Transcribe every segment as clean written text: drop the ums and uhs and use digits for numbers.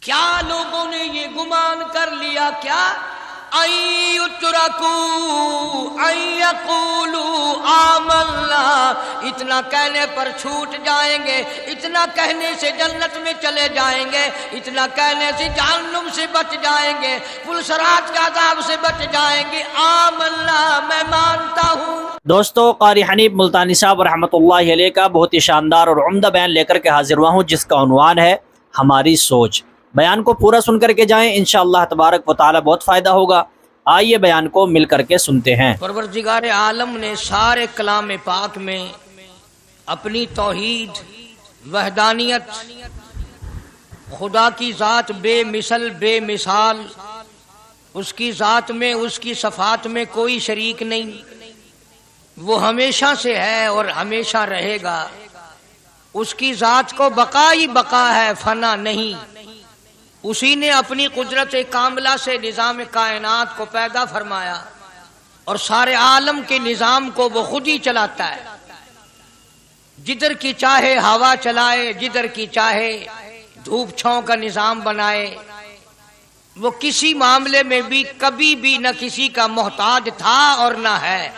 کیا لوگوں نے یہ گمان کر لیا کیا آمنا، اتنا کہنے پر چھوٹ جائیں گے، اتنا کہنے سے جنت میں چلے جائیں گے، اتنا کہنے سے جہنم سے بچ جائیں گے، پلسرات کے عذاب سے بچ جائیں گے، آمنا میں مانتا ہوں۔ دوستو، قاری حنیف ملتانی صاحب رحمۃ اللہ علیہ کا بہت ہی شاندار اور عمدہ بیان لے کر کے حاضر ہوا ہوں، جس کا عنوان ہے ہماری سوچ۔ بیان کو پورا سن کر کے جائیں، انشاءاللہ تبارک و تعالی بہت فائدہ ہوگا۔ آئیے بیان کو مل کر کے سنتے ہیں۔ پروردگار عالم نے سارے کلام پاک میں اپنی توحید، وحدانیت، خدا کی ذات بے مثل بے مثال، اس کی ذات میں، اس کی صفات میں کوئی شریک نہیں، وہ ہمیشہ سے ہے اور ہمیشہ رہے گا، اس کی ذات کو بقا ہی بقا ہے، فنا نہیں۔ اسی نے اپنی قدرت کاملہ سے نظام کائنات کو پیدا فرمایا اور سارے عالم کے نظام کو وہ خود ہی چلاتا ہے، جدھر کی چاہے ہوا چلائے، جدھر کی چاہے دھوپ چھاؤں کا نظام بنائے، وہ کسی معاملے میں بھی کبھی بھی نہ کسی کا محتاج تھا اور نہ ہے۔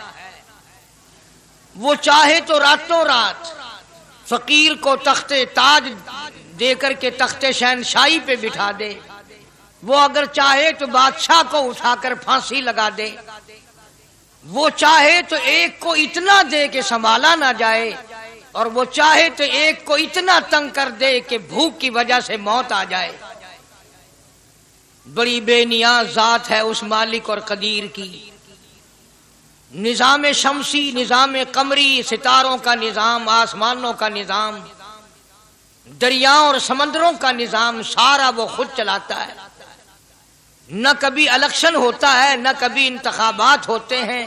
وہ چاہے تو راتوں رات فقیر کو تخت تاج دے کر کے تخت شہنشاہی پہ بٹھا دے، وہ اگر چاہے تو بادشاہ کو اٹھا کر پھانسی لگا دے، وہ چاہے تو ایک کو اتنا دے کہ سنبھالا نہ جائے، اور وہ چاہے تو ایک کو اتنا تنگ کر دے کہ بھوک کی وجہ سے موت آ جائے۔ بڑی بے نیاز ذات ہے اس مالک اور قدیر کی۔ نظام شمسی، نظام قمری، ستاروں کا نظام، آسمانوں کا نظام، دریاؤں اور سمندروں کا نظام، سارا وہ خود چلاتا ہے۔ نہ کبھی الیکشن ہوتا ہے، نہ کبھی انتخابات ہوتے ہیں،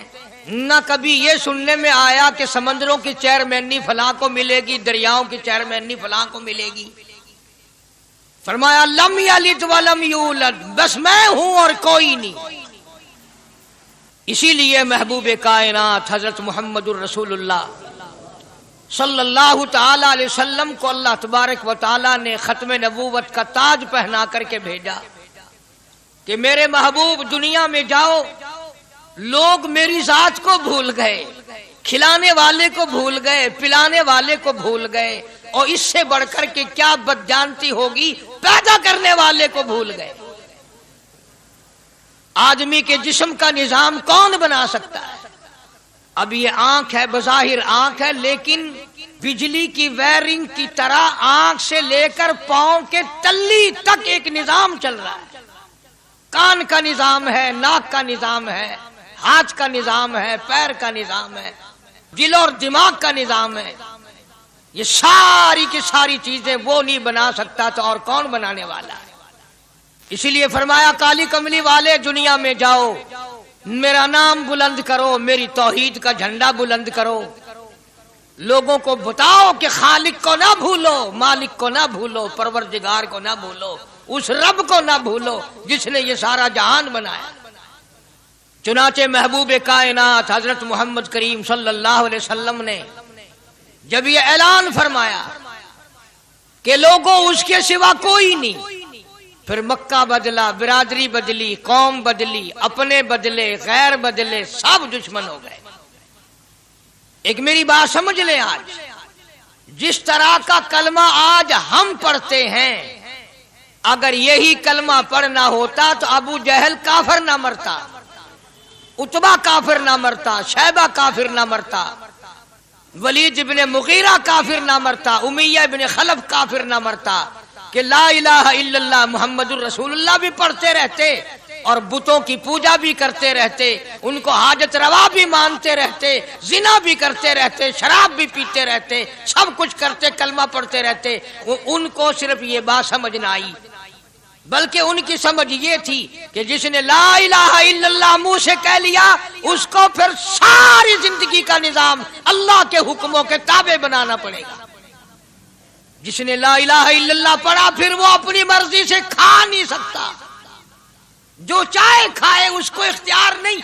نہ کبھی یہ سننے میں آیا کہ سمندروں کی چیئرمینی فلاں کو ملے گی، دریاؤں کی چیئرمینی فلاں کو ملے گی۔ فرمایا لم یلد ولم یولد، بس میں ہوں اور کوئی نہیں۔ اسی لیے محبوب کائنات حضرت محمد الرسول اللہ صلی اللہ تعالی علیہ وسلم کو اللہ تبارک و تعالی نے ختم نبوت کا تاج پہنا کر کے بھیجا کہ میرے محبوب دنیا میں جاؤ، لوگ میری ذات کو بھول گئے، کھلانے والے کو بھول گئے، پلانے والے کو بھول گئے، اور اس سے بڑھ کر کے کیا بدجانتی ہوگی، پیدا کرنے والے کو بھول گئے۔ آدمی کے جسم کا نظام کون بنا سکتا ہے؟ اب یہ آنکھ ہے، بظاہر آنکھ ہے، لیکن بجلی کی وائرنگ کی طرح آنکھ سے لے کر پاؤں کے تلی تک ایک نظام چل رہا ہے۔ کان کا نظام ہے، ناک کا نظام ہے، ہاتھ کا نظام ہے، پیر کا نظام ہے، دل اور دماغ کا نظام ہے۔ یہ ساری کی ساری چیزیں وہ نہیں بنا سکتا تو اور کون بنانے والا ہے؟ اسی لیے فرمایا کالی کملی والے دنیا میں جاؤ، میرا نام بلند کرو، میری توحید کا جھنڈا بلند کرو، لوگوں کو بتاؤ کہ خالق کو نہ بھولو، مالک کو نہ بھولو، پروردگار کو نہ بھولو، اس رب کو نہ بھولو جس نے یہ سارا جہان بنایا۔ چنانچہ محبوب کائنات حضرت محمد کریم صلی اللہ علیہ وسلم نے جب یہ اعلان فرمایا کہ لوگوں اس کے سوا کوئی نہیں، پھر مکہ بدلا، برادری بدلی، قوم بدلی، اپنے بدلے، غیر بدلے، سب دشمن ہو گئے۔ ایک میری بات سمجھ لیں، آج جس طرح کا کلمہ آج ہم پڑھتے ہیں، اگر یہی کلمہ پڑھنا ہوتا تو ابو جہل کافر نہ مرتا، عتبہ کافر نہ مرتا، شیبہ کافر نہ مرتا، ولید ابن مغیرہ کافر نہ مرتا، امیہ ابن خلف کافر نہ مرتا، کہ لا الہ الا اللہ محمد الرسول اللہ بھی پڑھتے رہتے اور بتوں کی پوجا بھی کرتے رہتے، ان کو حاجت روا بھی مانتے رہتے، زنا بھی کرتے رہتے، شراب بھی پیتے رہتے، سب کچھ کرتے، کلمہ پڑھتے رہتے۔ ان کو صرف یہ بات سمجھ نہ آئی، بلکہ ان کی سمجھ یہ تھی کہ جس نے لا الہ الا اللہ منہ سے کہہ لیا، اس کو پھر ساری زندگی کا نظام اللہ کے حکموں کے تابع بنانا پڑے گا۔ جس نے لا الہ الا اللہ پڑھا، پھر وہ اپنی مرضی سے کھا نہیں سکتا، جو چاہے کھائے، اس کو اختیار نہیں۔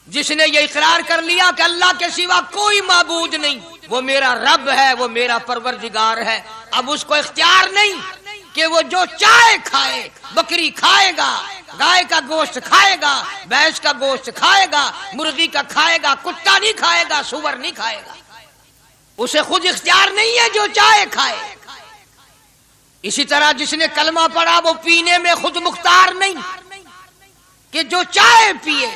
جس نے یہ اقرار کر لیا کہ اللہ کے سوا کوئی معبود نہیں، وہ میرا رب ہے، وہ میرا پروردگار ہے، اب اس کو اختیار نہیں کہ وہ جو چائے کھائے، بکری کھائے گا، گائے کا گوشت کھائے گا، بھینس کا گوشت کھائے گا، مرغی کا کھائے گا، کتا نہیں کھائے گا، سور نہیں کھائے گا، اسے خود اختیار نہیں ہے جو چائے کھائے۔ اسی طرح جس نے کلمہ پڑھا وہ پینے میں خود مختار نہیں کہ جو چائے پیے،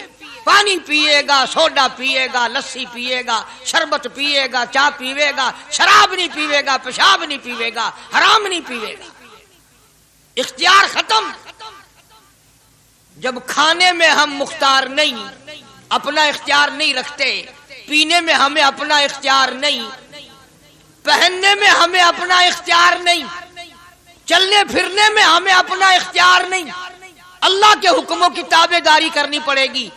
پانی پیے گا، سوڈا پیے گا، لسی پیے گا، شربت پیے گا، چائے پیے گا، شراب نہیں پیے گا، پیشاب نہیں پیے گا، حرام نہیں پیے گا، اختیار ختم۔ جب کھانے میں ہم مختار نہیں، اپنا اختیار نہیں رکھتے، پینے میں ہمیں اپنا اختیار نہیں، پہننے میں ہمیں اپنا اختیار نہیں، چلنے پھرنے میں ہمیں اپنا اختیار نہیں، اللہ کے حکموں کی تابع داری کرنی پڑے گی۔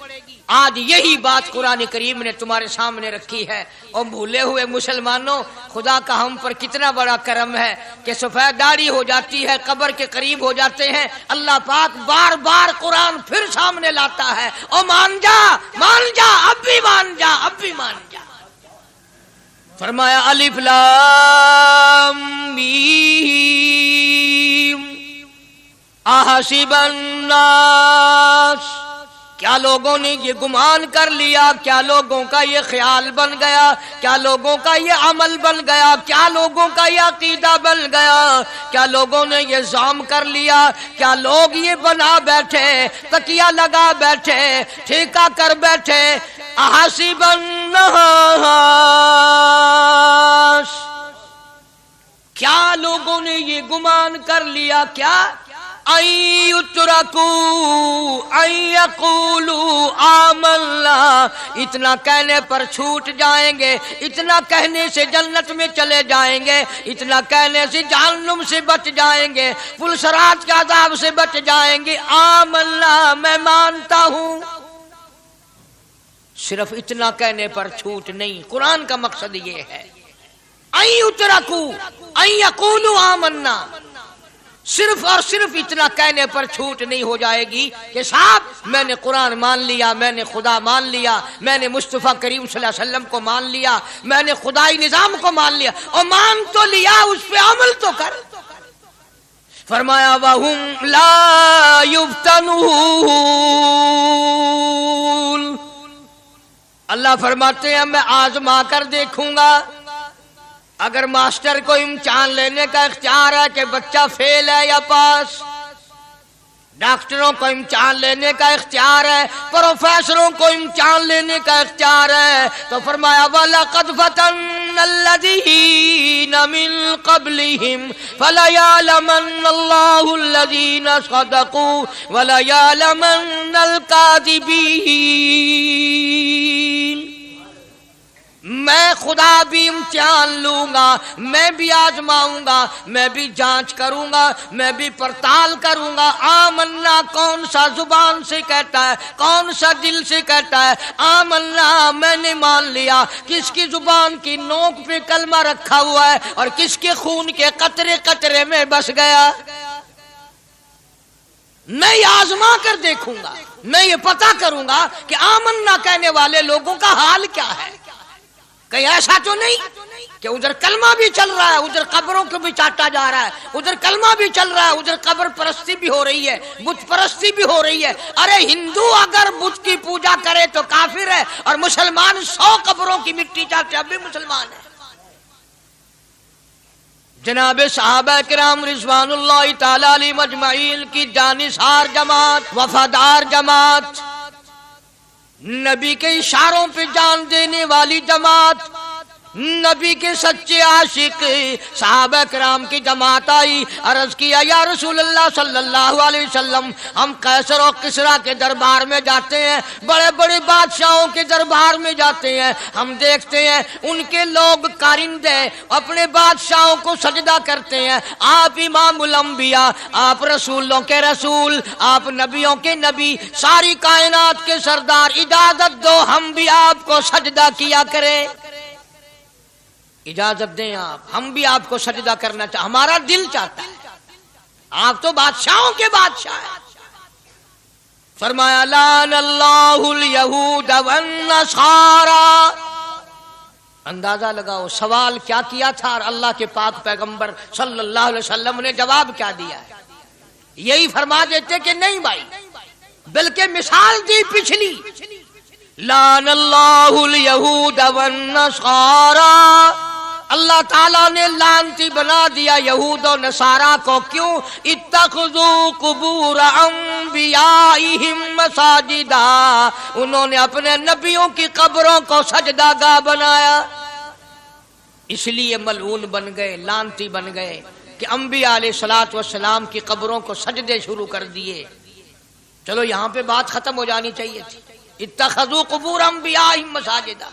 آج یہی بات قرآن کریم نے تمہارے سامنے رکھی ہے۔ اور بھولے ہوئے مسلمانوں، خدا کا ہم پر کتنا بڑا کرم ہے کہ سفید داڑھی ہو جاتی ہے، قبر کے قریب ہو جاتے ہیں، اللہ پاک بار بار قرآن پھر سامنے لاتا ہے، اور مان جا، مان جا، اب بھی مان جا، اب بھی مان جا۔ فرمایا الف لام میم احسب الناس، کیا لوگوں نے یہ گمان کر لیا، کیا لوگوں کا یہ خیال بن گیا، کیا لوگوں کا یہ عمل بن گیا، کیا لوگوں کا یہ عقیدہ بن گیا، کیا لوگوں نے یہ ظام کر لیا، کیا لوگ یہ بنا بیٹھے، تکیہ لگا بیٹھے، ٹھیکہ کر بیٹھے، احسب الناس، کیا لوگوں نے یہ گمان کر لیا، کیا ان یترکوا ان یقولوا آمنا، اتنا کہنے پر چھوٹ جائیں گے، اتنا کہنے سے جنت میں چلے جائیں گے، اتنا کہنے سے جہنم سے بچ جائیں گے، پلسرات کے عذاب سے بچ جائیں گے، آمنا میں مانتا ہوں۔ صرف اتنا کہنے پر چھوٹ نہیں، قرآن کا مقصد یہ ہے ان یترکوا ان یقولوا آمنا، صرف اور صرف اتنا کہنے پر چھوٹ نہیں ہو جائے گی کہ صاحب میں نے قرآن مان لیا، میں نے خدا مان لیا، میں نے مصطفیٰ کریم صلی اللہ علیہ وسلم کو مان لیا، میں نے خدائی نظام کو مان لیا، اور مان تو لیا، اس پہ عمل تو کر۔ فرمایا وَهُمْ لَا يُفْتَنُونَ، اللہ فرماتے ہیں میں آزما کر دیکھوں گا۔ اگر ماسٹر کو امتحان لینے کا اختیار ہے کہ بچہ فیل ہے یا پاس، ڈاکٹروں کو امتحان لینے کا اختیار ہے، پروفیسروں کو امتحان لینے کا اختیار ہے، تو فرمایا وَلَقَدْ فَتَنَّ الَّذِينَ مِن قَبْلِهِمْ فَلَيَعْلَمَنَّ اللَّهُ الَّذِينَ صَدَقُوا وَلَيَعْلَمَنَّ الْكَاذِبِينَ۔ میں خدا بھی امتحان لوں گا، میں بھی آزماؤں گا، میں بھی جانچ کروں گا، میں بھی پڑتال کروں گا۔ آمنا کون سا زبان سے کہتا ہے، کون سا دل سے کہتا ہے آمنا میں نے مان لیا، کس کی زبان کی نوک پہ کلمہ رکھا ہوا ہے اور کس کے خون کے قطرے قطرے میں بس گیا۔ میں یہ آزما کر دیکھوں گا، میں یہ پتہ کروں گا کہ آمنا کہنے والے لوگوں کا حال کیا ہے۔ کہیں ایسا تو نہیں کہ ادھر کلمہ بھی چل رہا ہے، ادھر قبروں کو بھی چاٹا جا رہا ہے، ادھر کلمہ بھی چل رہا ہے، ادھر قبر پرستی بھی ہو رہی ہے، بت پرستی بھی ہو رہی ہے۔ ارے ہندو اگر بت کی پوجا کرے تو کافر ہے، اور مسلمان 100 قبروں کی مٹی چاٹے اب بھی مسلمان ہے۔ جناب صحابہ کرام رضوان اللہ تعالی علیہ مجمعین کی جانثار جماعت، وفادار جماعت، نبی کے اشاروں پہ جان دینے والی جماعت، نبی کے سچے عاشق صحابہ کرام کی جماعت آئی، عرض کیا یا رسول اللہ صلی اللہ علیہ وسلم، ہم قیصر و کسریٰ کے دربار میں جاتے ہیں، بڑے بڑے بادشاہوں کے دربار میں جاتے ہیں، ہم دیکھتے ہیں ان کے لوگ کارندے اپنے بادشاہوں کو سجدہ کرتے ہیں، آپ امام الانبیاء، آپ رسولوں کے رسول، آپ نبیوں کے نبی، ساری کائنات کے سردار، اجازت دو ہم بھی آپ کو سجدہ کیا کریں، اجازت دیں آپ، ہم بھی آپ کو سجدہ کرنا چاہتے، ہمارا دل چاہتا ہے، آپ تو بادشاہوں کے بادشاہ ہیں۔ فرمایا لعن اللہ الیہود والنصارى، اندازہ لگاؤ سوال کیا کیا تھا اور اللہ کے پاک پیغمبر صلی اللہ علیہ وسلم نے جواب کیا دیا ہے؟ یہی فرما دیتے کہ نہیں بھائی، بلکہ مثال دی پچھلی، لعن اللہ الیہود والنصارى، اللہ تعالیٰ نے لعنتی بنا دیا یہود و نصارہ کو، کیوں؟ اتخذوا قبور انبیائہم مساجدا، انہوں نے اپنے نبیوں کی قبروں کو سجدہ گاہ بنایا، اس لیے ملعون بن گئے، لعنتی بن گئے کہ انبیاء علیہ الصلوۃ والسلام کی قبروں کو سجدے شروع کر دیے۔ چلو یہاں پہ بات ختم ہو جانی چاہیے تھی، اتخذوا قبور انبیائہم مساجدا۔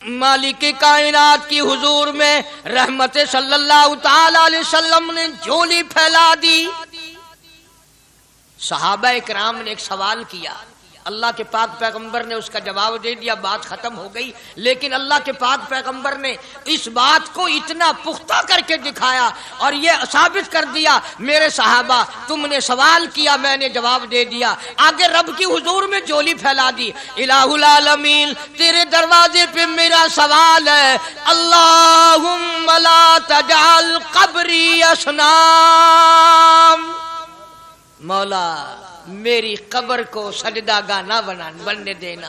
مالک کائنات کی حضور میں رحمت صلی اللہ تعالی علیہ وسلم نے جھولی پھیلا دی۔ صحابہ اکرام نے ایک سوال کیا، اللہ کے پاک پیغمبر نے اس کا جواب دے دیا، بات ختم ہو گئی۔ لیکن اللہ کے پاک پیغمبر نے اس بات کو اتنا پختہ کر کے دکھایا اور یہ ثابت کر دیا، میرے صحابہ تم نے سوال کیا، میں نے جواب دے دیا۔ آگے رب کی حضور میں جھولی پھیلا دی، الہ العالمین تیرے دروازے پہ میرا سوال ہے، اللہم لا تجعل قبری اصنام، مولا میری قبر کو سجدہ گاہ نہ بننے دینا،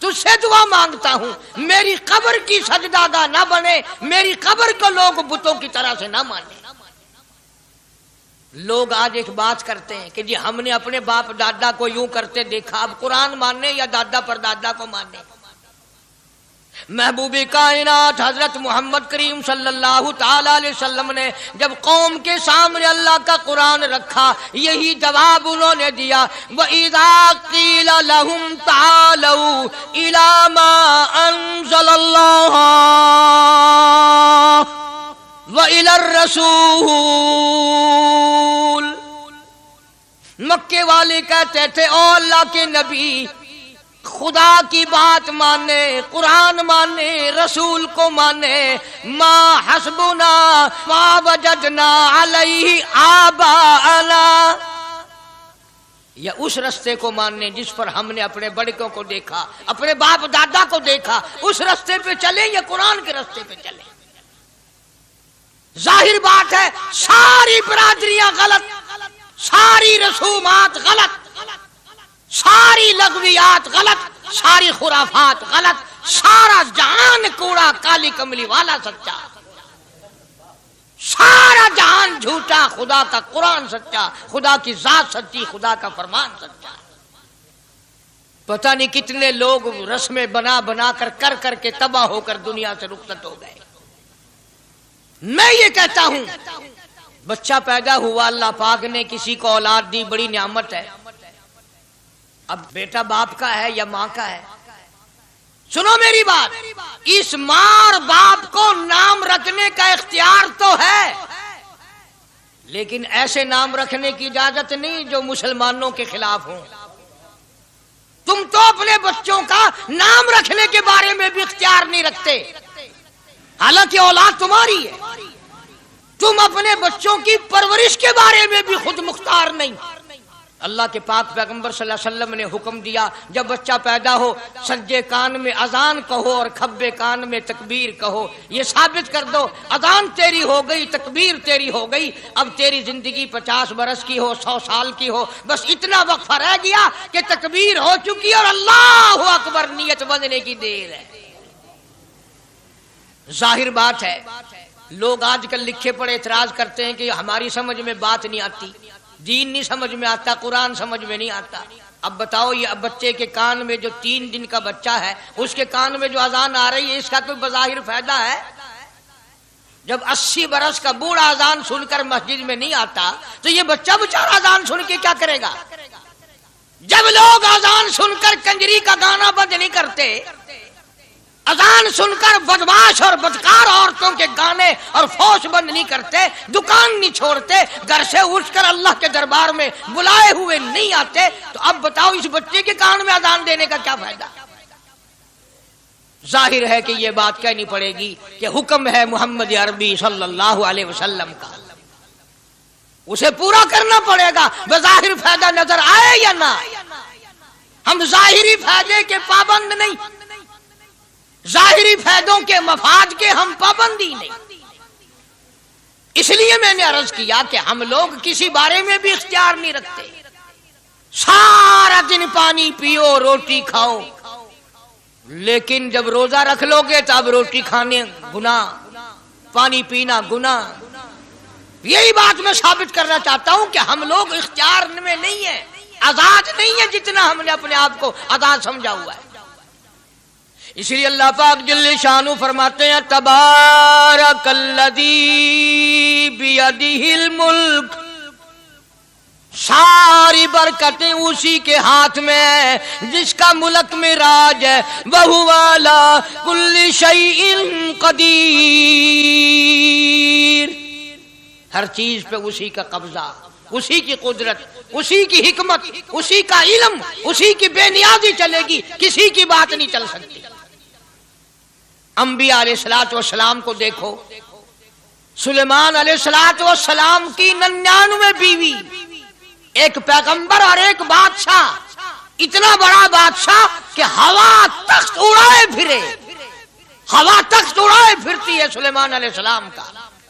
تجھ سے دعا مانگتا ہوں میری قبر کی سجدہ گاہ نہ بنے، میری قبر کو لوگ بتوں کی طرح سے نہ مانے۔ لوگ آج ایک بات کرتے ہیں کہ جی ہم نے اپنے باپ دادا کو یوں کرتے دیکھا، اب قرآن ماننے یا دادا پر دادا کو ماننے؟ محبوب کائنات حضرت محمد کریم صلی اللہ تعالی علیہ وسلم نے جب قوم کے سامنے اللہ کا قرآن رکھا، یہی جواب انہوں نے دیا، وَإِذَا قِيلَ لَهُمْ تَعَالَوْا إِلَى مَا أَنزَلَ اللَّهُ وَإِلَى الرَّسُولِ، مکے والے کہتے تھے او اللہ کے نبی خدا کی بات مانے، قرآن مانے، رسول کو مانے، ما حسبنا ما وجدنا علیہ آباءنا، یا اس رستے کو ماننے جس پر ہم نے اپنے بڑکوں کو دیکھا، اپنے باپ دادا کو دیکھا، اس رستے پہ چلیں یا قرآن کے رستے پہ چلیں؟ ظاہر بات ہے ساری برادریاں غلط، ساری رسومات غلط، ساری لغویات غلط، ساری خرافات غلط، سارا جہان کوڑا، کالی کملی والا سچا، سارا جہان جھوٹا، خدا کا قرآن سچا، خدا کی ذات سچی، خدا کا فرمان سچا۔ پتہ نہیں کتنے لوگ رسمیں بنا بنا کر کے تباہ ہو کر دنیا سے رخصت ہو گئے۔ میں یہ کہتا ہوں بچہ پیدا ہوا، اللہ پاک نے کسی کو اولاد دی، بڑی نعمت ہے۔ اب بیٹا باپ کا ہے یا ماں کا ہے؟ سنو میری بات، اس ماں اور باپ کو نام رکھنے کا اختیار تو ہے، لیکن ایسے نام رکھنے کی اجازت نہیں جو مسلمانوں کے خلاف ہوں۔ تم تو اپنے بچوں کا نام رکھنے کے بارے میں بھی اختیار نہیں رکھتے، حالانکہ اولاد تمہاری ہے۔ تم اپنے بچوں کی پرورش کے بارے میں بھی خود مختار نہیں۔ اللہ کے پاک پیغمبر صلی اللہ علیہ وسلم نے حکم دیا، جب بچہ پیدا ہو سجے کان میں اذان کہو اور کھبے کان میں تکبیر کہو، یہ ثابت کر دو اذان تیری ہو گئی، تکبیر تیری ہو گئی، اب تیری زندگی 50 برس کی ہو، 100 سال کی ہو، بس اتنا وقفہ رہ گیا کہ تکبیر ہو چکی اور اللہ اکبر نیت بندنے کی دیر ہے۔ ظاہر بات ہے لوگ آج کل لکھے پڑے اعتراض کرتے ہیں کہ ہماری سمجھ میں بات نہیں آتی، دین نہیں سمجھ میں آتا، قرآن سمجھ میں نہیں آتا۔ اب بتاؤ یہ اب بچے کے کان میں جو 3 دن کا بچہ ہے اس کے کان میں جو اذان آ رہی ہے، اس کا کوئی بظاہر فائدہ ہے؟ جب 80 برس کا بوڑھا اذان سن کر مسجد میں نہیں آتا تو یہ بچہ بیچارہ اذان سن کے کیا کرے گا؟ جب لوگ اذان سن کر کنجری کا گانا بند نہیں کرتے، اذان سن کر بدماش اور بدکار عورتوں کے گانے اور فوش بند نہیں کرتے، دکان نہیں چھوڑتے، گھر سے اٹھ کر اللہ کے دربار میں بلائے ہوئے نہیں آتے، تو اب بتاؤ اس بچے کے کان میں اذان دینے کا کیا فائدہ؟ ظاہر ہے کہ یہ بات کہنی پڑے گی کہ حکم ہے محمد عربی صلی اللہ علیہ وسلم کا، اسے پورا کرنا پڑے گا، بظاہر فائدہ نظر آئے یا نہ آئے۔ ہم ظاہری فائدے کے پابند نہیں، ظاہری فائدوں کے مفاد کے ہم پابندی نہیں. اس لیے میں نے عرض کیا کہ ہم لوگ کسی بارے میں بھی اختیار نہیں رکھتے. سارا دن پانی پیو، روٹی کھاؤ، لیکن جب روزہ رکھ لو گے تو اب روٹی کھانے گناہ، پانی پینا گناہ. یہی بات میں ثابت کرنا چاہتا ہوں کہ ہم لوگ اختیار میں نہیں ہیں، آزاد نہیں ہیں جتنا ہم نے اپنے آپ کو آزاد سمجھا ہوا ہے. اس لیے اللہ پاک جل شانہ فرماتے ہیں تبارک الذی بیدہ الملک، ساری برکتیں اسی کے ہاتھ میں ہیں جس کا ملک میں راج ہے. وَهُوَ عَلَىٰ كُلِّ شَيْءٍ قدیر، ہر چیز پہ اسی کا قبضہ، اسی کی قدرت، اسی کی حکمت، اسی کا علم، اسی کی بے نیازی چلے گی، کسی کی بات نہیں چل سکتی. انبیاء علیہ الصلوۃ والسلام کو دیکھو، سلیمان علیہ الصلوۃ والسلام کی 99 بیوی، ایک پیغمبر اور ایک بادشاہ، اتنا بڑا بادشاہ کہ ہوا تخت اڑائے پھرے، ہوا تخت اڑائے پھرتی ہے سلیمان علیہ السلام کا.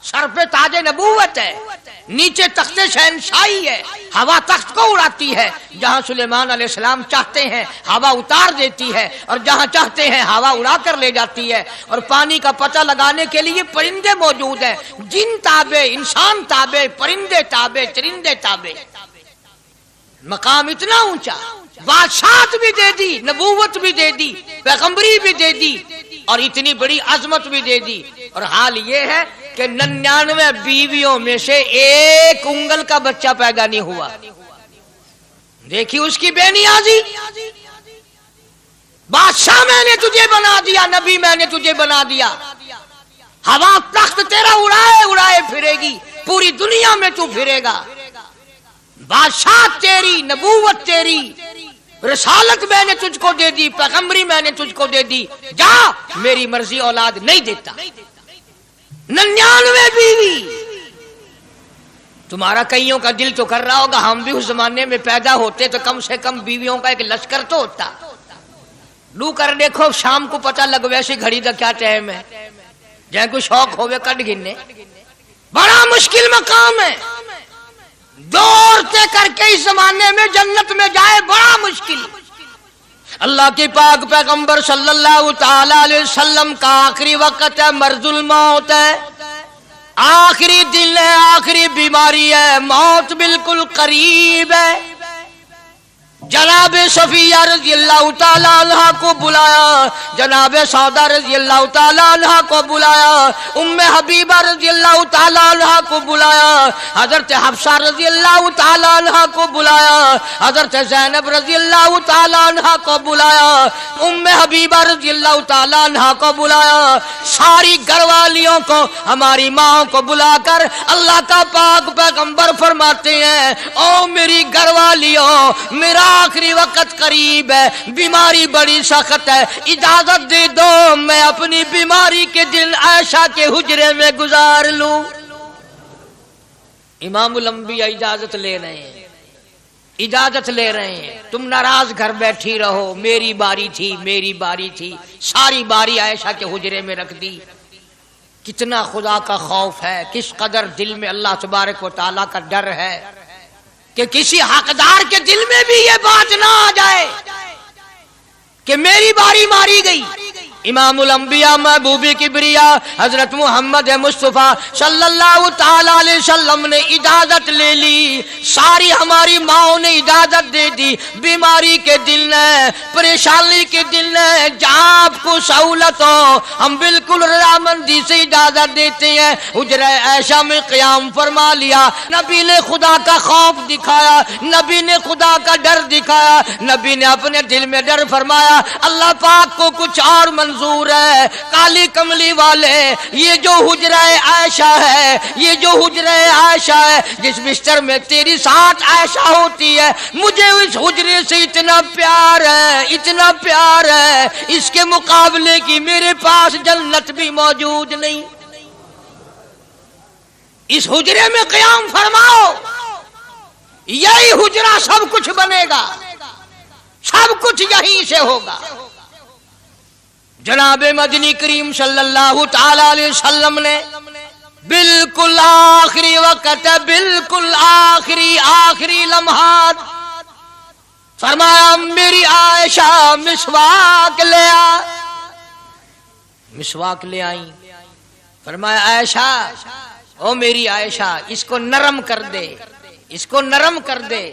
سر پہ تاج نبوت ہے، نیچے تخت شہنشاہی ہے، ہوا تخت کو اڑاتی ہے. جہاں سلیمان علیہ السلام چاہتے ہیں ہوا اتار دیتی ہے، اور جہاں چاہتے ہیں ہوا اڑا کر لے جاتی ہے. اور پانی کا پتہ لگانے کے لیے پرندے موجود ہیں، جن تابع، انسان تابع، پرندے تابع، چرندے تابع. مقام اتنا اونچا، بادشاہت بھی دے دی، نبوت بھی دے دی، پیغمبری بھی دے دی، اور اتنی بڑی عظمت بھی دے دی. اور حال یہ ہے کہ 99 بیویوں میں سے ایک انگل کا بچہ پیدا نہیں ہوا. دیکھی اس کی بے نیازی. بادشاہ میں نے تجھے بنا دیا، نبی میں نے تجھے بنا دیا، ہوا تخت تیرا اڑائے اڑائے پھرے گی، پوری دنیا میں تو پھرے گا. بادشاہ تیری، نبوت تیری، رسالت میں نے تجھ کو دے دی، پیغمبری میں نے تجھ کو دے دی، جا میری مرضی اولاد نہیں دیتا. 99 بیوی. تمہارا کئیوں کا دل تو کر رہا ہوگا ہم بھی اس زمانے میں پیدا ہوتے تو کم سے کم بیویوں کا ایک لشکر تو ہوتا. لو کر دیکھو شام کو پتہ لگ ویسے گھڑی کا کیا ٹائم ہے، جہاں کوئی شوق ہوئے کٹ گننے. بڑا مشکل مقام ہے، دوڑتے کر کے اس زمانے میں جنت میں جائے بڑا مشکل. اللہ کے پاک پیغمبر صلی اللہ تعالی علیہ وسلم کا آخری وقت ہے، مرض الموت ہے، آخری دن ہے، آخری بیماری ہے، موت بالکل قریب ہے. جناب صفیہ رضی اللہ تعالی عنہ کو بلایا، جناب سودا رضی اللہ تعالی عنہ کو بلایا، ام حبیبہ رضی اللہ تعالی عنہ کو بلایا، حضرت حفصہ رضی اللہ تعالی عنہ کو بلایا، حضرت زینب رضی اللہ تعالی عنہ کو بلایا، ام حبیبہ رضی اللہ تعالی عنہ کو بلایا. ساری گھر والیوں کو، ہماری ماں کو بلا کر اللہ کا پاک پیغمبر فرماتے ہیں او میری گھر والیوں، میرا آخری وقت قریب ہے، بیماری بڑی سخت ہے، اجازت دے دو میں اپنی بیماری کے دن عائشہ کے حجرے میں گزار لوں. امام الانبیاء اجازت لے رہے ہیں، اجازت لے رہے ہیں. تم ناراض گھر بیٹھی رہو، میری باری تھی، میری باری تھی. ساری باری عائشہ کے حجرے میں رکھ دی. کتنا خدا کا خوف ہے، کس قدر دل میں اللہ تبارک و تعالیٰ کا ڈر ہے کہ کسی حقدار کے دل میں بھی یہ بات نہ آ جائے کہ میری باری ماری گئی. امام الانبیاء محبوب کبریا حضرت محمد مصطفیٰ صلی اللہ تعالی علیہ وسلم نے اجازت لے لی. ساری ہماری ماؤں نے اجازت دے دی. بیماری کے دن ہے، پریشانی کے دن ہے، جہاں آپ کو سہولت ہو ہم بالکل رضامندی سے اجازت دیتے ہیں. حجرہ عائشہ میں قیام فرما لیا. نبی نے خدا کا خوف دکھایا، نبی نے خدا کا ڈر دکھایا. نبی نے اپنے دل میں ڈر فرمایا اللہ پاک کو کچھ اور منظور ہے. کالی کملی والے، یہ جو حجرہ عائشہ ہے، یہ جو حجرہ عائشہ ہے جس بستر میں تیری ساتھ عائشہ ہوتی ہے، مجھے اس حجرے سے اتنا پیار ہے، اتنا پیار ہے، اس کے مقابلے کی میرے پاس جنت بھی موجود نہیں. اس حجرے میں قیام فرماؤ، یہی حجرہ سب کچھ بنے گا، سب کچھ یہیں سے ہوگا. جناب مدنی کریم صلی اللہ تعالی علیہ وسلم نے بالکل آخری وقت، بالکل آخری لمحات فرمایا میری عائشہ مسواک لے آ، مسواک لے آئی. فرمایا عائشہ، او میری عائشہ اس کو نرم کر دے، اس کو نرم کر دے.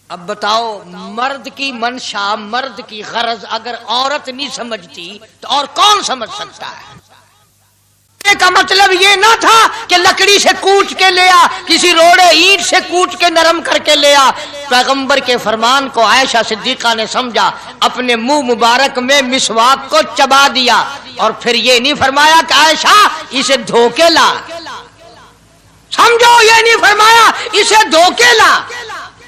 اب بتاؤ مرد کی منشا، مرد کی غرض اگر عورت نہیں سمجھتی تو اور کون سمجھ سکتا ہے؟ کا مطلب یہ نہ تھا کہ لکڑی سے کوٹ کے لیا، کسی روڑے اینٹ سے کوٹ کے نرم کر کے لیا. پیغمبر کے فرمان کو عائشہ صدیقہ نے سمجھا، اپنے منہ مبارک میں مسواک کو چبا دیا، اور پھر یہ نہیں فرمایا کہ عائشہ اسے دھو کے لا. سمجھو، یہ نہیں فرمایا اسے دھو کے لا،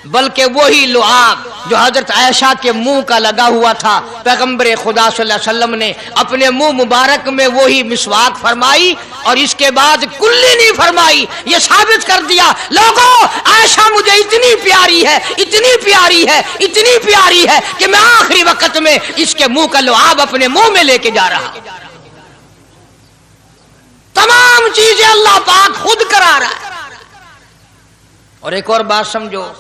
بلکہ وہی لعاب جو حضرت عائشہ کے منہ کا لگا ہوا تھا، پیغمبر خدا صلی اللہ علیہ وسلم نے اپنے منہ مبارک میں وہی مسواک فرمائی، اور اس کے بعد کلی نہیں فرمائی. یہ ثابت کر دیا لوگوں عائشہ مجھے اتنی پیاری ہے، اتنی پیاری ہے، اتنی پیاری ہے کہ میں آخری وقت میں اس کے منہ کا لعاب اپنے منہ میں لے کے جا رہا ہوں. تمام چیزیں اللہ پاک خود کرا رہا ہے. اور ایک اور بات سمجھو،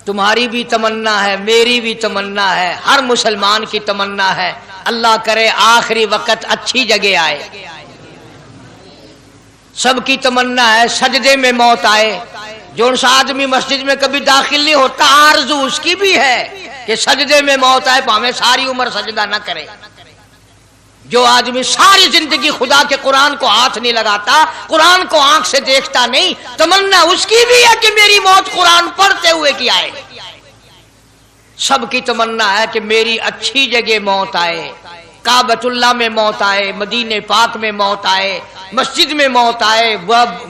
تمہاری بھی تمنا ہے، میری بھی تمنا ہے، ہر مسلمان کی تمنا ہے، اللہ کرے آخری وقت اچھی جگہ آئے. سب کی تمنا ہے سجدے میں موت آئے. جو آدمی مسجد میں کبھی داخل نہیں ہوتا، آرزو اس کی بھی ہے کہ سجدے میں موت آئے، پاویں ساری عمر سجدہ نہ کرے. جو آدمی ساری زندگی خدا کے قرآن کو ہاتھ نہیں لگاتا، قرآن کو آنکھ سے دیکھتا نہیں، تمنا اس کی بھی ہے کہ میری موت قرآن پڑھتے ہوئے کی آئے. سب کی تمنا ہے کہ میری اچھی جگہ موت آئے، کعبۃ اللہ میں موت آئے، مدینہ پاک میں موت آئے، مسجد میں موت آئے،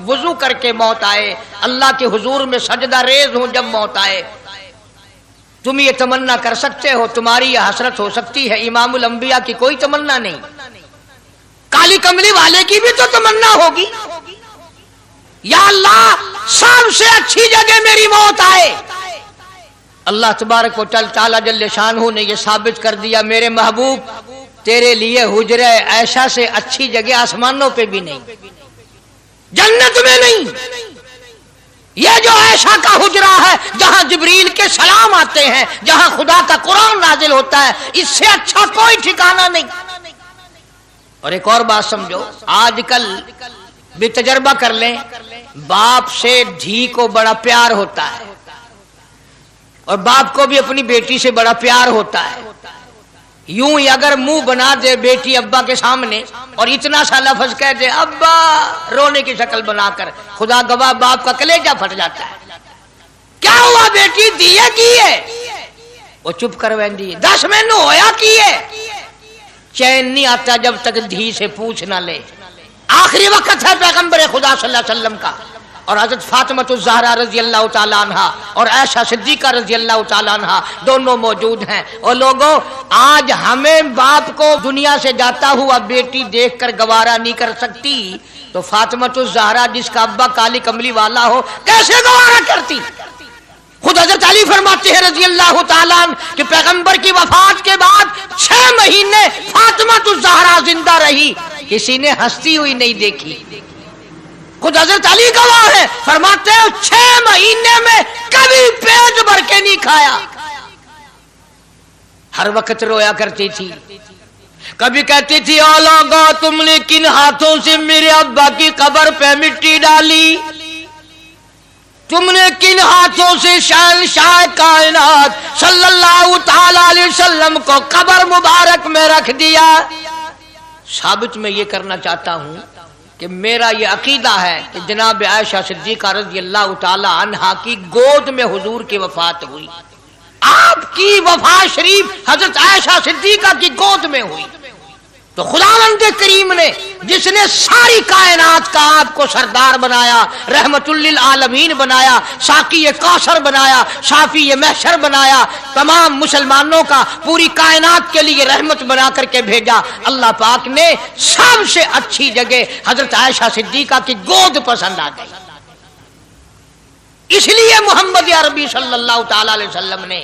وضو کر کے موت آئے، اللہ کے حضور میں سجدہ ریز ہوں جب موت آئے. تم یہ تمنا کر سکتے ہو، تمہاری یہ حسرت ہو سکتی ہے. امام الانبیاء کی کوئی تمنا نہیں. کالی کملی والے کی بھی تو تمنا ہوگی، یا اللہ سب سے اچھی جگہ میری موت آئے. اللہ تبارک و تعالی جل شانہ نے یہ ثابت کر دیا، میرے محبوب تیرے لیے حجرہ عائشہ سے اچھی جگہ آسمانوں پہ بھی نہیں، جنت میں نہیں. یہ جو عائشہ کا حجرہ ہے، جہاں جبریل کے سلام آتے ہیں، جہاں خدا کا قرآن نازل ہوتا ہے، اس سے اچھا کوئی ٹھکانہ نہیں. اور ایک اور بات سمجھو، آج کل بھی تجربہ کر لیں، باپ سے دھی کو بڑا پیار ہوتا ہے، اور باپ کو بھی اپنی بیٹی سے بڑا پیار ہوتا ہے. یوں ہی اگر منہ بنا دے بیٹی ابا کے سامنے اور اتنا سا لفظ کہہ دے ابا، رونے کی شکل بنا کر، خدا گواہ باپ کا کلیجہ پھٹ جاتا ہے. کیا ہوا بیٹی، دیے کیے؟ وہ چپ کر ویندی، 10 مینو ہویا کیے؟ چین نہیں آتا جب تک دھی سے پوچھ نہ لے. آخری وقت ہے پیغمبر خدا صلی اللہ علیہ وسلم کا، اور حضرت فاطمہ الزہرا رضی اللہ تعالیٰ عنہ اور عائشہ صدیقہ رضی اللہ تعالیٰ عنہ دونوں موجود ہیں. اور لوگوں آج ہمیں باپ کو دنیا سے جاتا ہوا بیٹی دیکھ کر گوارا نہیں کر سکتی، تو فاطمہ الزہرا جس کا ابا کالی کملی والا ہو کیسے گوارا کرتی؟ خود حضرت علی فرماتے ہیں رضی اللہ تعالیٰ عنہ کہ پیغمبر کی وفات کے بعد 6 مہینے فاطمہ الزہرا زندہ رہی، کسی نے ہنستی ہوئی نہیں دیکھی. خود حضرت علی گواہ ہے، فرماتے ہیں 6 مہینے میں کبھی پیٹ بھر کے نہیں کھایا، ہر وقت رویا کرتی تھی. کبھی کہتی تھی او لوگو تم نے کن ہاتھوں سے میرے ابا کی قبر پہ مٹی ڈالی، تم نے کن ہاتھوں سے شہنشاہ کائنات صلی اللہ تعالی علیہ وسلم کو قبر مبارک میں رکھ دیا. ثابت میں یہ کرنا چاہتا ہوں کہ میرا یہ عقیدہ ہے کہ جناب عائشہ صدیقہ رضی اللہ تعالی عنہا کی گود میں حضور کی وفات ہوئی. آپ کی وفات شریف حضرت عائشہ صدیقہ کی گود میں ہوئی. تو خداوند کریم نے جس نے ساری کائنات کا آپ کو سردار بنایا، رحمت للعالمین بنایا، ساقی کوثر بنایا، شافی محشر بنایا، تمام مسلمانوں کا پوری کائنات کے لیے رحمت بنا کر کے بھیجا، اللہ پاک نے سب سے اچھی جگہ حضرت عائشہ صدیقہ کی گود پسند آ گئی. اس لیے محمد عربی صلی اللہ تعالی علیہ وسلم نے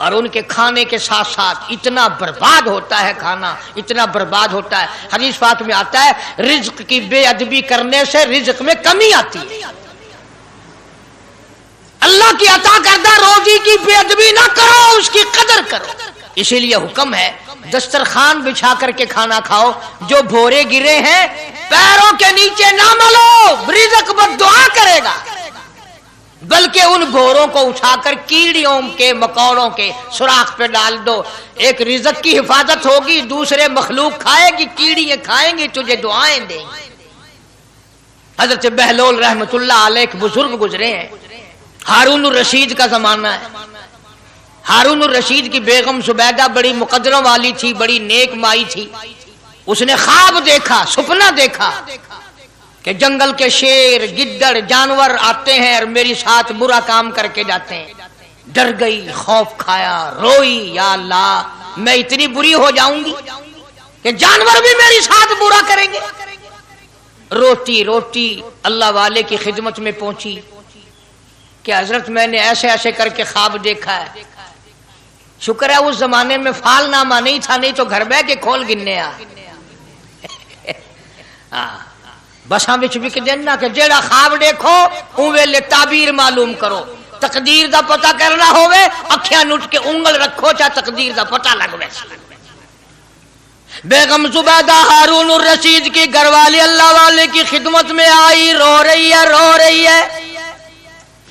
اور ان کے کھانے کے ساتھ ساتھ اتنا برباد ہوتا ہے کھانا، اتنا برباد ہوتا ہے. حدیث پاک میں آتا ہے رزق کی بے ادبی کرنے سے رزق میں کمی آتی ہے. اللہ کی عطا کردہ روزی کی بے ادبی نہ کرو، اس کی قدر کرو. اسی لیے حکم ہے دسترخوان بچھا کر کے کھانا کھاؤ. جو بھورے گرے ہیں پیروں کے نیچے نہ ملو، رزق بد دعا کرے گا، بلکہ ان بھوروں کو اٹھا کر کیڑیوں کے مکوڑوں کے سوراخ پہ ڈال دو. ایک رزق کی حفاظت ہوگی، دوسرے مخلوق کھائے گی، کیڑیاں کھائیں گی، تجھے دعائیں دیں گی. حضرت بہلول رحمت اللہ علیہ ایک بزرگ گزرے ہیں، ہارون الرشید کا زمانہ ہے. ہارون الرشید کی بیگم زبیدہ بڑی مقدروں والی تھی، بڑی نیک مائی تھی. اس نے خواب دیکھا، سپنا دیکھا کہ جنگل کے شیر گدڑ جانور آتے ہیں اور میری ساتھ برا کام کر کے جاتے ہیں. ڈر گئی، خوف کھایا، روئی، یا اللہ میں اتنی بری ہو جاؤں گی کہ جانور بھی میری ساتھ برا کریں گے. روتی روتی اللہ والے کی خدمت میں پہنچی کہ حضرت میں نے ایسے ایسے کر کے خواب دیکھا ہے. شکر ہے اس زمانے میں فال نامہ نہیں تھا، نہیں تو گھر بہ کے کھول گننے بساں وچ وک دینا کہ جیڑا خواب دیکھو اون ویلے تعبیر معلوم کرو. تقدیر دا پتہ کرنا ہوئے اکھیاں نٹ کے انگل رکھو چا تقدیر دا پتہ لگ ویسے. بیگم زبیدہ ہارون الرشید کی گھر والی اللہ والے کی خدمت میں آئی، رو رہی ہے رو رہی ہے.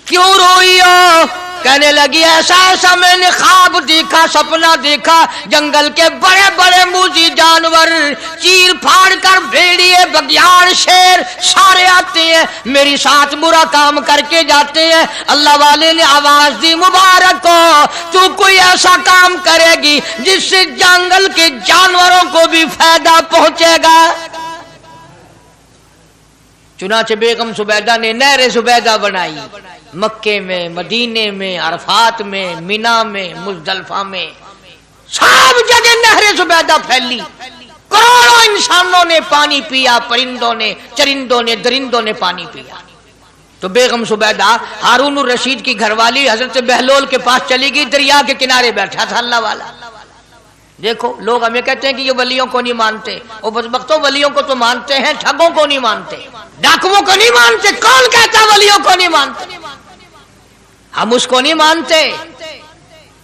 کیوں روئی ہو؟ کہنے لگی ایسا ایسا میں نے خواب دیکھا، سپنا دیکھا، جنگل کے بڑے بڑے موذی جانور چیر پھاڑ کر بھیڑیے بگیار شیر سارے آتے ہیں، میری ساتھ برا کام کر کے جاتے ہیں. اللہ والے نے آواز دی مبارک ہو تو کوئی ایسا کام کرے گی جس سے جنگل کے جانوروں کو بھی فائدہ پہنچے گا. چنانچہ بیگم زبیدہ نے نہر زبیدہ بنائی، مکے میں، مدینے میں، عرفات میں، مینا میں، مزدلفہ میں، سب جگہ نہر زبیدہ پھیلی. کروڑوں انسانوں نے پانی پیا، پرندوں نے، چرندوں نے، درندوں نے پانی پیا. تو بیگم زبیدہ ہارون الرشید کی گھر والی حضرت بہلول کے پاس چلی گئی. دریا کے کنارے بیٹھا تھا اللہ والا. دیکھو لوگ ہمیں کہتے ہیں کہ یہ ولیوں کو نہیں مانتے، وہ بدبختوں ولیوں کو تو مانتے ہیں، ٹھگوں کو نہیں مانتے، ڈاکوؤں کو نہیں مانتے. کون کہتا ولیوں کو نہیں مانتے؟ ہم اس کو نہیں مانتے.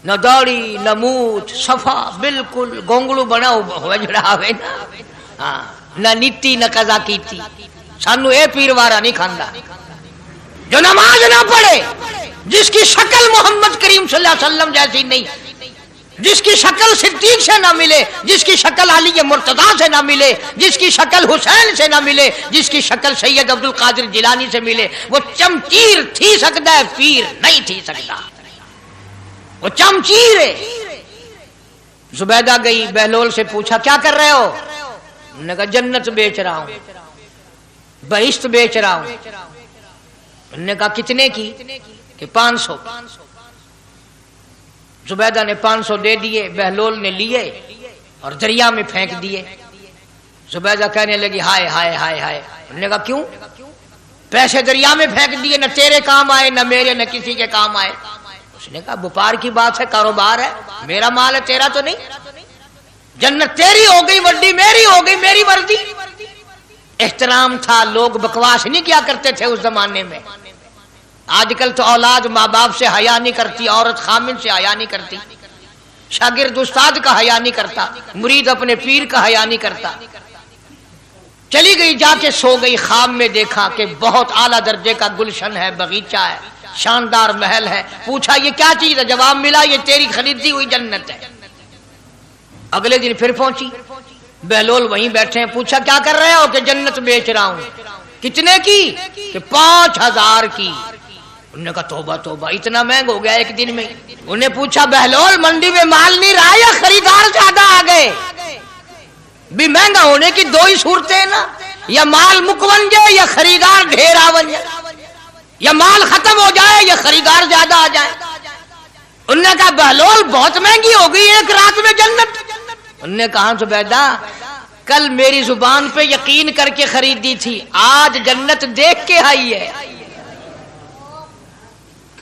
نہ داڑھی نہ مونچھ، صفا بالکل گونگلو بنا ہوا جڑا ہوئے نا، نہ نیتی نہ قضا کیتی. سانو اے پیر وارا نہیں کھاندا جو نماز نہ پڑھے، جس کی شکل محمد کریم صلی اللہ علیہ وسلم جیسی نہیں، جس کی شکل صدیق سے نہ ملے، جس کی شکل علی مرتضیٰ سے نہ ملے، جس کی شکل حسین سے نہ ملے، جس کی شکل سید عبد القادر جیلانی سے ملے، وہ چمچیر تھی سکتا ہے، پیر نہیں تھی سکتا. وہ چمچیر ہے. زبیدہ گئی، بہلول سے پوچھا کیا کر رہے ہو؟ انہوں نے کہا جنت بیچ رہا ہوں، بہشت بیچ رہا ہوں. انہوں نے کہا کتنے کی؟ کہ 500. زبیدہ نے 500 دے دیے، بہلول نے لیے اور دریا میں پھینک دیے. زبیدہ کہنے لگی ہائے ہائے ہائے ہائے. انہوں نے کہا کیوں؟ پیسے دریا میں پھینک دیے، نہ تیرے کام آئے نہ میرے نہ کسی کے کام آئے. اس نے کہا وپار کی بات ہے، کاروبار ہے، میرا مال ہے تیرا تو نہیں. جنت تیری ہو گئی، وڈی میری ہو گئی، میری مرضی. احترام تھا، لوگ بکواس نہیں کیا کرتے تھے اس زمانے میں. آج کل تو اولاد ماں باپ سے حیا نہیں کرتی، عورت خامن سے حیا نہیں کرتی، شاگرد استاد کا حیا نہیں کرتا، مرید اپنے پیر کا حیا نہیں کرتا. چلی گئی، جا کے سو گئی. خواب میں دیکھا کہ بہت اعلیٰ درجے کا گلشن ہے، باغیچہ ہے، شاندار محل ہے. پوچھا یہ کیا چیز ہے؟ جواب ملا یہ تیری خریدی ہوئی جنت ہے. اگلے دن پھر پہنچی، بہلول وہیں بیٹھے ہیں. پوچھا کیا کر رہے ہو؟ کہ جنت بیچ رہا ہوں. کتنے کی؟ کہ 5000 کی. انہوں نے کہا توبہ توبہ، اتنا مہنگا ہو گیا ایک دن میں. انہوں نے پوچھا بہلول منڈی میں مال نہیں رہا یا خریدار زیادہ آ گئے؟ بھی مہنگا ہونے کی دو ہی صورتیں ہیں نا، یا مال مک بن جائے یا خریدار ڈھیر آ بن جائے، یا مال ختم ہو جائے یا خریدار زیادہ آ جائے. انہوں نے کہا بہلول بہت مہنگی ہو گئی ایک رات میں جنت. انہوں نے کہا زبیدہ کل میری زبان پہ یقین کر کے خریدی تھی، آج جنت دیکھ کے آئی ہے.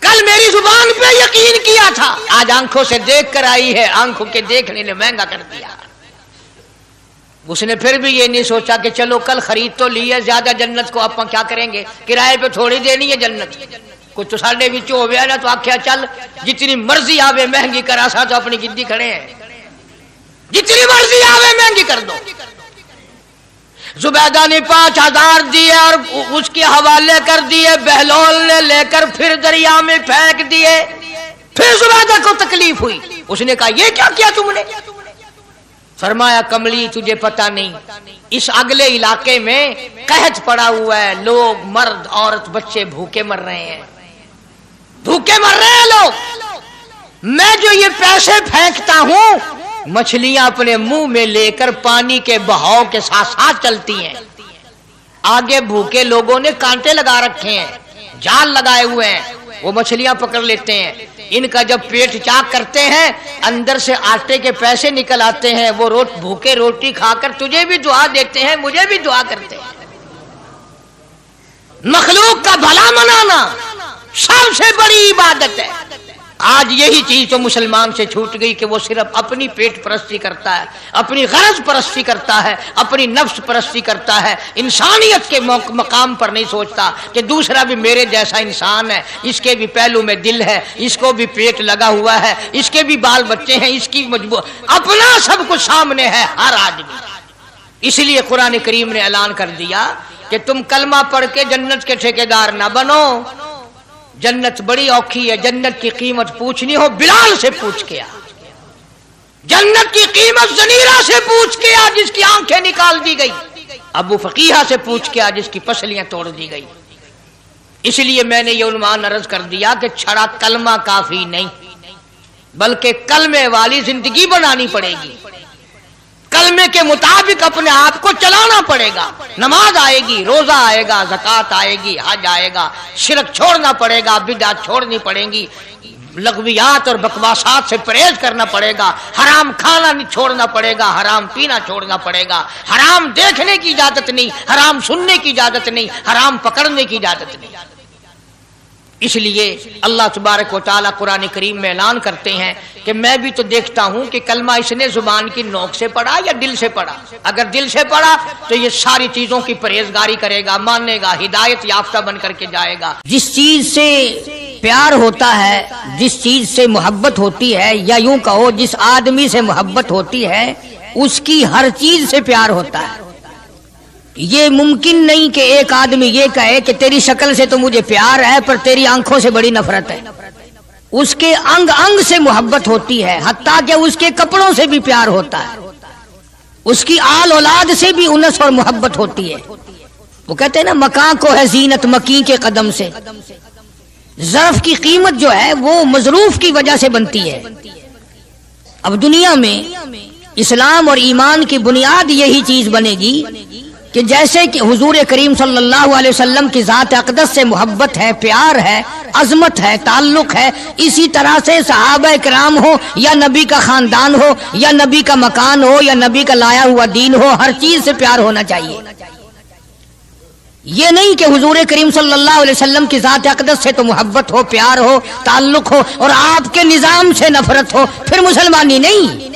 کل میری زبان پہ یقین کیا تھا، آج آنکھوں سے دیکھ کر آئی ہے، آنکھوں کے دیکھنے نے مہنگا کر دیا۔ اس نے پھر بھی یہ نہیں سوچا کہ چلو کل خرید تو لی ہے، زیادہ جنت کو آپ کیا کریں گے، کرائے پہ تھوڑی دینی ہے جنت، کچھ تو ساڑھے بچ ہو گیا نا، تو آخیا چل جتنی مرضی آوے مہنگی کرا سا، تو اپنی گدی کھڑے ہیں، جتنی مرضی آوے مہنگی کر دو۔ زبیدہ نے 5000 دیے اور اس کے حوالے کر دیے، بہلول نے لے کر پھر دریا میں پھینک دیے۔ پھر زبیدہ کو تکلیف ہوئی، اس نے کہا یہ کیا کیا تم نے؟ فرمایا کملی تجھے پتہ نہیں، اس اگلے علاقے میں قحط پڑا ہوا ہے، لوگ مرد عورت بچے بھوکے مر رہے ہیں، بھوکے مر رہے ہیں لوگ، میں جو یہ پیسے پھینکتا ہوں مچھلیاں اپنے منہ میں لے کر پانی کے بہاؤ کے ساتھ ساتھ چلتی ہیں، آگے بھوکے لوگوں نے کانٹے لگا رکھے ہیں، جال لگائے ہوئے ہیں، وہ مچھلیاں پکڑ لیتے ہیں، ان کا جب پیٹ چاک کرتے ہیں اندر سے آٹے کے پیسے نکل آتے ہیں، وہ بھوکے روٹی کھا کر تجھے بھی دعا دیتے ہیں، مجھے بھی دعا کرتے ہیں۔ مخلوق کا بھلا منانا سب سے بڑی عبادت ہے۔ آج یہی چیز تو مسلمان سے چھوٹ گئی کہ وہ صرف اپنی پیٹ پرستی کرتا ہے، اپنی غرض پرستی کرتا ہے، اپنی نفس پرستی کرتا ہے، انسانیت کے مقام پر نہیں سوچتا کہ دوسرا بھی میرے جیسا انسان ہے، اس کے بھی پہلو میں دل ہے، اس کو بھی پیٹ لگا ہوا ہے، اس کے بھی بال بچے ہیں، اس کی مجبور اپنا سب کچھ سامنے ہے ہر آدمی۔ اس لیے قرآن کریم نے اعلان کر دیا کہ تم کلمہ پڑھ کے جنت کے ٹھیکیدار نہ بنو، جنت بڑی اوکھی ہے، جنت کی قیمت پوچھنی ہو بلال سے پوچھ کے آ، جنت کی قیمت زنیرہ سے پوچھ کے آ جس کی آنکھیں نکال دی گئی، ابو فقیہہ سے پوچھ کے آ جس کی پسلیاں توڑ دی گئی۔ اس لیے میں نے یہ عنوان عرض کر دیا کہ چھڑا کلمہ کافی نہیں، بلکہ کلمے والی زندگی بنانی پڑے گی، کلمے کے مطابق اپنے آپ کو چلانا پڑے گا، نماز آئے گی، روزہ آئے گا، زکوٰۃ آئے گی، حج آئے گا، شرک چھوڑنا پڑے گا، بدعت چھوڑنی پڑیں گی، لغویات اور بکواسات سے پرہیز کرنا پڑے گا، حرام کھانا چھوڑنا پڑے گا، حرام پینا چھوڑنا پڑے گا، حرام دیکھنے کی اجازت نہیں، حرام سننے کی اجازت نہیں، حرام پکڑنے کی اجازت نہیں۔ اس لیے اللہ تبارک و تعالیٰ قرآن کریم میں اعلان کرتے ہیں کہ میں بھی تو دیکھتا ہوں کہ کلمہ اس نے زبان کی نوک سے پڑھا یا دل سے پڑھا، اگر دل سے پڑھا تو یہ ساری چیزوں کی پرہیزگاری کرے گا، مانے گا، ہدایت یافتہ بن کر کے جائے گا۔ جس چیز سے پیار ہوتا ہے، جس چیز سے محبت ہوتی ہے، یا یوں کہو جس آدمی سے محبت ہوتی ہے اس کی ہر چیز سے پیار ہوتا ہے۔ یہ ممکن نہیں کہ ایک آدمی یہ کہے کہ تیری شکل سے تو مجھے پیار ہے پر تیری آنکھوں سے بڑی نفرت ہے، اس کے انگ انگ سے محبت ہوتی ہے، حتیٰ کہ اس کے کپڑوں سے بھی پیار ہوتا ہے، اس کی آل اولاد سے بھی انس اور محبت ہوتی ہے۔ وہ کہتے ہیں نا مکاں کو ہے زینت مکیں کے قدم سے، ظرف کی قیمت جو ہے وہ مظروف کی وجہ سے بنتی ہے۔ اب دنیا میں اسلام اور ایمان کی بنیاد یہی چیز بنے گی کہ جیسے کہ حضور کریم صلی اللہ علیہ وسلم کی ذات اقدس سے محبت ہے، پیار ہے، عظمت ہے، تعلق ہے، اسی طرح سے صحابہ کرام ہو یا نبی کا خاندان ہو یا نبی کا مکان ہو یا نبی کا لایا ہوا دین ہو، ہر چیز سے پیار ہونا چاہیے۔ یہ نہیں کہ حضور کریم صلی اللہ علیہ وسلم کی ذات اقدس سے تو محبت ہو، پیار ہو، تعلق ہو اور آپ کے نظام سے نفرت ہو، پھر مسلمانی نہیں۔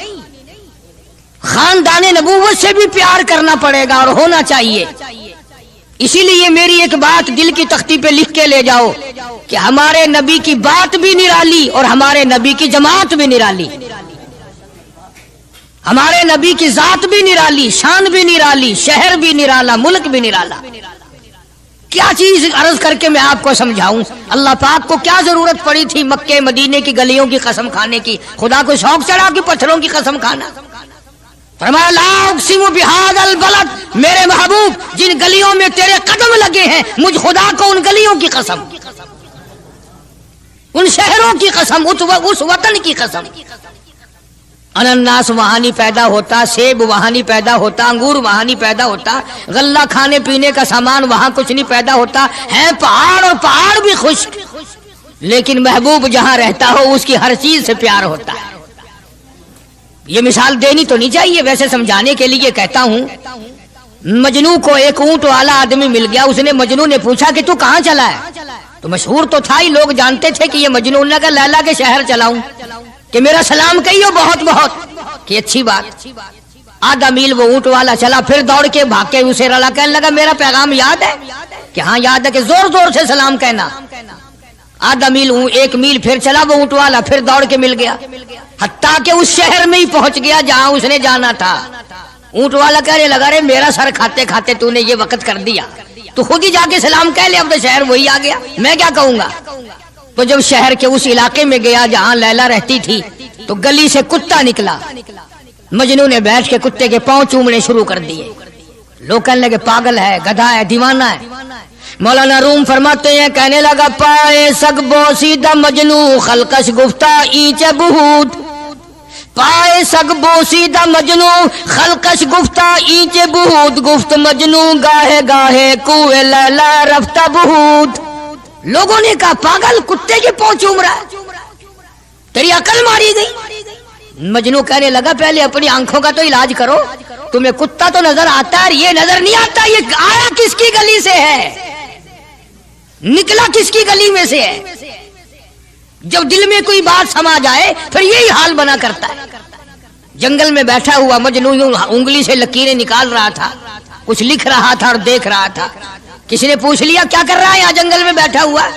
خاندان نبوت سے بھی پیار کرنا پڑے گا اور ہونا چاہیے۔ اسی لیے میری ایک بات دل کی تختی پہ لکھ کے لے جاؤ کہ ہمارے نبی کی بات بھی نرالی اور ہمارے نبی کی جماعت بھی نرالی، ہمارے نبی کی ذات بھی نرالی، شان بھی نرالی، شہر بھی نرالا، ملک بھی نرالا۔ کیا چیز عرض کر کے میں آپ کو سمجھاؤں؟ اللہ پاک کو کیا ضرورت پڑی تھی مکے مدینے کی گلیوں کی قسم کھانے کی؟ خدا کو شوق چڑھا کہ پتھروں کی قسم کھانا؟ فرمایا لا اقسم بہذا البلد، میرے محبوب جن گلیوں میں تیرے قدم لگے ہیں مجھ خدا کو ان گلیوں کی قسم، ان شہروں کی قسم، اس وطن کی قسم۔ انناس وہاں نہیں پیدا ہوتا، سیب وہاں نہیں پیدا ہوتا، انگور وہاں نہیں پیدا ہوتا، غلہ کھانے پینے کا سامان وہاں کچھ نہیں پیدا ہوتا، ہے پہاڑ اور پہاڑ بھی خشک، لیکن محبوب جہاں رہتا ہو اس کی ہر چیز سے پیار ہوتا ہے۔ یہ مثال دینی تو نہیں چاہیے، ویسے سمجھانے کے لیے کہتا ہوں۔ مجنو کو ایک اونٹ والا آدمی مل گیا، اس نے مجنو نے پوچھا کہ تو کہاں چلا ہے؟ تو مشہور تو تھا ہی، لوگ جانتے تھے کہ یہ مجنون نے کہا لیلا کے شہر چلاؤں کہ میرا سلام کہیو بہت بہت، کہ اچھی بات۔ آدھا میل وہ اونٹ والا چلا، پھر دوڑ کے بھاگ کے اسے رلا، کہنے لگا میرا پیغام یاد ہے؟ کہ ہاں یاد ہے، کہ زور زور سے سلام کہنا۔ آدھا میل 1 میل پھر چلا وہ اونٹ والا، پھر دوڑ کے مل گیا، حتیٰ کہ اس شہر میں ہی پہنچ گیا جہاں اس نے جانا تھا۔ اونٹ والا کہنے لگا رے میرا سر کھاتے کھاتے تو نے یہ وقت کر دیا، تو خود ہی جا کے سلام کہہ لے، اب تو شہر وہی آ گیا، میں کیا کہوں گا۔ تو جب شہر کے اس علاقے میں گیا جہاں لیلا رہتی تھی، تو گلی سے کتا نکلا، مجنون نے بیٹھ کے کتے کے پاؤں چومنے شروع کر دیے۔ لوگ کہنے لگے پاگل ہے، گدھا ہے، دیوانہ ہے۔ مولانا روم فرماتے ہیں کہنے لگا پائے سگ بوسیدہ مجنو خلقش گفتہ اینچ بہود، پائے سگ بوسیدہ مجنو خلقش گفتہ اینچ بہود، گفت مجنو گاہے گاہے کوئے لیلا رفتہ بہود۔ لوگوں نے کہا پاگل، کتے کے پاؤں چوم رہا ہے، تیری عقل ماری گئی۔ مجنو کہنے لگا پہلے اپنی آنکھوں کا تو علاج کرو، تمہیں کتا تو نظر آتا ہے، یہ نظر نہیں آتا، یہ آیا کس کی گلی سے ہے، نکلا کس کی گلی میں سے ہے۔ جب دل میں کوئی بات سما جائے پھر یہی حال بنا کرتا ہے۔ جنگل میں بیٹھا ہوا مجنون یوں انگلی سے لکیریں نکال رہا تھا، کچھ لکھ رہا تھا اور دیکھ رہا تھا۔ کسی نے پوچھ لیا کیا کر رہا ہے یہاں جنگل میں بیٹھا ہوا؟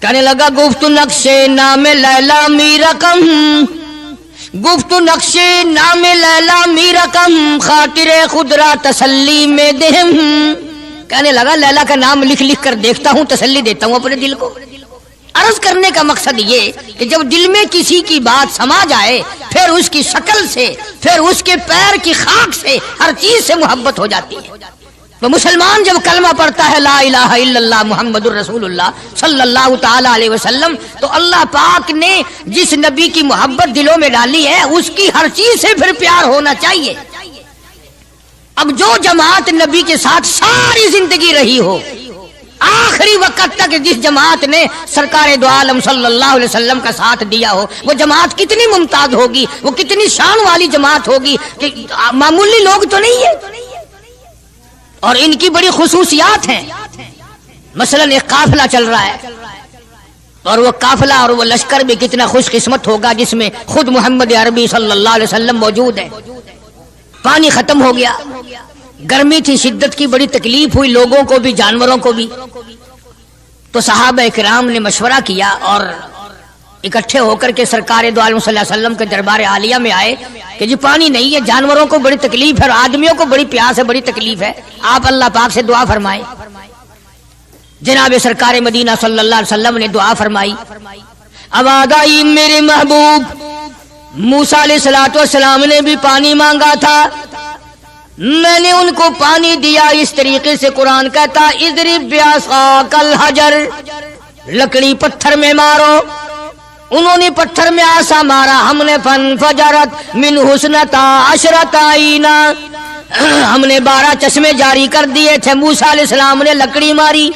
کہنے لگا گفت نقشے نام لیلا می رقم، گفت نقشے نام لیلا می رقم، خاطر خود را تسلی میں دہم۔ کہنے لگا لیلا کا نام لکھ لکھ کر دیکھتا ہوں، تسلی دیتا ہوں اپنے دل کو۔ عرض کرنے کا مقصد یہ کہ جب دل میں کسی کی بات سما جائے پھر اس کی شکل سے، پھر اس کے پیر کی خاک سے، ہر چیز سے محبت ہو جاتی ہے۔ تو مسلمان جب کلمہ پڑھتا ہے لا الہ الا اللہ محمد الرسول اللہ صلی اللہ تعالی علیہ وسلم، تو اللہ پاک نے جس نبی کی محبت دلوں میں ڈالی ہے اس کی ہر چیز سے پھر پیار ہونا چاہیے۔ اب جو جماعت نبی کے ساتھ ساری زندگی رہی ہو، آخری وقت تک جس جماعت نے سرکار دو عالم صلی اللہ علیہ وسلم کا ساتھ دیا ہو، وہ جماعت کتنی ممتاز ہوگی، وہ کتنی شان والی جماعت ہوگی کہ معمولی لوگ تو نہیں ہے، اور ان کی بڑی خصوصیات ہیں۔ مثلا ایک قافلہ چل رہا ہے، اور وہ قافلہ اور وہ لشکر بھی کتنا خوش قسمت ہوگا جس میں خود محمد عربی صلی اللہ علیہ وسلم موجود ہے۔ پانی ختم ہو گیا، گرمی تھی، شدت کی بڑی تکلیف ہوئی لوگوں کو بھی جانوروں کو بھی، تو صحابہ کرام نے مشورہ کیا اور اکٹھے ہو کر کے سرکار دو عالم صلی اللہ علیہ وسلم کے دربار عالیہ میں آئے کہ جی پانی نہیں ہے، جانوروں کو بڑی تکلیف ہے اور آدمیوں کو بڑی پیاس ہے، بڑی تکلیف ہے، آپ اللہ پاک سے دعا فرمائیں۔ جناب سرکار مدینہ صلی اللہ علیہ وسلم نے دعا فرمائی۔ اب آگائی میرے محبوب موسیٰ علیہ السلام نے بھی پانی مانگا تھا، میں نے ان کو پانی دیا اس طریقے سے قرآن کہتا اضرب بعصاک الحجر، لکڑی پتھر میں مارو، انہوں نے پتھر میں آسا مارا، ہم نے فانفجرت من حسنتا عشرت عینا، ہم نے 12 چشمے جاری کر دیے تھے۔ موسیٰ علیہ السلام نے لکڑی ماری۔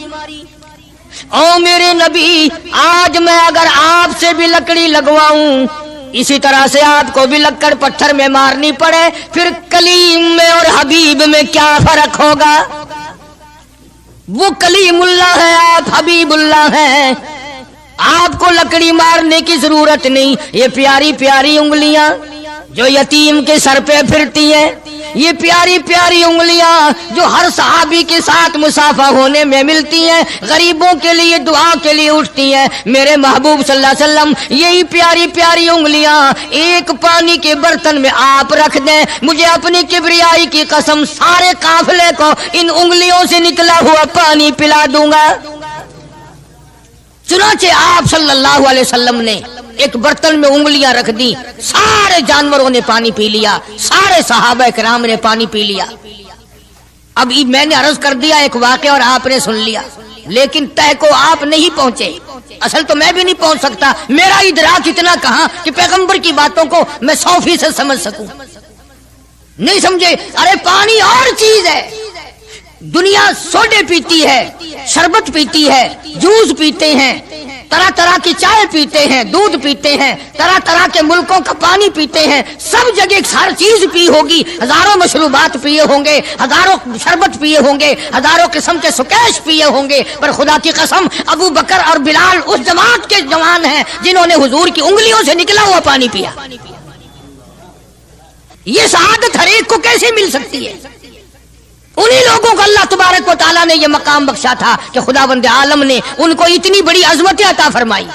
او میرے نبی، آج میں اگر آپ سے بھی لکڑی لگواؤں، اسی طرح سے آپ کو بھی لکڑ پتھر میں مارنی پڑے، پھر کلیم میں اور حبیب میں کیا فرق ہوگا؟ وہ کلیم اللہ ہے، آپ حبیب اللہ ہیں، آپ کو لکڑی مارنے کی ضرورت نہیں۔ یہ پیاری پیاری انگلیاں جو یتیم کے سر پہ پھرتی ہیں، یہ پیاری پیاری انگلیاں جو ہر صحابی کے ساتھ مسافہ ہونے میں ملتی ہیں، غریبوں کے لیے دعا کے لیے اٹھتی ہیں، میرے محبوب صلی اللہ علیہ وسلم یہی پیاری پیاری انگلیاں ایک پانی کے برتن میں آپ رکھ دیں، مجھے اپنی کبریائی کی قسم سارے قافلے کو ان انگلیوں سے نکلا ہوا پانی پلا دوں گا۔ چنانچہ آپ صلی اللہ علیہ وسلم نے ایک برتن میں انگلیاں رکھ دی، سارے جانوروں نے پانی پی لیا، سارے صحابہ کرام نے پانی پی لیا۔ اب میں نے عرض کر دیا ایک واقعہ اور آپ نے سن لیا، لیکن تہ کو آپ نہیں پہنچے، اصل تو میں بھی نہیں پہنچ سکتا، میرا ادراک اتنا کہاں کہ پیغمبر کی باتوں کو میں 100% سمجھ سکوں، نہیں سمجھے؟ ارے پانی اور چیز ہے، دنیا سوڈے پیتی ہے، شربت پیتی ہے، جوس پیتے ہیں، طرح طرح کی چائے پیتے ہیں، دودھ پیتے ہیں، طرح طرح کے ملکوں کا پانی پیتے ہیں، سب جگہ ہر چیز پی ہوگی، ہزاروں مشروبات پیے ہوں گے، ہزاروں شربت پیے ہوں گے، ہزاروں قسم کے سکیش پیے ہوں گے، پر خدا کی قسم ابو بکر اور بلال اس جماعت کے جوان ہیں جنہوں نے حضور کی انگلیوں سے نکلا ہوا پانی پیا۔ یہ سعادت ہر ایک کو کیسے مل سکتی ہے؟ انہی لوگوں کو اللہ تبارک و تعالیٰ نے یہ مقام بخشا تھا کہ خداوند عالم نے ان کو اتنی بڑی عظمت عطا فرمائی۔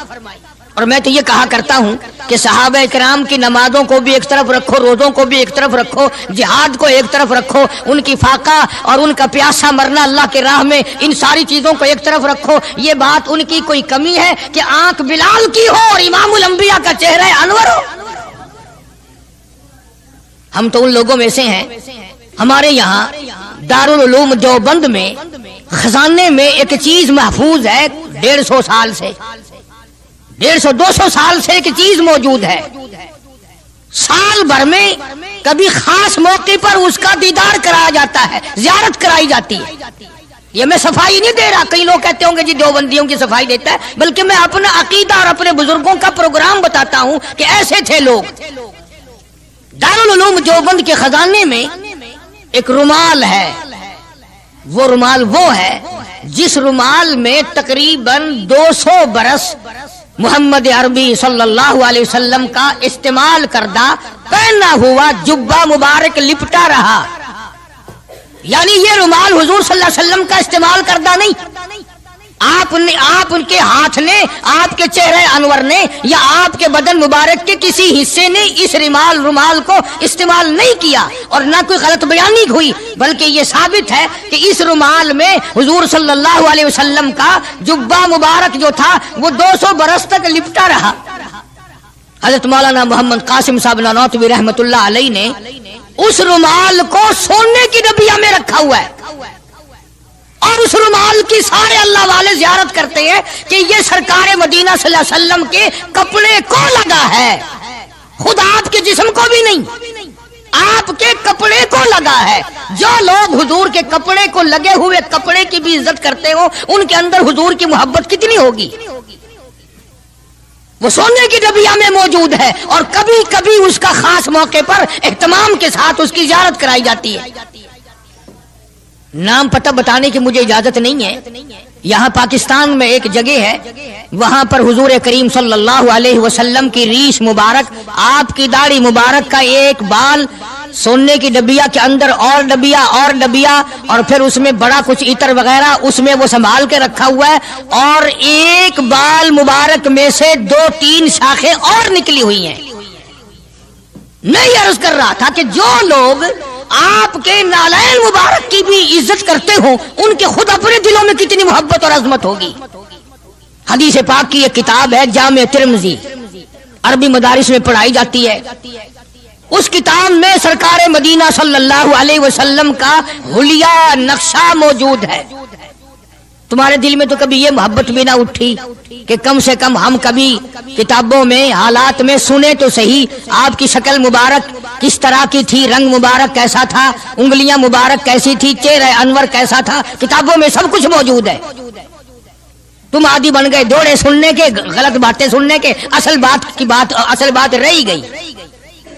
اور میں تو یہ کہا کرتا ہوں کہ صحابہ کرام کی نمازوں کو بھی ایک طرف رکھو، روزوں کو بھی ایک طرف رکھو، جہاد کو ایک طرف رکھو، ان کی فاقہ اور ان کا پیاسا مرنا اللہ کے راہ میں، ان ساری چیزوں کو ایک طرف رکھو۔ یہ بات ان کی کوئی کمی ہے کہ آنکھ بلال کی ہو اور امام الانبیاء کا چہرہ انور ہو؟ ہم تو ان لوگوں میں سے ہیں۔ ہمارے یہاں دارالعلوم دیوبند میں خزانے میں ایک چیز محفوظ ہے، 150 سال سے، 150-200 سال سے ایک چیز موجود ہے۔ سال بھر میں کبھی خاص موقع پر اس کا دیدار کرایا جاتا ہے، زیارت کرائی جاتی ہے۔ یہ میں صفائی نہیں دے رہا، کئی لوگ کہتے ہوں گے جی دیوبندیوں کی صفائی دیتا ہے، بلکہ میں اپنا عقیدہ اور اپنے بزرگوں کا پروگرام بتاتا ہوں کہ ایسے تھے لوگ۔ دارالعلوم دیوبند کے خزانے میں ایک رومال ہے، وہ رومال وہ ہے جس رومال میں تقریباً 200 برس محمد عربی صلی اللہ علیہ وسلم کا استعمال کردہ پہنا ہوا جبہ مبارک لپٹا رہا۔ یعنی یہ رومال حضور صلی اللہ علیہ وسلم کا استعمال کردہ نہیں، آپ ان کے ہاتھ نے، آپ کے چہرے انور نے یا آپ کے بدن مبارک کے کسی حصے نے اس رومال کو استعمال نہیں کیا، اور نہ کوئی غلط بیانی ہوئی، بلکہ یہ ثابت ہے کہ اس رومال میں حضور صلی اللہ علیہ وسلم کا جبہ مبارک جو تھا وہ 200 برس تک لپٹا رہا۔ حضرت مولانا محمد قاسم صاحب نانوتوی رحمت اللہ علیہ نے اس رومال کو سونے کی ڈبیا میں رکھا ہوا ہے، اور اس رومال کی سارے اللہ والے زیارت کرتے ہیں کہ یہ سرکار مدینہ صلی اللہ علیہ وسلم کے کپڑے کو لگا ہے، خود آپ کے جسم کو بھی نہیں، آپ کے کپڑے کو لگا ہے۔ جو لوگ حضور کے کپڑے کو لگے ہوئے کپڑے کی بھی عزت کرتے ہو، ان کے اندر حضور کی محبت کتنی ہوگی؟ وہ سونے کی ڈبیا میں موجود ہے، اور کبھی کبھی اس کا خاص موقع پر اہتمام کے ساتھ اس کی زیارت کرائی جاتی ہے۔ نام پتہ بتانے کی مجھے اجازت نہیں ہے۔ یہاں پاکستان میں ایک جگہ ہے، وہاں پر حضور کریم صلی اللہ علیہ وسلم کی ریش مبارک، آپ کی داڑھی مبارک کا ایک بال سونے کی ڈبیا کے اندر اور ڈبیا اور پھر اس میں بڑا کچھ عطر وغیرہ اس میں وہ سنبھال کے رکھا ہوا ہے، اور ایک بال مبارک میں سے 2-3 شاخیں اور نکلی ہوئی ہیں۔ میں یہ عرض کر رہا تھا کہ جو لوگ آپ کے نالین مبارک کی بھی عزت کرتے ہوں، ان کے خود اپنے دلوں میں کتنی محبت اور عظمت ہوگی۔ حدیث پاک کی ایک کتاب ہے جامع ترمذی، عربی مدارس میں پڑھائی جاتی ہے۔ اس کتاب میں سرکار مدینہ صلی اللہ علیہ وسلم کا حلیہ نقشہ موجود ہے۔ تمہارے دل میں تو کبھی یہ محبت بھی نہ اٹھی کہ کم سے کم ہم کبھی کتابوں میں، حالات میں سنے تو صحیح، آپ کی شکل مبارک کس طرح کی تھی، رنگ مبارک کیسا تھا، انگلیاں مبارک کیسی تھی، چہرہ انور کیسا تھا؟ کتابوں میں سب کچھ موجود ہے۔ تم عادی بن گئے دوڑے سننے کے، غلط باتیں سننے کے، اصل بات رہی گئی۔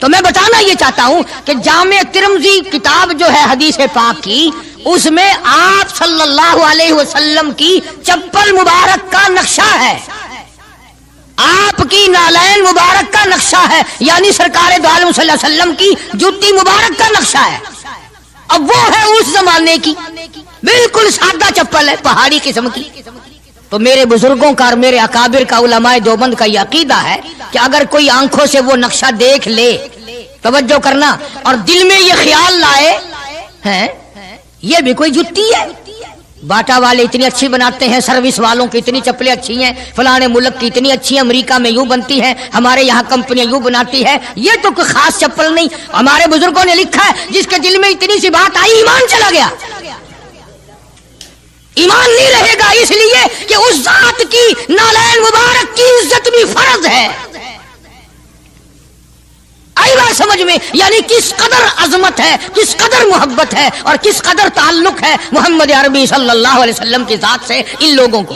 تو میں بتانا یہ چاہتا ہوں کہ جامع ترمذی کتاب جو ہے حدیث پاک کی، اس میں آپ صلی اللہ علیہ وسلم کی چپل مبارک کا نقشہ ہے، آپ کی نالین مبارک کا نقشہ ہے، یعنی سرکار دو عالم صلی اللہ علیہ وسلم کی جوتی مبارک کا نقشہ ہے۔ اب وہ ہے اس زمانے کی، بالکل سادہ چپل ہے، پہاڑی قسم کی۔ تو میرے بزرگوں کا اور میرے اکابر کا، علماء دیوبند کا یہ عقیدہ ہے کہ اگر کوئی آنکھوں سے وہ نقشہ دیکھ لے، توجہ کرنا، اور دل میں یہ خیال لائے ہیں یہ بھی کوئی جتی ہے، باٹا والے اتنی اچھی بناتے ہیں، سروس والوں کی اتنی چپلیں اچھی ہیں، فلانے ملک کی اتنی اچھی ہیں، امریکہ میں یوں بنتی ہیں، ہمارے یہاں کمپنیاں یوں بناتی ہے، یہ تو کوئی خاص چپل نہیں۔ ہمارے بزرگوں نے لکھا ہے جس کے دل میں اتنی سی بات آئی، ایمان چلا گیا، ایمان نہیں رہے گا، اس لیے کہ اس ذات کی نالین مبارک کی عزت بھی فرض ہے۔ آئی بات سمجھ میں؟ یعنی کس قدر عظمت ہے، کس قدر محبت ہے، اور کس قدر تعلق ہے محمد عربی صلی اللہ علیہ وسلم کی ذات سے ان لوگوں کو۔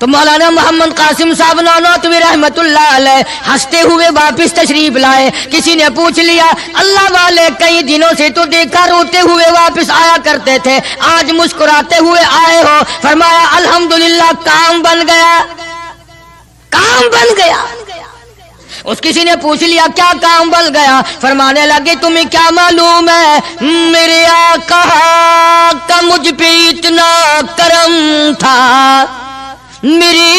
تو مولانا محمد قاسم صاحب نانوتوی رحمتullah علیہ ہنستے ہوئے واپس تشریف لائے. کسی نے پوچھ لیا اللہ والے کئی دنوں سے تو دیکھا روتے ہوئے واپس آیا کرتے تھے, آج مسکراتے ہوئے آئے ہو؟ فرمایا الحمدللہ کام بن گیا, کام بن گیا. اس کسی نے پوچھ لیا کیا کام بن گیا؟ فرمانے لگے تمہیں کیا معلوم ہے میرے آقا کا مجھ پہ اتنا کرم تھا, میرے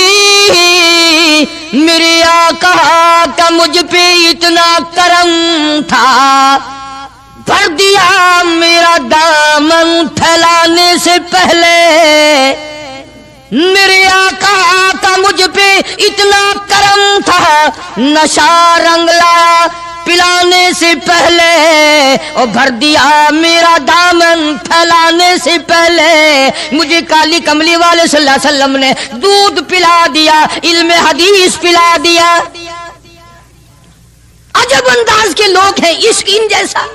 آقا کا مجھ پہ اتنا کرم تھا, بھر دیا میرا دامن پھیلانے سے پہلے, میرے آقا کا مجھ پہ اتنا کرم تھا, نشہ رنگ لایا پلانے سے پہلے, اور بھر دیا میرا دامن پھیلانے سے پہلے, مجھے کالی کملی والے صلی اللہ علیہ وسلم نے دودھ پلا دیا, علم حدیث پلا دیا. عجب انداز کے لوگ ہیں, عشق ان جیسا.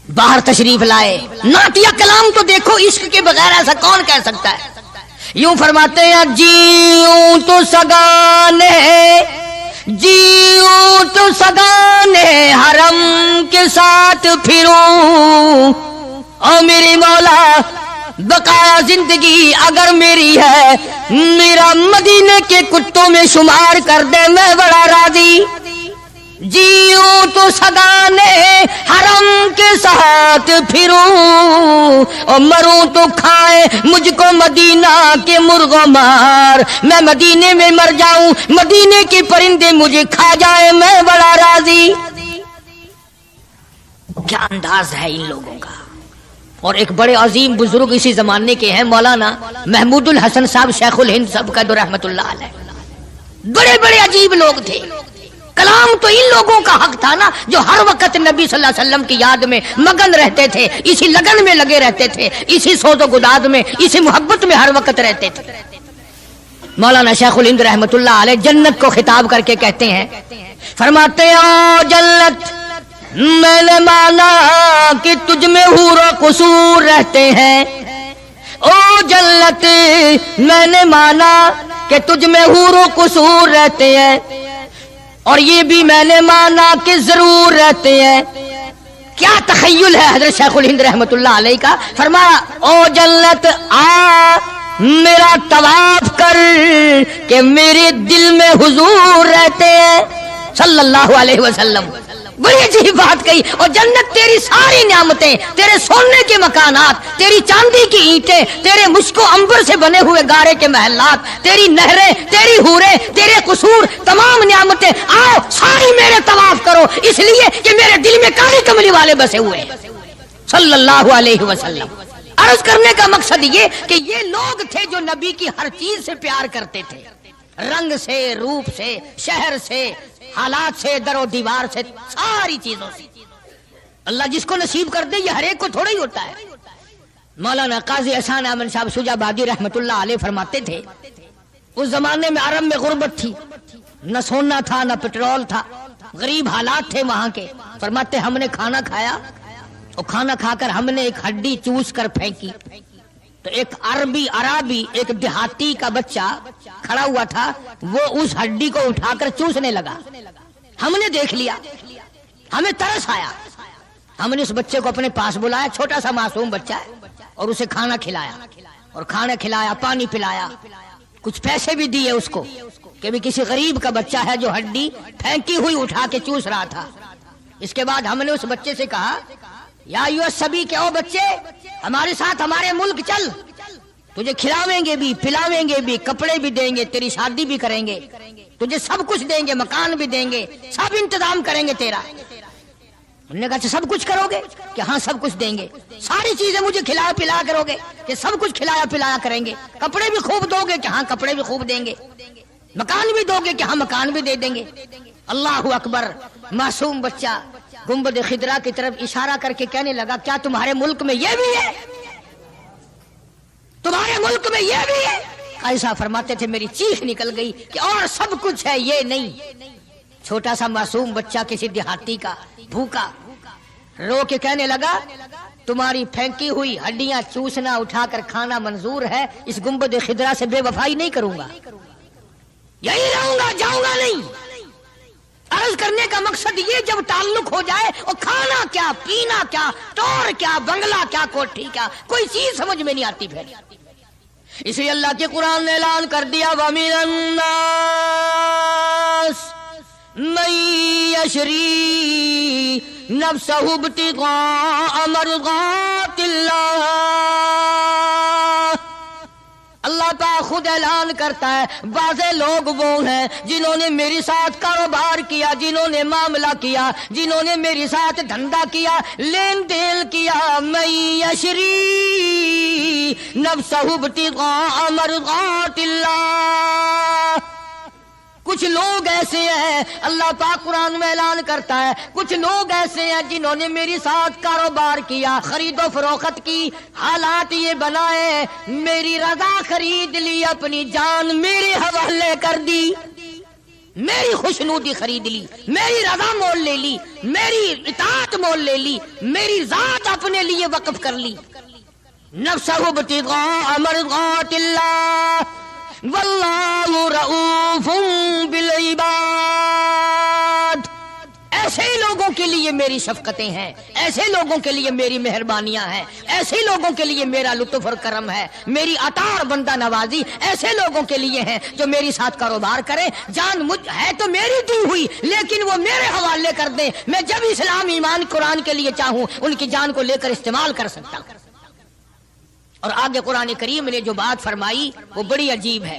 باہر تشریف لائے, نعتیہ کلام تو دیکھو, عشق کے بغیر ایسا کون کہہ سکتا ہے. یوں فرماتے ہیں جیوں تو سگانے, جیوں تو سگانے حرم کے ساتھ پھروں, او میری مولا بقایا زندگی اگر میری ہے, میرا مدینے کے کتوں میں شمار کر دے, میں بڑا راضی. جیوں تو سگانے حرم کے ساتھ پھروں, اور مروں تو کھائے مجھ کو مدینہ کے مرغ مار, میں مدینے میں مر جاؤں, مدینے کے پرندے مجھے کھا جائے, میں بڑا راضی. کیا انداز ہے ان لوگوں کا. اور ایک بڑے عظیم بزرگ اسی زمانے کے ہیں مولانا محمود الحسن صاحب شیخ الہند صاحب کا رحمتullah علیہ. بڑے بڑے عجیب لوگ تھے. کلام تو ان لوگوں کا حق تھا نا جو ہر وقت نبی صلی اللہ علیہ وسلم کی یاد میں مگن رہتے تھے, اسی لگن میں لگے رہتے تھے, اسی سوز و گداز میں, اسی محبت میں ہر وقت رہتے تھے. مولانا شیخ الہند رحمتullah علیہ جنت کو خطاب کر کے کہتے ہیں, فرماتے ہیں او جنت میں نے مانا کہ تجھ میں حور و قصور رہتے ہیں, او جنت میں نے مانا کہ تجھ میں حور و قصور رہتے ہیں, اور یہ بھی میں نے مانا کہ ضرور رہتے ہیں. کیا تخیل ہے حضرت شیخ الہند رحمتullah علیہ کا. فرمایا او جنت آ میرا طواف کر کہ میرے دل میں حضور رہتے ہیں صلی اللہ علیہ وسلم. بڑی عجیب بات کہی. اور جنت تیری ساری نعمتیں, تیرے سونے کے مکانات, تیری چاندی کی اینٹیں, تیرے مشک و عنبر سے بنے ہوئے گارے کے محلات, تیری نہریں, تیری حوریں, تیرے قصور, تمام نعمتیں, آؤ ساری میرے طواف کرو, اس لیے کہ میرے دل میں کالی کملی والے بسے ہوئے صلی اللہ علیہ وسلم. عرض کرنے کا مقصد یہ کہ یہ لوگ تھے جو نبی کی ہر چیز سے پیار کرتے تھے, رنگ سے, روپ سے, شہر سے, حالات سے, در و دیوار سے, ساری چیزوں سے. اللہ جس کو نصیب کر دے یہ ہر ایک کو تھوڑا ہی ہوتا ہے. مولانا قاضی احسان احمد صاحب شجاع آبادی رحمتullah علیہ فرماتے تھے اس زمانے میں عرب میں غربت تھی, نہ سونا تھا نہ پٹرول تھا, غریب حالات تھے وہاں کے. فرماتے ہم نے کھانا کھایا, اور کھانا کھا کر ہم نے ایک ہڈی چوس کر پھینکی, تو ایک عربی ایک دیہاتی کا بچہ کھڑا ہوا تھا, وہ اس ہڈی کو اٹھا کر چوسنے لگا. ہم نے دیکھ لیا, ہمیں ترس آیا, ہم نے اس بچے کو اپنے پاس بلایا, چھوٹا سا معصوم بچہ ہے, اور اسے کھانا کھلایا, اور کھانا کھلایا, پانی پلایا, کچھ پیسے بھی دیے اس کو کہ بھی کسی غریب کا بچہ ہے جو ہڈی پھینکی ہوئی اٹھا کے چوس رہا تھا. اس کے بعد ہم نے اس بچے سے کہا یا ایھا الصبی کہ او بچے ہمارے ساتھ ہمارے ملک چل, تجھے کھلاویں گے بھی, پلاویں گے بھی, کپڑے بھی دیں گے, تیری شادی بھی کریں گے, تجھے سب کچھ دیں گے, مکان بھی دیں گے, سب انتظام کریں گے تیرا. انہوں نے کہا سب کچھ کرو گے کہ ہاں سب کچھ دیں گے, ساری چیزیں مجھے کھلایا پلایا کرو گے کہ سب کچھ کھلایا پلایا کریں گے, کپڑے بھی خوب دو گے کہ ہاں کپڑے بھی خوب دیں گے, مکان بھی دو گے کہ ہاں مکان بھی دے دیں گے. اللہ اکبر. معصوم بچہ گنبد خضرا کی طرف اشارہ کر کے کہنے لگا کیا تمہارے ملک میں یہ بھی ہے, تمہارے ملک میں یہ بھی ہے؟ قاضی صاحب فرماتے تھے میری چیخ نکل گئی کہ اور سب کچھ ہے یہ نہیں. چھوٹا سا معصوم بچہ کسی دیہاتی کا بھوکا رو کے کہنے لگا تمہاری پھینکی ہوئی ہڈیاں چوسنا اٹھا کر کھانا منظور ہے، اس گنبد خضرا سے بے وفائی نہیں کروں گا، یہی رہوں گا، جاؤں گا نہیں۔ عرض کرنے کا مقصد یہ جب تعلق ہو جائے اور کھانا کیا، پینا کیا، ٹور کیا، بنگلہ کیا، کوٹھی کیا، کوئی چیز سمجھ میں نہیں آتی پھر۔ اس لیے اللہ کے قرآن نے اعلان کر دیا وَمِنَ النَّاسِ مَن يَشْرِي نَفْسَهُ ابْتِغَاءَ مَرْضَاتِ اللَّهِ۔ اللہ پاک خود اعلان کرتا ہے بعض لوگ وہ ہیں جنہوں نے میرے ساتھ کاروبار کیا، جنہوں نے معاملہ کیا، جنہوں نے میرے ساتھ دھندا کیا، لین دین کیا، من یشری نفسہ ابتغاء مرضات اللہ۔ کچھ لوگ ایسے ہیں، اللہ پاک قرآن میں اعلان کرتا ہے کچھ لوگ ایسے ہیں جنہوں نے میری ساتھ کاروبار کیا، خرید و فروخت کی، حالات یہ بنائے، میری رضا خرید لی، اپنی جان میرے حوالے کر دی، میری خوشنودی خرید لی، میری رضا مول لے لی، میری اطاعت مول لے لی، میری ذات اپنے لیے وقف کر لی۔ نفسہ ابتغاء مرضات اللہ واللہ رؤوف بالعباد۔ ایسے ہی لوگوں کے لیے میری شفقتیں ہیں، ایسے لوگوں کے لیے میری مہربانیاں ہیں، ایسے لوگوں کے لیے میرا لطف اور کرم ہے، میری عطا اور بندہ نوازی ایسے لوگوں کے لیے ہیں جو میری ساتھ کاروبار کریں، جان مجھ ہے تو میری دی ہوئی لیکن وہ میرے حوالے کر دیں، میں جب اسلام ایمان قرآن کے لیے چاہوں ان کی جان کو لے کر استعمال کر سکتا ہوں۔ اور آگے قرآن کریم نے جو بات فرمائی وہ بڑی عجیب ہے،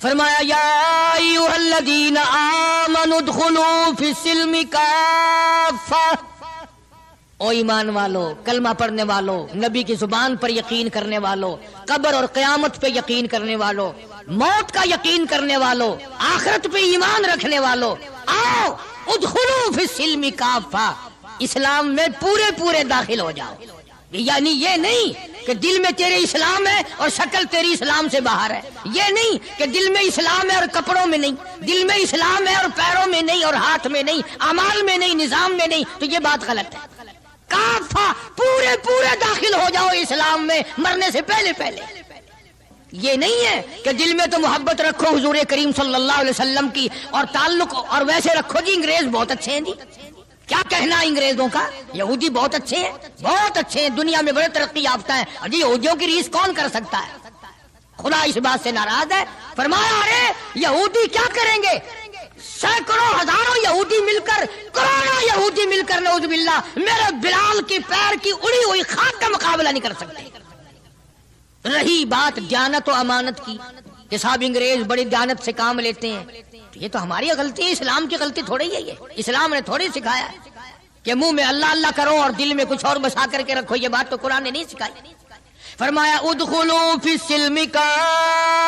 فرمایا یا ایھا الذین آمنوا ادخلوا فی السلم کافہ۔ او ایمان والو، کلمہ پڑھنے والو، نبی کی زبان پر یقین کرنے والو، قبر اور قیامت پہ یقین کرنے والو، موت کا یقین کرنے والو، آخرت پہ ایمان رکھنے والو، آؤ ادخلوا فی السلم کافہ، اسلام میں پورے پورے داخل ہو جاؤ۔ یعنی یہ نہیں کہ دل میں تیرے اسلام ہے اور شکل تیری اسلام سے باہر ہے، یہ نہیں کہ دل میں اسلام ہے اور کپڑوں میں نہیں، دل میں اسلام ہے اور پیروں میں نہیں اور ہاتھ میں نہیں، اعمال میں نہیں، نظام میں نہیں، تو یہ بات غلط ہے۔ کافہ پورے پورے داخل ہو جاؤ اسلام میں مرنے سے پہلے پہلے۔ یہ نہیں ہے کہ دل میں تو محبت رکھو حضور کریم صلی اللہ علیہ وسلم کی اور تعلق، اور ویسے رکھو جی انگریز بہت اچھے ہیں جی، کیا کہنا انگریزوں کا، یہودی بہت اچھے ہیں، بہت اچھے ہیں، دنیا میں بڑے ترقی یافتہ ہیں، جی یہودیوں کی ریس کون کر سکتا ہے؟ خدا اس بات سے ناراض ہے، فرمایا ارے یہودی کیا کریں گے، سینکڑوں ہزاروں یہودی مل کر، کروڑوں یہودی مل کر نعوذ باللہ میرے بلال کی پیر کی اڑی ہوئی خاک کا مقابلہ نہیں کر سکتے۔ رہی بات دیانت و امانت کی کہ صاحب انگریز بڑی دیانت سے کام لیتے ہیں، یہ تو ہماری غلطی ہے، اسلام کی غلطی تھوڑی ہے، یہ اسلام نے تھوڑی سکھایا ہے کہ منہ میں اللہ اللہ کرو اور دل میں کچھ اور بسا کر کے رکھو، یہ بات تو قرآن نے نہیں سکھائی۔ فرمایا ادخلوا فی السلم کافہ،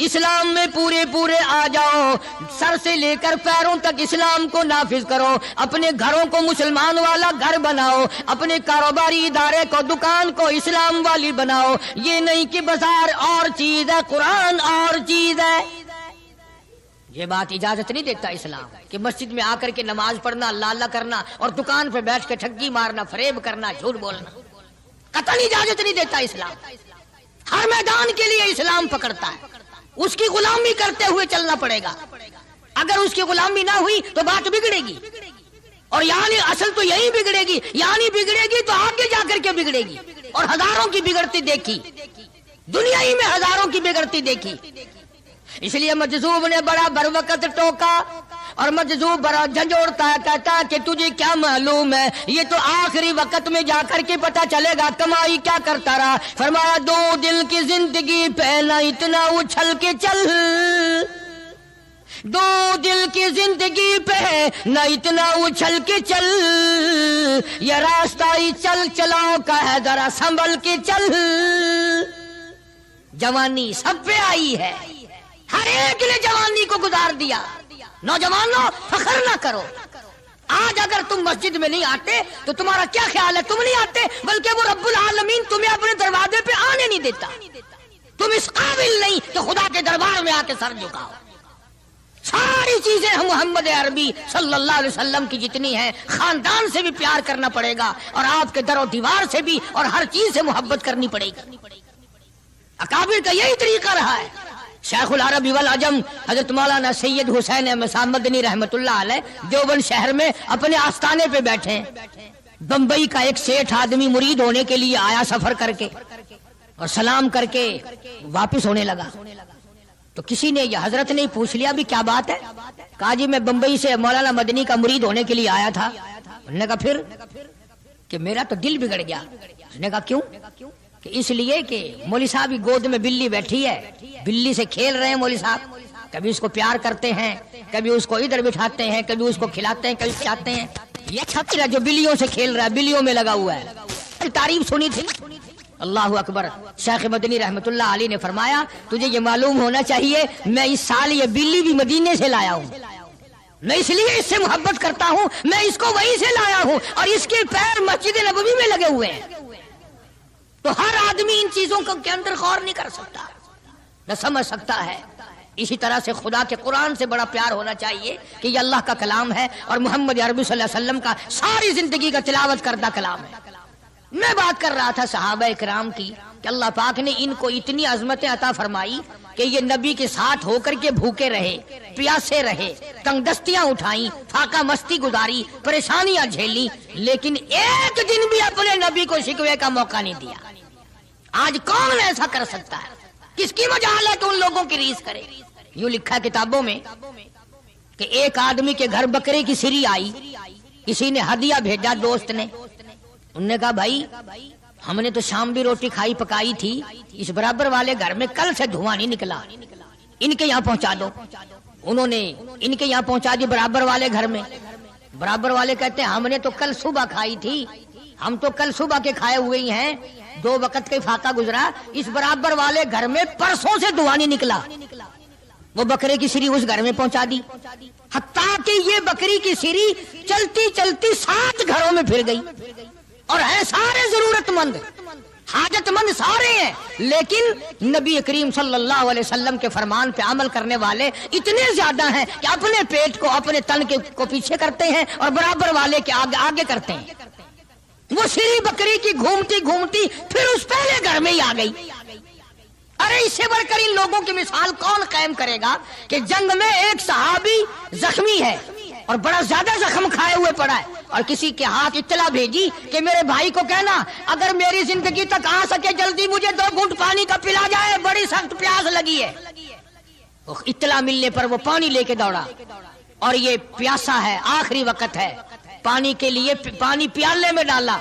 اسلام میں پورے پورے آ جاؤ، سر سے لے کر پیروں تک اسلام کو نافذ کرو، اپنے گھروں کو مسلمان والا گھر بناؤ، اپنے کاروباری ادارے کو، دکان کو اسلام والی بناؤ، یہ نہیں کہ بازار اور چیز ہے قرآن اور چیز ہے۔ یہ بات اجازت نہیں دیتا اسلام کہ مسجد میں آ کر کے نماز پڑھنا، اللہ اللہ کرنا اور دکان پہ بیٹھ کے ٹھگی مارنا، فریب کرنا، جھوٹ بولنا، قطعاً اجازت نہیں دیتا اسلام۔ ہر میدان کے لیے اسلام پکڑتا ہے، اس کی غلامی کرتے ہوئے چلنا پڑے گا، اگر اس کی غلامی نہ ہوئی تو بات بگڑے گی، اور یعنی اصل تو یہی بگڑے گی، یعنی بگڑے گی تو آگے جا کر کے بگڑے گی، اور ہزاروں کی بگڑتی دیکھی، دنیا ہی میں ہزاروں کی بگڑتی دیکھی۔ اس لیے مجذوب نے بڑا بر وقت ٹوکا، اور مجذوب بڑا جھنجھوڑتا ہے، کہتا کہ تجھے کیا معلوم ہے، یہ تو آخری وقت میں جا کر کے پتہ چلے گا کمائی کیا کرتا رہا۔ فرمایا دو دل کی زندگی پہ نہ اتنا اچھل کے چل، دو دل کی زندگی پہ نہ اتنا اچھل کے چل، یہ راستہ ہی چل چلاؤ کا ہے، ذرا سنبھل کے چل۔ جوانی سب پہ آئی ہے، ہر ایک نے جوانی کو گزار دیا۔ نوجوانوں فخر نہ کرو، آج اگر تم مسجد میں نہیں آتے تو تمہارا کیا خیال ہے، تم نہیں آتے بلکہ وہ رب العالمین تمہیں اپنے دروازے پہ آنے نہیں دیتا، تم اس قابل نہیں کہ خدا کے دربار میں آ کے سر جھکاؤ۔ ساری چیزیں ہم محمد عربی صلی اللہ علیہ وسلم کی جتنی ہیں، خاندان سے بھی پیار کرنا پڑے گا، اور آپ کے در و دیوار سے بھی، اور ہر چیز سے محبت کرنی پڑے گی۔ اکابر کا یہی طریقہ رہا ہے۔ شیخ العرب والعجم حضرت مولانا سید حسین احمد صاحب مدنی رحمت اللہ علیہ دیوبند شہر میں اپنے آستانے پہ بیٹھے ہیں۔ بمبئی کا ایک سیٹھ آدمی مرید ہونے کے لیے آیا سفر کر کے، اور سلام کر کے واپس ہونے لگا، تو کسی نے، یہ حضرت نے پوچھ لیا بھی کیا بات ہے؟ کہا جی میں بمبئی سے مولانا مدنی کا مرید ہونے کے لیے آیا تھا۔ انہوں نے کہا پھر؟ کہ میرا تو دل بگڑ گیا۔ اس نے کہا کیوں؟ کہ اس لیے کہ مولوی صاحب کی گود میں بلی بیٹھی ہے، بلی سے کھیل رہے ہیں مولوی صاحب، کبھی اس کو پیار کرتے ہیں، کبھی اس کو ادھر بٹھاتے ہیں، کبھی اس کو کھلاتے ہیں، کبھی کھلاتے ہیں۔ یہ چھتر ہے جو بلیوں سے کھیل رہا ہے، بلیوں میں لگا ہوا ہے۔ تعریف سنی تھی۔ اللہ اکبر۔ شیخ مدنی رحمت اللہ علیہ نے فرمایا تجھے یہ معلوم ہونا چاہیے میں اس سال یہ بلی بھی مدینے سے لایا ہوں، میں اس لیے اس سے محبت کرتا ہوں، میں اس کو وہیں سے لایا ہوں، اور اس کے پیر مسجد نبوی میں لگے ہوئے ہیں۔ تو ہر آدمی ان چیزوں کے اندر غور نہیں کر سکتا، نہ سمجھ سکتا ہے۔ اسی طرح سے خدا کے قرآن سے بڑا پیار ہونا چاہیے کہ یہ اللہ کا کلام ہے، اور محمد عربی صلی اللہ علیہ وسلم کا ساری زندگی کا تلاوت کردہ کلام ہے۔ میں بات کر رہا تھا صحابہ کرام کی کہ اللہ پاک نے ان کو اتنی عظمتیں عطا فرمائی کہ یہ نبی کے ساتھ ہو کر کے بھوکے رہے، پیاسے رہے، تنگ دستیاں اٹھائیں، فاقہ مستی گزاری، پریشانیاں جھیلی، لیکن ایک دن بھی اپنے نبی کو شکوے کا موقع نہیں دیا۔ آج کون ایسا کر سکتا ہے؟ کس کی مجال ہے کہ ان لوگوں کی ریس کرے؟ یوں لکھا کتابوں میں کہ ایک آدمی کے گھر بکرے کی سری آئی، کسی نے ہدیہ بھیجا دوست نے، انہوں نے کہا بھائی ہم نے تو شام بھی روٹی کھائی پکائی تھی، اس برابر والے گھر میں کل سے دھواں نہیں نکلا، ان کے یہاں پہنچا دو۔ انہوں نے ان کے یہاں پہنچا دی برابر والے گھر میں۔ برابر والے کہتے ہیں ہم نے تو کل صبح کھائی تھی، ہم تو کل صبح کے کھائے ہوئے ہی ہیں، 2 وقت کا فاقہ گزرا، اس برابر والے گھر میں پرسوں سے دھواں نہیں نکلا۔ وہ بکرے کی سری اس گھر میں پہنچا دی، حتیٰ کہ یہ بکری کی سری چلتی چلتی 7 گھروں میں پھر گئی، اور ہیں سارے ضرورت مند، حاجت مند سارے ہیں، لیکن نبی کریم صلی اللہ علیہ وسلم کے فرمان پہ عمل کرنے والے اتنے زیادہ ہیں کہ اپنے پیٹ کو، اپنے تن کو پیچھے کرتے ہیں اور برابر والے کے آگے آگے کرتے ہیں۔ وہ سری بکری کی گھومتی گھومتی پھر اس پہلے گھر میں ہی آ گئی۔ ارے اس سے بڑھ کر ان لوگوں کی مثال کون قائم کرے گا کہ جنگ میں ایک صحابی زخمی ہے اور بڑا زیادہ زخم کھائے ہوئے پڑا ہے، اور کسی کے ہاتھ اطلاع بھیجی کہ میرے بھائی کو کہنا اگر میری زندگی تک آ سکے جلدی مجھے 2 گھونٹ پانی کا پلا جائے، بڑی سخت پیاس لگی ہے۔ اطلاع ملنے پر وہ پانی لے کے دوڑا، اور یہ پیاسا ہے، آخری وقت ہے، پانی کے لیے پانی پیالے میں ڈالا۔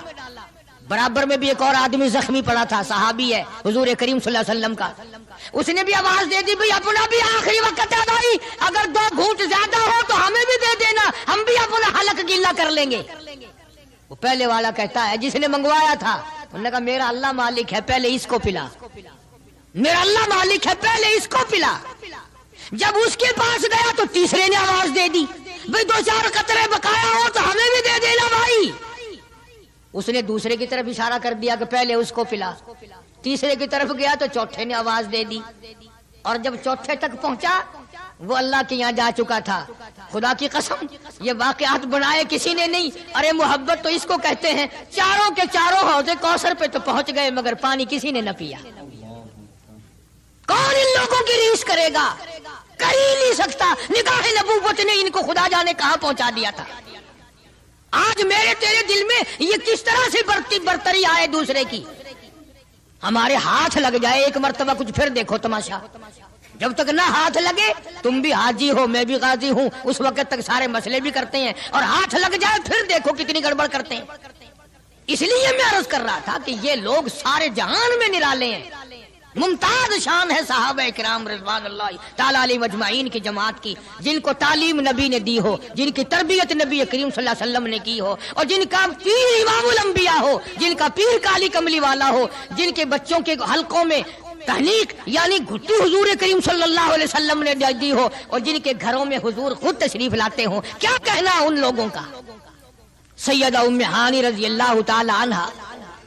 برابر میں بھی ایک اور آدمی زخمی پڑا تھا، صحابی ہے حضور کریم صلی اللہ علیہ وسلم کا، اس نے بھی آواز دے دی بھئی اپنا بھی آخری وقت ہے بھائی، اگر 2 گھونٹ زیادہ ہو تو ہمیں بھی دے دینا، ہم بھی اپنا حلق گیلا کر لیں گے۔ وہ پہلے والا کہتا ہے جس نے منگوایا تھا، انہوں نے کہا میرا اللہ مالک ہے پہلے اس کو پلا، میرا اللہ مالک ہے پہلے اس کو پلا۔ جب اس کے پاس گیا تو تیسرے نے آواز دے دی بھئی 2-4 قطرے بقایا ہو تو ہمیں بھی دے دینا بھائی۔ اس نے دوسرے کی طرف اشارہ کر دیا کہ پہلے اس کو پلا، تیسرے کی طرف گیا تو چوتھے نے آواز دے دی، اور جب چوتھے تک پہنچا وہ اللہ کے یہاں جا چکا تھا۔ خدا کی قسم یہ واقعات بنائے کسی نے نہیں، ارے محبت تو اس کو کہتے ہیں۔ چاروں کے چاروں حوض کوثر پہ تو پہنچ گئے مگر پانی کسی نے نہ پیا۔ کون ان لوگوں کی ریس کرے گا؟ کر ہی نہیں سکتا۔ نگاہ نبوت نے ان کو خدا جانے کہاں پہنچا دیا تھا۔ آج میرے تیرے دل میں یہ کس طرح سے برتری آئے دوسرے کی، ہمارے ہاتھ لگ جائے ایک مرتبہ کچھ پھر دیکھو تماشا۔ جب تک نہ ہاتھ لگے، تم بھی حاجی ہو میں بھی غازی ہوں، اس وقت تک سارے مسئلے بھی کرتے ہیں، اور ہاتھ لگ جائے پھر دیکھو کتنی گڑبڑ کرتے ہیں۔ اس لیے میں عرض کر رہا تھا کہ یہ لوگ سارے جہان میں نرالے ہیں۔ ممتاز شان ہے صحابہ کرام رضوان اللہ تعالی علیہ مجمعین کی جماعت کی، جن کو تعلیم نبی نے دی ہو، جن کی تربیت نبی کریم صلی اللہ علیہ وسلم نے کی ہو، اور جن کا پیر امام الانبیاء ہو، جن کا پیر کالی کملی والا ہو، جن کے بچوں کے حلقوں میں تحنیق یعنی گھٹی حضور کریم صلی اللہ علیہ وسلم نے دی ہو، اور جن کے گھروں میں حضور خود تشریف لاتے ہوں۔ کیا کہنا ان لوگوں کا؟ سیدہ ام ہانی رضی اللہ تعالی عنہا،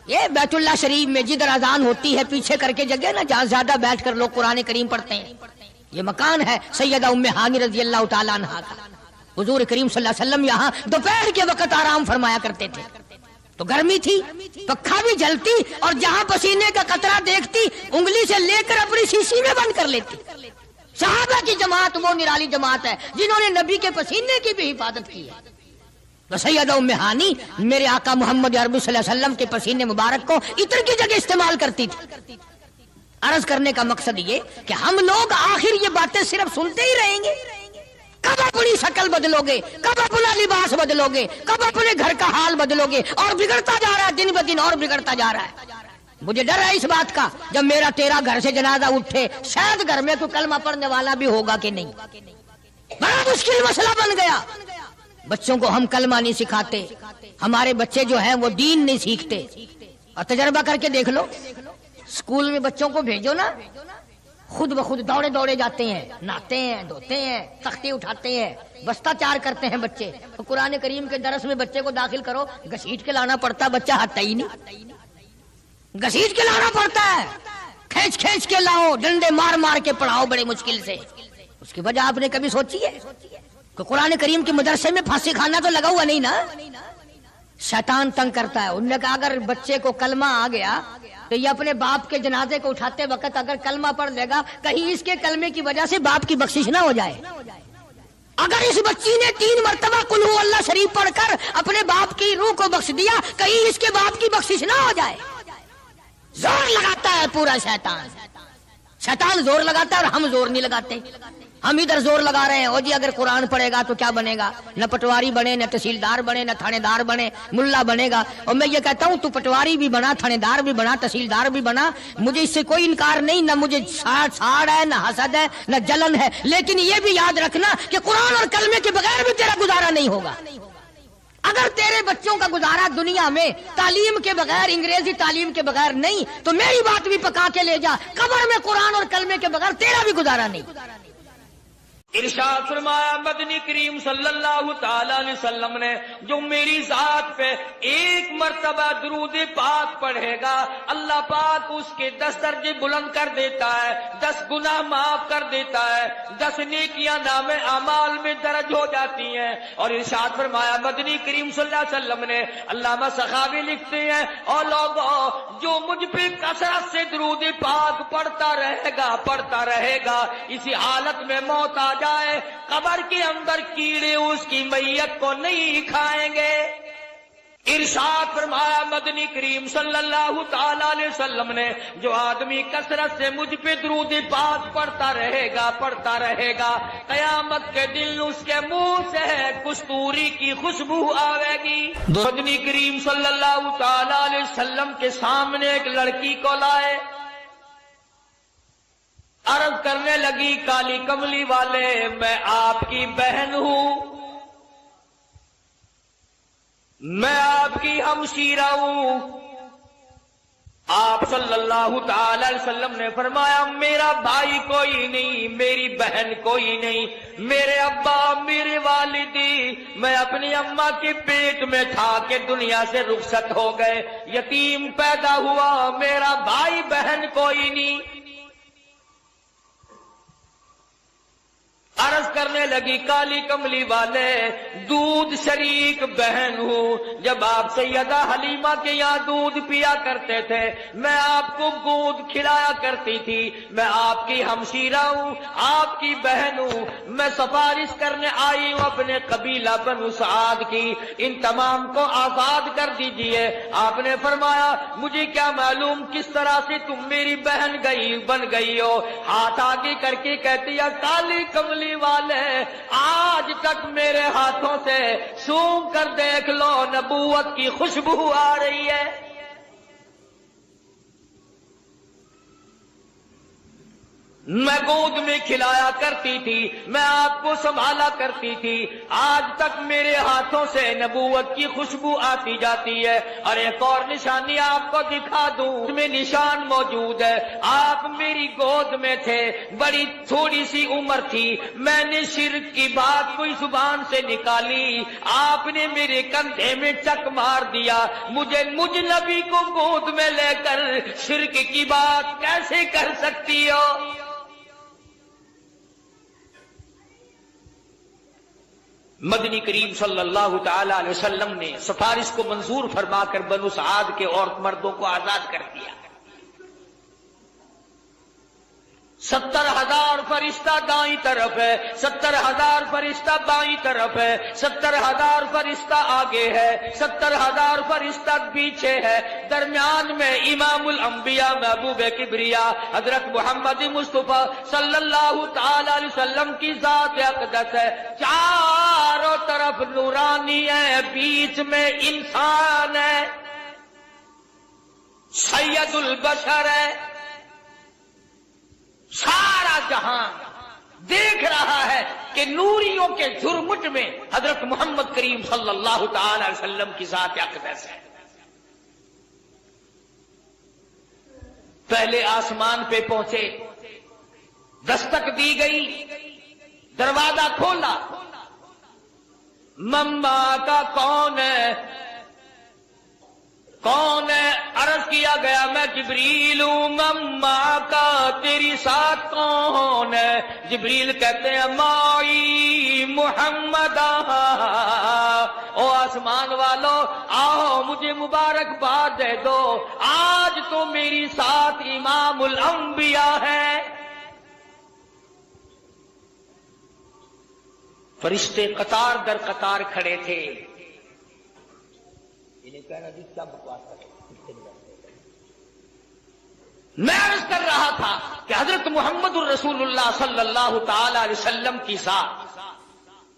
یہ بیت اللہ شریف میں جدھر اذان ہوتی ہے پیچھے کر کے جگہ نا جہاں زیادہ بیٹھ کر لوگ قرآن کریم پڑھتے ہیں، یہ مکان ہے سیدہ ام ہانی رضی اللہ تعالیٰ عنہا کا. حضور کریم صلی اللہ علیہ وسلم یہاں دوپہر کے وقت آرام فرمایا کرتے تھے. تو گرمی تھی, پکھا بھی جلتی, اور جہاں پسینے کا قطرہ دیکھتی انگلی سے لے کر اپنی شیشی میں بند کر لیتی. صحابہ کی جماعت وہ نرالی جماعت ہے جنہوں نے نبی کے پسینے کی بھی حفاظت کی ہے. تو سیدہ ام ہانی میرے آقا محمد عربی صلی اللہ علیہ وسلم کے پسینے مبارک کو عطر کی جگہ استعمال کرتی تھی. عرض کرنے کا مقصد یہ کہ ہم لوگ آخر یہ باتیں صرف سنتے ہی رہیں گے؟ کب اپنی شکل بدلو گے, کب اپنا لباس بدلو گے, کب اپنے گھر کا حال بدلو گے؟ اور بگڑتا جا رہا ہے, دن بدن اور بگڑتا جا رہا ہے. مجھے ڈر ہے اس بات کا جب میرا تیرا گھر سے جنازہ اٹھے شاید گھر میں کوئی کلمہ پڑھنے والا بھی ہوگا کہ نہیں. بڑا مشکل مسئلہ بن گیا. بچوں کو ہم کلمہ نہیں سکھاتے, ہمارے بچے جو ہیں وہ دین نہیں سیکھتے. اور تجربہ کر کے دیکھ لو, اسکول میں بچوں کو بھیجو نا, خود بخود دوڑے دوڑے جاتے ہیں, نہاتے ہیں, دھوتے ہیں, تختی اٹھاتے ہیں, بستہ چار کرتے ہیں بچے. تو قرآن کریم کے درس میں بچے کو داخل کرو, گھسیٹ کے لانا پڑتا, بچہ ہٹتا ہی نہیں, گھسیٹ کے لانا پڑتا ہے, کھینچ کھینچ کے لاؤ, ڈنڈے مار مار کے پڑھاؤ بڑے مشکل سے. اس کی وجہ آپ نے کبھی سوچی ہے کہ قرآن کریم کے مدرسے میں پھانسی کھانا تو لگا ہوا نہیں نا. شیطان تنگ کرتا ہے. انہوں نے کہا اگر بچے کو کلمہ آ گیا تو یہ اپنے باپ کے جنازے کو اٹھاتے وقت اگر کلمہ پڑھ لے گا, کہیں اس کے کلمے کی وجہ سے باپ کی بخشش نہ ہو جائے. اگر اس بچی نے 3 مرتبہ قل ہو اللہ شریف پڑھ کر اپنے باپ کی روح کو بخش دیا, کہیں اس کے باپ کی بخشش نہ ہو جائے. زور لگاتا ہے پورا شیطان. شیطان زور لگاتا ہے اور ہم زور نہیں لگاتے. ہم ادھر زور لگا رہے ہیں, او جی اگر قرآن پڑھے گا تو کیا بنے گا؟ نہ پٹواری بنے, نہ تحصیلدار بنے, نہ تھانے دار بنے, ملا بنے گا. اور میں یہ کہتا ہوں تو پٹواری بھی بنا, تھانے دار بھی بنا, تحصیلدار بھی بنا, مجھے اس سے کوئی انکار نہیں. نہ مجھے ساڑ ہے, نہ حسد ہے, نہ جلن ہے. لیکن یہ بھی یاد رکھنا کہ قرآن اور کلمے کے بغیر بھی تیرا گزارا نہیں ہوگا. اگر تیرے بچوں کا گزارا دنیا میں تعلیم کے بغیر, انگریزی تعلیم کے بغیر نہیں, تو میری بات بھی پکا کے لے جا, قبر میں قرآن اور کلمے کے بغیر تیرا بھی گزارا نہیں. ارشاد فرمایا مدنی کریم صلی اللہ تعالی علیہ وسلم نے, جو میری ذات پہ 1 مرتبہ درود پاک پڑھے گا, اللہ پاک اس کے 10 درجے بلند کر دیتا ہے, 10 گناہ معاف کر دیتا ہے, 10 نیکیاں نام اعمال میں درج ہو جاتی ہیں. اور ارشاد فرمایا مدنی کریم صلی اللہ علیہ وسلم نے, علامہ سخاوی لکھتے ہیں, اور لوگوں جو مجھ پہ کثرت سے درود پاک پڑھتا رہے گا, اسی حالت میں موت آ جائے, قبر کے اندر کیڑے اس کی میت کو نہیں کھائیں گے. ارشاد فرمایا مدنی کریم صلی اللہ تعالی علیہ وسلم نے, جو آدمی کثرت سے مجھ پہ درود پاک پڑھتا رہے گا, قیامت کے دن اس کے منہ سے کستوری کی خوشبو آئے گی. مدنی کریم صلی اللہ تعالی علیہ وسلم کے سامنے ایک لڑکی کو لائے, عرض کرنے لگی کالی کملی والے, میں آپ کی بہن ہوں, میں آپ کی ہمشیرہ ہوں. آپ صلی اللہ تعالی علیہ وسلم نے فرمایا میرا بھائی کوئی نہیں, میری بہن کوئی نہیں, میرے ابا میرے والدی میں اپنی اماں کے پیٹ میں تھا کہ دنیا سے رخصت ہو گئے, یتیم پیدا ہوا, میرا بھائی بہن کوئی نہیں. عرض کرنے لگی کالی کملی والے, دودھ شریک بہن ہوں. جب آپ سیدہ حلیمہ کے یہاں دودھ پیا کرتے تھے, میں آپ کو گود کھلایا کرتی تھی. میں آپ کی ہمشیرہ ہوں, آپ کی بہن ہوں. میں سفارش کرنے آئی ہوں اپنے قبیلہ بنو سعد کی, ان تمام کو آزاد کر دیجئے. آپ نے فرمایا مجھے کیا معلوم کس طرح سے تم میری بہن بن گئی ہو. ہاتھ آگے کر کے کہتی ہے کالی کملی والے, آج تک میرے ہاتھوں سے سونگھ کر دیکھ لو, نبوت کی خوشبو آ رہی ہے. میں گود میں کھلایا کرتی تھی, میں آپ کو سنبھالا کرتی تھی, آج تک میرے ہاتھوں سے نبوت کی خوشبو آتی جاتی ہے. اور ایک اور نشانی آپ کو دکھا دوں, اس میں نشان موجود ہے. آپ میری گود میں تھے, بڑی تھوڑی سی عمر تھی, میں نے شرک کی بات کوئی زبان سے نکالی, آپ نے میرے کندھے میں چک مار دیا. مجھ نبی کو گود میں لے کر شرک کی بات کیسے کر سکتی ہو؟ مدنی کریم صلی اللہ تعالی علیہ وسلم نے سفارش کو منظور فرما کر بنو سعد کے عورت مردوں کو آزاد کر دیا. 70,000 فرشتہ دائیں طرف ہے, 70,000 فرشتہ بائیں طرف ہے, 70,000 فرشتہ آگے ہے, 70,000 فرشتہ پیچھے ہے. درمیان میں امام الانبیاء محبوب کبریا حضرت محمد مصطفیٰ صلی اللہ تعالی علیہ وسلم کی ذات اقدس ہے. چاروں طرف نورانی ہے, بیچ میں انسان ہے, سید البشر ہے. سارا جہان دیکھ رہا ہے کہ نوریوں کے جھرمٹ میں حضرت محمد کریم صلی اللہ تعالی علیہ وسلم کی ذات اقدس ہے. پہلے آسمان پہ پہنچے, دستک دی گئی, دروازہ کھولا. مما کا کون ہے, کون ہے؟ عرض کیا گیا میں جبریل ہوں. مما کا تیری ساتھ کون ہے؟ جبریل کہتے ہیں مائی محمد. او آسمان والو آؤ مجھے مبارکباد دے دو, آج تو میری ساتھ امام الانبیاء ہے. فرشتے قطار در قطار کھڑے تھے. میں عرض کر رہا تھا کہ حضرت محمد الرسول اللہ صلی اللہ تعالی علیہ وسلم کی ذات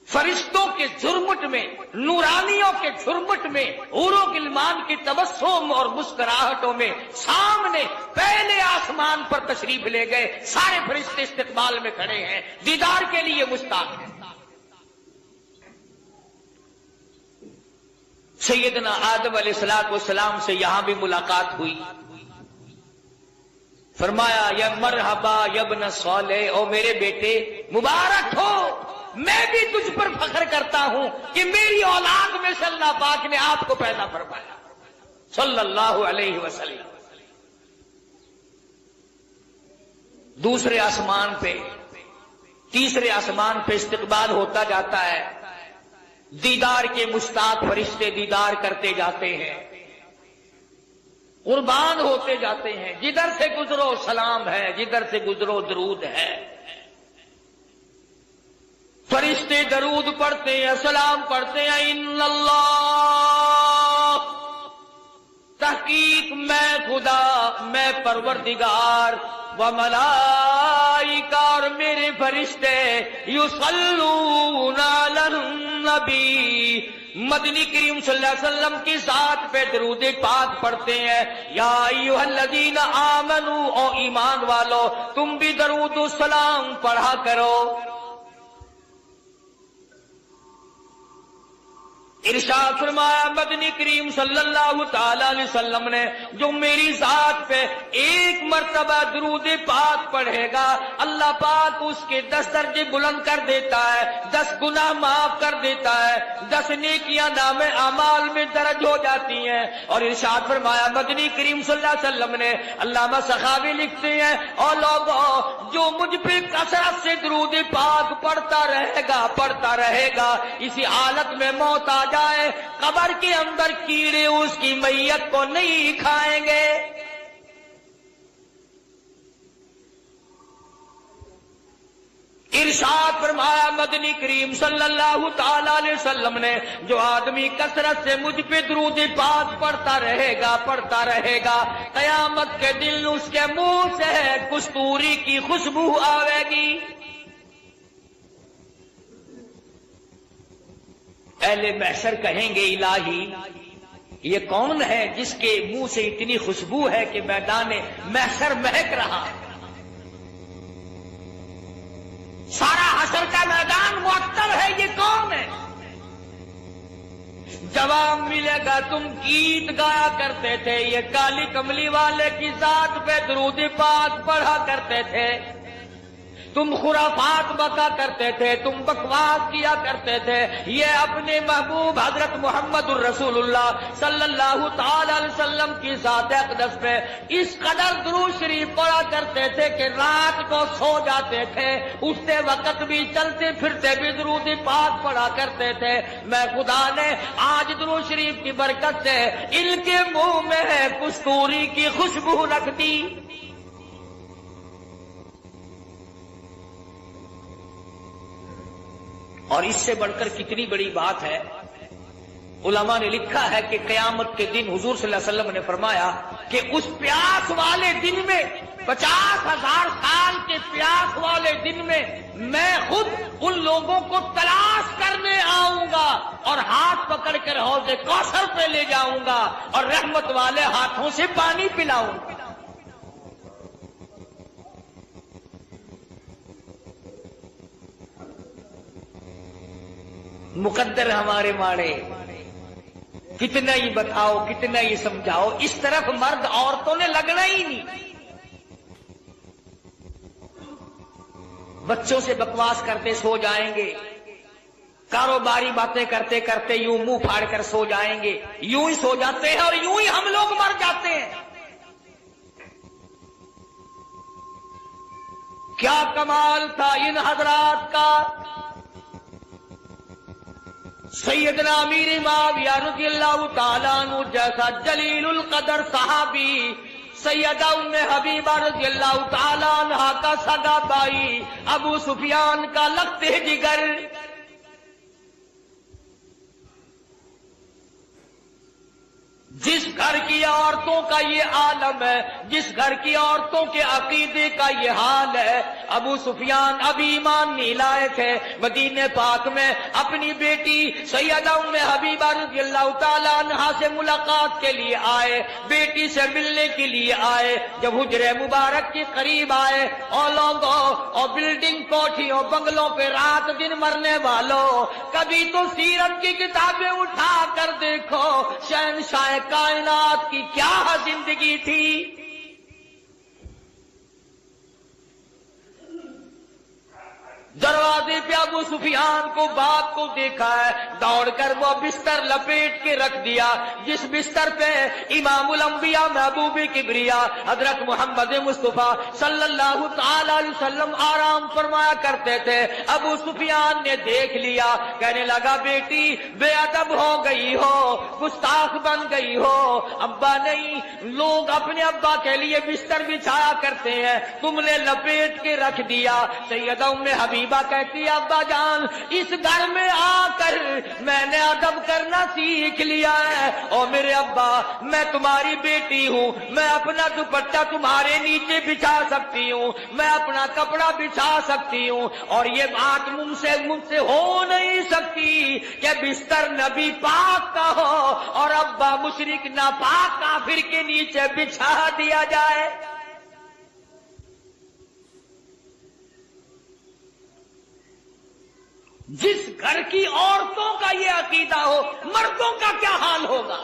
فرشتوں کے جھرمٹ میں, نورانیوں کے جھرمٹ میں, حوروں غلمان کی تبسم اور مسکراہٹوں میں سامنے پہلے آسمان پر تشریف لے گئے. سارے فرشتے استقبال میں کھڑے ہیں, دیدار کے لیے مشتاق ہیں. سیدنا آدم علیہ السلام سے یہاں بھی ملاقات ہوئی. فرمایا یا مرحبا یا ابن صالح, او میرے بیٹے مبارک ہو, میں بھی تجھ پر فخر کرتا ہوں کہ میری اولاد میں سے اللہ پاک نے آپ کو پیدا فرمایا صلی اللہ علیہ وسلم. دوسرے آسمان پہ, تیسرے آسمان پہ استقبال ہوتا جاتا ہے. دیدار کے مشتاق فرشتے دیدار کرتے جاتے ہیں, قربان ہوتے جاتے ہیں. جدھر سے گزرو سلام ہے, جدھر سے گزرو درود ہے. فرشتے درود پڑھتے ہیں, سلام پڑھتے ہیں. ان اللہ, تحقیق میں خدا, میں پروردگار, و ملائکہ, اور میرے فرشتے, یصلون علی النبی, مدنی کریم صلی اللہ علیہ وسلم کی ذات پہ درود پاک پڑھتے ہیں. یا ایھا الذین آمنوا, او ایمان والو تم بھی درود و سلام پڑھا کرو. ارشاد فرمایا مدنی کریم صلی اللہ تعالی علیہ وسلم نے, جو میری ذات پہ ایک مرتبہ درود پاک پڑھے گا اللہ پاک اس کے 10 درجے بلند کر دیتا ہے, 10 گناہ معاف کر دیتا ہے, 10 نیکیاں نام اعمال میں درج ہو جاتی ہیں. اور ارشاد فرمایا مدنی کریم صلی اللہ علیہ وسلم نے, علامہ سخاوی لکھتے ہیں, اور لوگوں جو مجھ پہ کثرت سے درود پاک پڑھتا رہے گا اسی حالت میں موت آ جائے, قبر کے اندر کیڑے اس کی میت کو نہیں کھائیں گے. ارشاد فرمایا مدنی کریم صلی اللہ تعالی علیہ وسلم نے, جو آدمی کثرت سے مجھ پہ درود پاک پڑھتا رہے گا قیامت کے دن اس کے منہ سے کستوری کی خوشبو آئے گی. اہل محشر کہیں گے الہی یہ کون ہے جس کے منہ سے اتنی خوشبو ہے کہ میدان محشر مہک رہا, سارا حشر کا میدان معطر ہے, یہ کون ہے؟ جواب ملے گا تم گیت گایا کرتے تھے, یہ کالی کملی والے کی ذات پہ درود پاک پڑھا کرتے تھے, تم خرافات بکا کرتے تھے، تم بکواس کیا کرتے تھے، یہ اپنے محبوب حضرت محمد الرسول اللہ صلی اللہ تعالی علیہ وسلم کی ذات اقدس پہ اس قدر درود شریف پڑھا کرتے تھے کہ رات کو سو جاتے تھے، اٹھتے وقت بھی چلتے پھرتے بھی درود پاک پڑھا کرتے تھے۔ میں خدا نے آج درود شریف کی برکت سے ان کے منہ میں ہے کستوری کی خوشبو رکھ دی۔ اور اس سے بڑھ کر کتنی بڑی بات ہے، علماء نے لکھا ہے کہ قیامت کے دن حضور صلی اللہ علیہ وسلم نے فرمایا کہ اس پیاس والے دن میں، 50,000 سال کے پیاس والے دن میں خود ان لوگوں کو تلاش کرنے آؤں گا اور ہاتھ پکڑ کر حوض کوثر پہ لے جاؤں گا اور رحمت والے ہاتھوں سے پانی پلاؤں گا۔ مقدر ہمارے ماڑے، کتنا ہی بتاؤ کتنا ہی سمجھاؤ، اس طرف مرد عورتوں نے لگنا ہی نہیں۔ بچوں سے بکواس کرتے سو جائیں گے، کاروباری باتیں کرتے کرتے یوں منہ پھاڑ کر سو جائیں گے، یوں ہی سو جاتے ہیں اور یوں ہی ہم لوگ مر جاتے ہیں۔ کیا کمال تھا ان حضرات کا! سیدنا امیر معاویہ رضی اللہ تعالیٰ عنہ جیسا جلیل القدر صحابی، سیدہ ام حبیبہ رضی اللہ تعالیٰ عنہ کا سگا بھائی ابو سفیان کا لگتے جگر، جس گھر کی عورتوں کا یہ عالم ہے، جس گھر کی عورتوں کے عقیدے کا یہ حال ہے، ابو سفیان ابھی ایمان نہیں لائے تھے، مدینے پاک میں اپنی بیٹی سیدہ ام حبیبہ رضی اللہ تعالیٰ عنہا سے ملاقات کے لیے آئے، بیٹی سے ملنے کے لیے آئے۔ جب حجرے مبارک کے قریب آئے، اور لوگوں اور بلڈنگ کوٹھیوں بنگلوں پہ رات دن مرنے والوں، کبھی تو سیرت کی کتابیں اٹھا کر دیکھو، شہنشاہ کائنات کی کیا زندگی تھی۔ دروازے پہ ابو سفیان کو باپ کو دیکھا ہے، دوڑ کر وہ بستر لپیٹ کے رکھ دیا جس بستر پہ امام الانبیاء محبوب کبریا حضرت محمد مصطفیٰ صلی اللہ تعالی علیہ وسلم آرام فرمایا کرتے تھے۔ ابو سفیان نے دیکھ لیا، کہنے لگا بیٹی بے ادب ہو گئی ہو، گستاخ بن گئی ہو، ابا نہیں، لوگ اپنے ابا کے لیے بستر بچھایا کرتے ہیں، تم نے لپیٹ کے رکھ دیا۔ سیدہ ام حبیبہ کہتی ہے ابا جان اس گھر میں آ کر میں نے ادب کرنا سیکھ لیا ہے، اور میرے ابا میں تمہاری بیٹی ہوں، میں اپنا دوپٹہ تمہارے نیچے بچھا سکتی ہوں، میں اپنا کپڑا بچھا سکتی ہوں، اور یہ بات مجھ سے ہو نہیں سکتی کہ بستر نبی پاک کا ہو اور ابا مشرک ناپاک کافر کے نیچے بچھا دیا جائے۔ جس گھر کی عورتوں کا یہ عقیدہ ہو، مردوں کا کیا حال ہوگا؟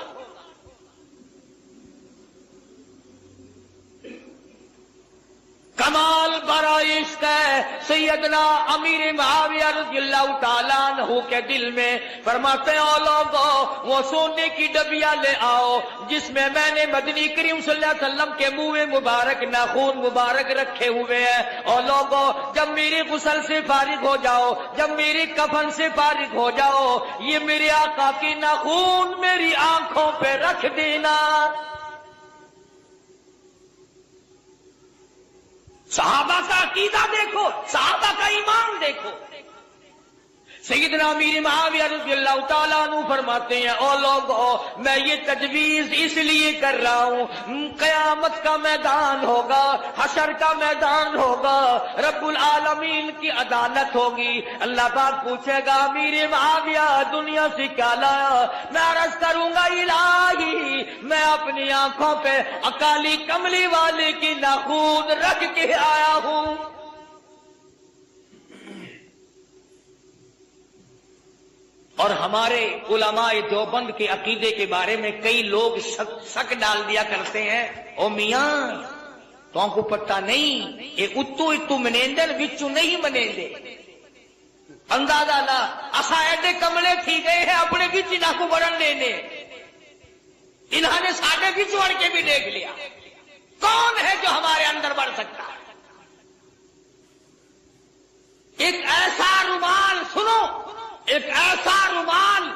کمال برا عشق ہے سیدنا امیر معاویہ رضی اللہ تعالیٰ عنہ کے دل میں، فرماتے ہیں او لوگوں وہ سونے کی ڈبیا لے آؤ جس میں میں نے مدنی کریم صلی اللہ علیہ وسلم کے منہ مبارک ناخون مبارک رکھے ہوئے ہیں، اور لوگوں جب میری غسل سے فارغ ہو جاؤ، جب میری کفن سے فارغ ہو جاؤ، یہ میرے آقا کی ناخون میری آنکھوں پہ رکھ دینا۔ صحابہ کا عقیدہ دیکھو، صحابہ کا ایمان دیکھو۔ سیدنا امیر معاویہ رضی اللہ تعالیٰ عنہ فرماتے ہیں او لوگو میں یہ تجویز اس لیے کر رہا ہوں، قیامت کا میدان ہوگا، حشر کا میدان ہوگا، رب العالمین کی عدالت ہوگی، اللہ پاک پوچھے گا امیر معاویہ دنیا سے کیا لایا؟ میں عرض کروں گا الہی میں اپنی آنکھوں پہ اکالی کملی والے کی ناخون رکھ کے آیا ہوں۔ اور ہمارے علماء دیوبند کے عقیدے کے بارے میں کئی لوگ شک ڈال دیا کرتے ہیں، او میاں تو کو پتہ نہیں یہ اتو اتو منیندن وچو نہیں منیندے اندازہ لا اسا ایڈے کملے تھی گئے ہیں اپنے بچ نہ کو بڑھن لینے انہوں نے ساڑھے بچ بڑھ کے بھی دیکھ لیا کون ہے جو ہمارے اندر بڑھ سکتا ہے ایک ایسا رومال سنو ایک ایسا رومال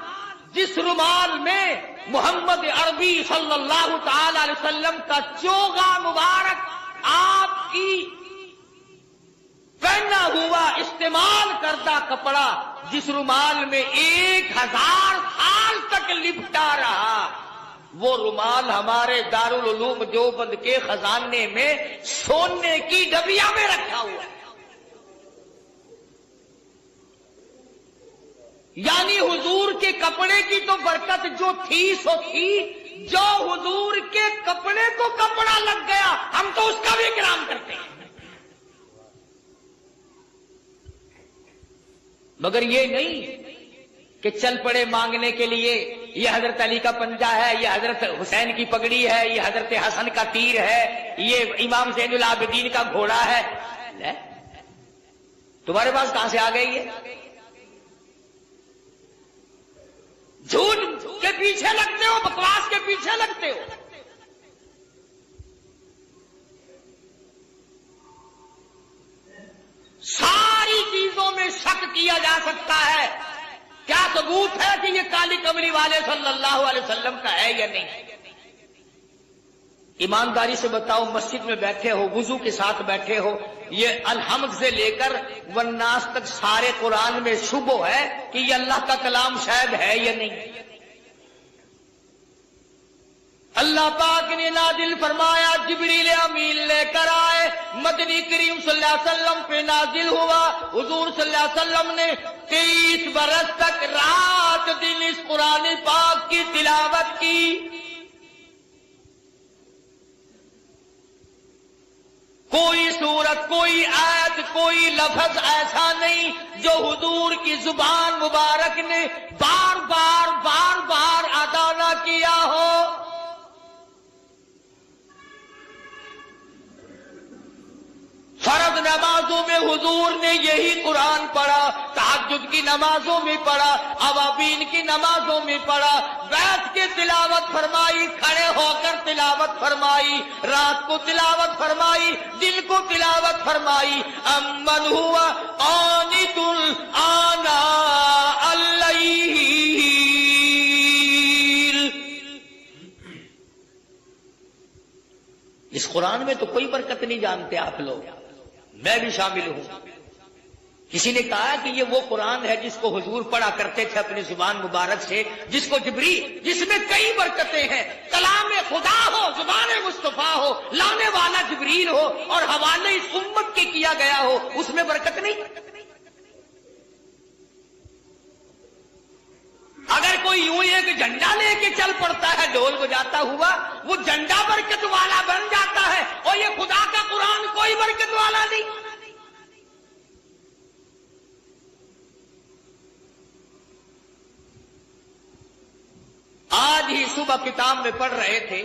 جس رومال میں محمد عربی صلی اللہ تعالی علیہ وسلم کا چوغا مبارک آپ کی پہنا ہوا استعمال کردہ کپڑا جس رومال میں 1000 سال تک لپٹا رہا وہ رومال ہمارے دارالعلوم دیوبند کے خزانے میں سونے کی ڈبیا میں رکھا ہوا ہے یعنی حضور کے کپڑے کی تو برکت جو تھی سو تھی جو حضور کے کپڑے کو کپڑا لگ گیا ہم تو اس کا بھی اکرام کرتے ہیں مگر یہ نہیں کہ چل پڑے مانگنے کے لیے یہ حضرت علی کا پنجہ ہے یہ حضرت حسین کی پگڑی ہے یہ حضرت حسن کا تیر ہے یہ امام زین العابدین کا گھوڑا ہے تمہارے پاس کہاں سے آ گئی یہ جھوٹ کے پیچھے لگتے ہو بکواس کے پیچھے لگتے ہو ساری چیزوں میں شک کیا جا سکتا ہے کیا ثبوت ہے کہ یہ کالی کملی والے صلی اللہ علیہ وسلم کا ہے یا نہیں ایمانداری سے بتاؤ مسجد میں بیٹھے ہو وضو کے ساتھ بیٹھے ہو یہ الحمد سے لے کر والناس تک سارے قرآن میں شبہ ہے کہ یہ اللہ کا کلام شاید ہے یا نہیں اللہ پاک نے نازل فرمایا جبریل امین لے کر آئے مدنی کریم صلی اللہ علیہ وسلم پہ نازل ہوا حضور صلی اللہ علیہ وسلم نے 23 برس تک رات دن اس قرآن پاک کی تلاوت کی کوئی سورت کوئی آیت کوئی لفظ ایسا نہیں جو حضور کی زبان مبارک نے بار بار ادا نہ کیا ہو فرض نمازوں میں حضور نے یہی قرآن پڑھا تہجد کی نمازوں میں پڑھا اوابین کی نمازوں میں پڑھا بیٹھ کے تلاوت فرمائی کھڑے ہو کر تلاوت فرمائی رات کو تلاوت فرمائی دن کو تلاوت فرمائی امن ہوا قانت آناء اللیل اس قرآن میں تو کوئی برکت نہیں جانتے آپ لوگ میں بھی شامل ہوں کسی نے کہا کہ یہ وہ قرآن ہے جس کو حضور پڑھا کرتے تھے اپنی زبان مبارک سے جس کو جبریل جس میں کئی برکتیں ہیں کلام خدا ہو زبان مصطفیٰ ہو لانے والا جبریل ہو اور حوالے اس امت کے کیا گیا ہو اس میں برکت نہیں اگر کوئی یوں ایک جھنڈا لے کے چل پڑتا ہے ڈھول بجاتا ہوا وہ جھنڈا برکت والا بن جاتا ہے اور یہ خدا کا قرآن کوئی برکت والا نہیں آج ہی صبح کتاب میں پڑھ رہے تھے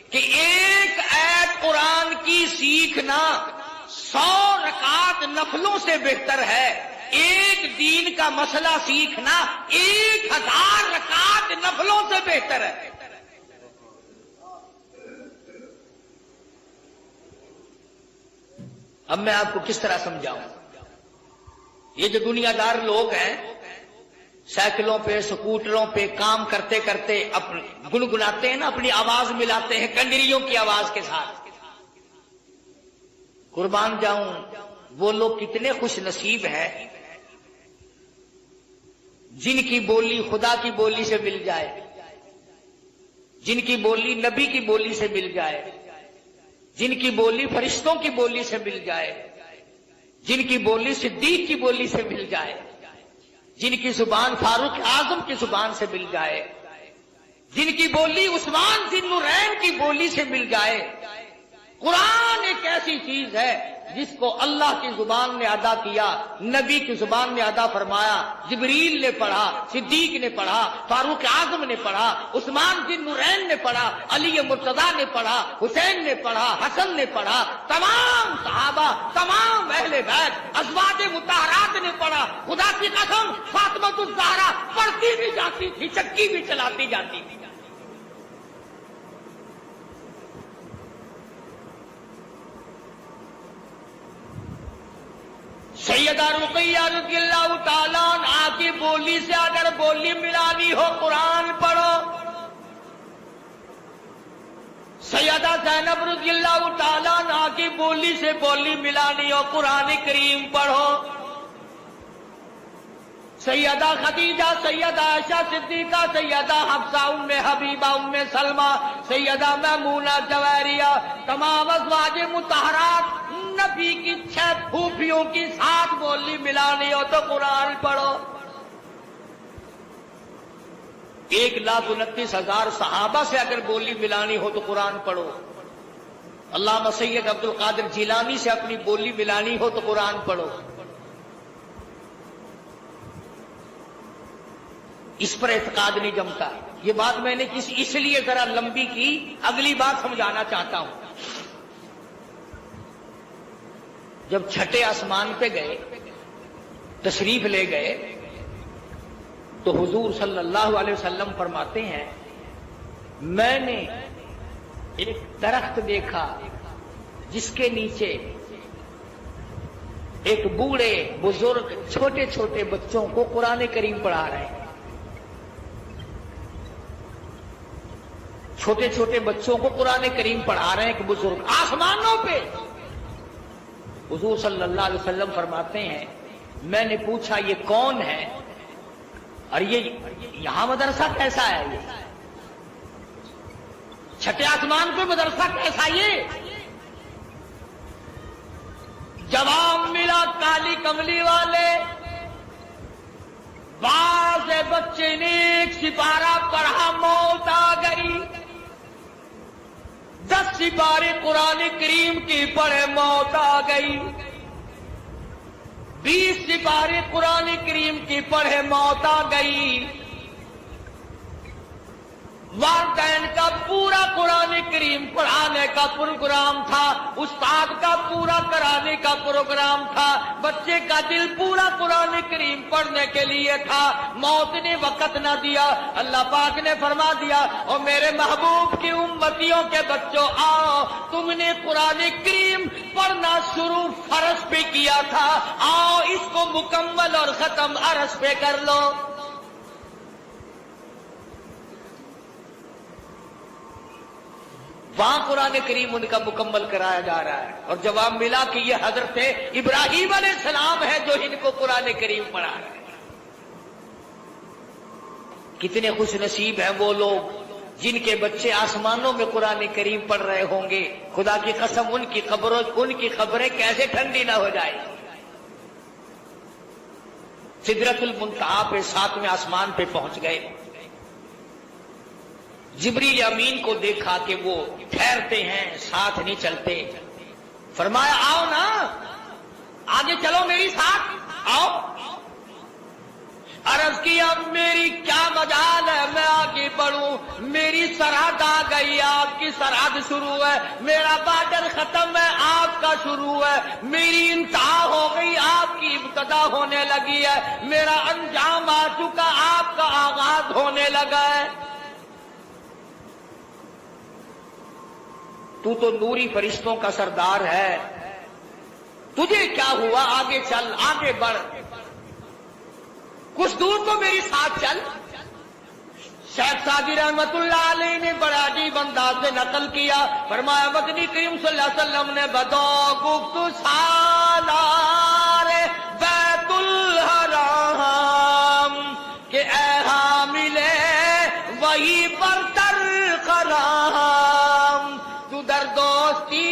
کہ ایک آیت قرآن کی سیکھنا 100 رکعت نفلوں سے بہتر ہے ایک دین کا مسئلہ سیکھنا 1000 رکعت نفلوں سے بہتر ہے اب میں آپ کو کس طرح سمجھاؤں یہ جو دنیا دار لوگ ہیں سائیکلوں پہ سکوٹروں پہ کام کرتے کرتے گنگناتے ہیں نا اپنی آواز ملاتے ہیں کنڈریوں کی آواز کے ساتھ قربان جاؤں وہ لوگ کتنے خوش نصیب ہیں جن کی بولی خدا کی بولی سے مل جائے جن کی بولی نبی کی بولی سے مل جائے جن کی بولی فرشتوں کی بولی سے مل جائے جن کی بولی صدیق کی بولی سے مل جائے جن کی زبان فاروق اعظم کی زبان سے مل جائے جن کی بولی عثمان ذی النورین کی بولی سے مل جائے قرآن ایک ایسی چیز ہے جس کو اللہ کی زبان نے ادا کیا، نبی کی زبان نے ادا فرمایا، جبریل نے پڑھا، صدیق نے پڑھا، فاروق اعظم نے پڑھا، عثمان بن نورین نے پڑھا، علی مرتضیٰ نے پڑھا، حسین نے پڑھا، حسن نے پڑھا، تمام صحابہ، تمام اہل بیت، ازواج مطہرات نے پڑھا۔ خدا کی قسم فاطمہ الزہرا پڑھتی بھی جاتی تھی، چکی بھی چلاتی جاتی تھی۔ سیدہ رقیہ رضی اللہ تعالیٰ عنہا کی بولی سے اگر بولی ملانی ہو قرآن پڑھو، سیدہ زینب رضی اللہ تعالیٰ عنہا کی بولی سے بولی ملانی ہو قرآن کریم پڑھو، سیدہ خدیجہ، سیدہ عائشہ صدیقہ، سیدہ حفصہ، ام حبیبہ، ام سلمہ، سیدہ میمونہ جویریہ، تمام ازواج مطہرات، نبی کی 6 پھوپھیوں کی 7 بولی ملانی ہو تو قرآن پڑھو۔ 1,29,000 صحابہ سے اگر بولی ملانی ہو تو قرآن پڑھو۔ علامہ سید عبد القادر جیلانی سے اپنی بولی ملانی ہو تو قرآن پڑھو۔ اس پر اعتقاد نہیں جمتا۔ یہ بات میں نے اس لیے ذرا لمبی کی، اگلی بات سمجھانا چاہتا ہوں۔ جب چھٹے آسمان پہ گئے، تشریف لے گئے، تو حضور صلی اللہ علیہ وسلم فرماتے ہیں میں نے ایک درخت دیکھا جس کے نیچے ایک بوڑھے بزرگ چھوٹے چھوٹے بچوں کو قرآن کریم پڑھا رہے ہیں، چھوٹے چھوٹے بچوں کو قرآن کریم پڑھا رہے ہیں ایک بزرگ آسمانوں پہ۔ حضور صلی اللہ علیہ وسلم فرماتے ہیں میں نے پوچھا یہ کون ہے اور یہ یہاں مدرسہ کیسا ہے؟ یہ چھٹے آسمان پہ مدرسہ کیسا؟ یہ جواب ملا کالی کملی والے، بعض بچے نے ایک سپارہ پڑھا، موت آ گئی، 10 سپارے قرآن کریم کی پڑھے، موت آ گئی، 20 سپارے قرآن کریم کی پڑھے، موت آ گئی۔ والدین کا پورا قرآن کریم پڑھانے کا پروگرام تھا، استاد کا پورا کرانے کا پروگرام تھا، بچے کا دل پورا قرآن کریم پڑھنے کے لیے تھا، موت نے وقت نہ دیا۔ اللہ پاک نے فرما دیا اور میرے محبوب کی امتیوں کے بچوں آؤ، تم نے قرآن کریم پڑھنا شروع فرض پہ کیا تھا، آؤ اس کو مکمل اور ختم عرض پہ کر لو۔ وہاں قرآن کریم ان کا مکمل کرایا جا رہا ہے، اور جواب ملا کہ یہ حضرت ابراہیم علیہ السلام ہے جو ان کو قرآن کریم پڑھا رہے ہیں۔ کتنے خوش نصیب ہیں وہ لوگ جن کے بچے آسمانوں میں قرآن کریم پڑھ رہے ہوں گے۔ خدا کی قسم ان کی خبریں کیسے ٹھنڈی نہ ہو جائے۔ سدرۃ المنتہا پہ 7ویں آسمان پہ پہنچ گئے، جبریل امین کو دیکھا کہ وہ ٹھہرتے ہیں، ساتھ نہیں چلتے، فرمایا آؤ نا آگے چلو میری ساتھ آؤ۔ عرض کیا میری کیا مجال ہے میں آگے بڑھوں، میری سرحد آ گئی، آپ کی سرحد شروع ہے، میرا بارڈر ختم ہے، آپ کا شروع ہے، میری انتہا ہو گئی، آپ کی ابتدا ہونے لگی ہے، میرا انجام آ چکا، آپ کا آغاز ہونے لگا ہے۔ تو نوری فرشتوں کا سردار ہے، تجھے کیا ہوا؟ آگے چل، آگے بڑھ، کچھ دور تو میری ساتھ چل۔ شیخ سعدی رحمت اللہ علیہ نے بڑا عجیب انداز سے نقل کیا، فرمایا مدنی کریم صلی اللہ علیہ وسلم نے بدو گفت سالار بیت الحرام کہ اے حاملے وہی پر در خرام، تو در دوستی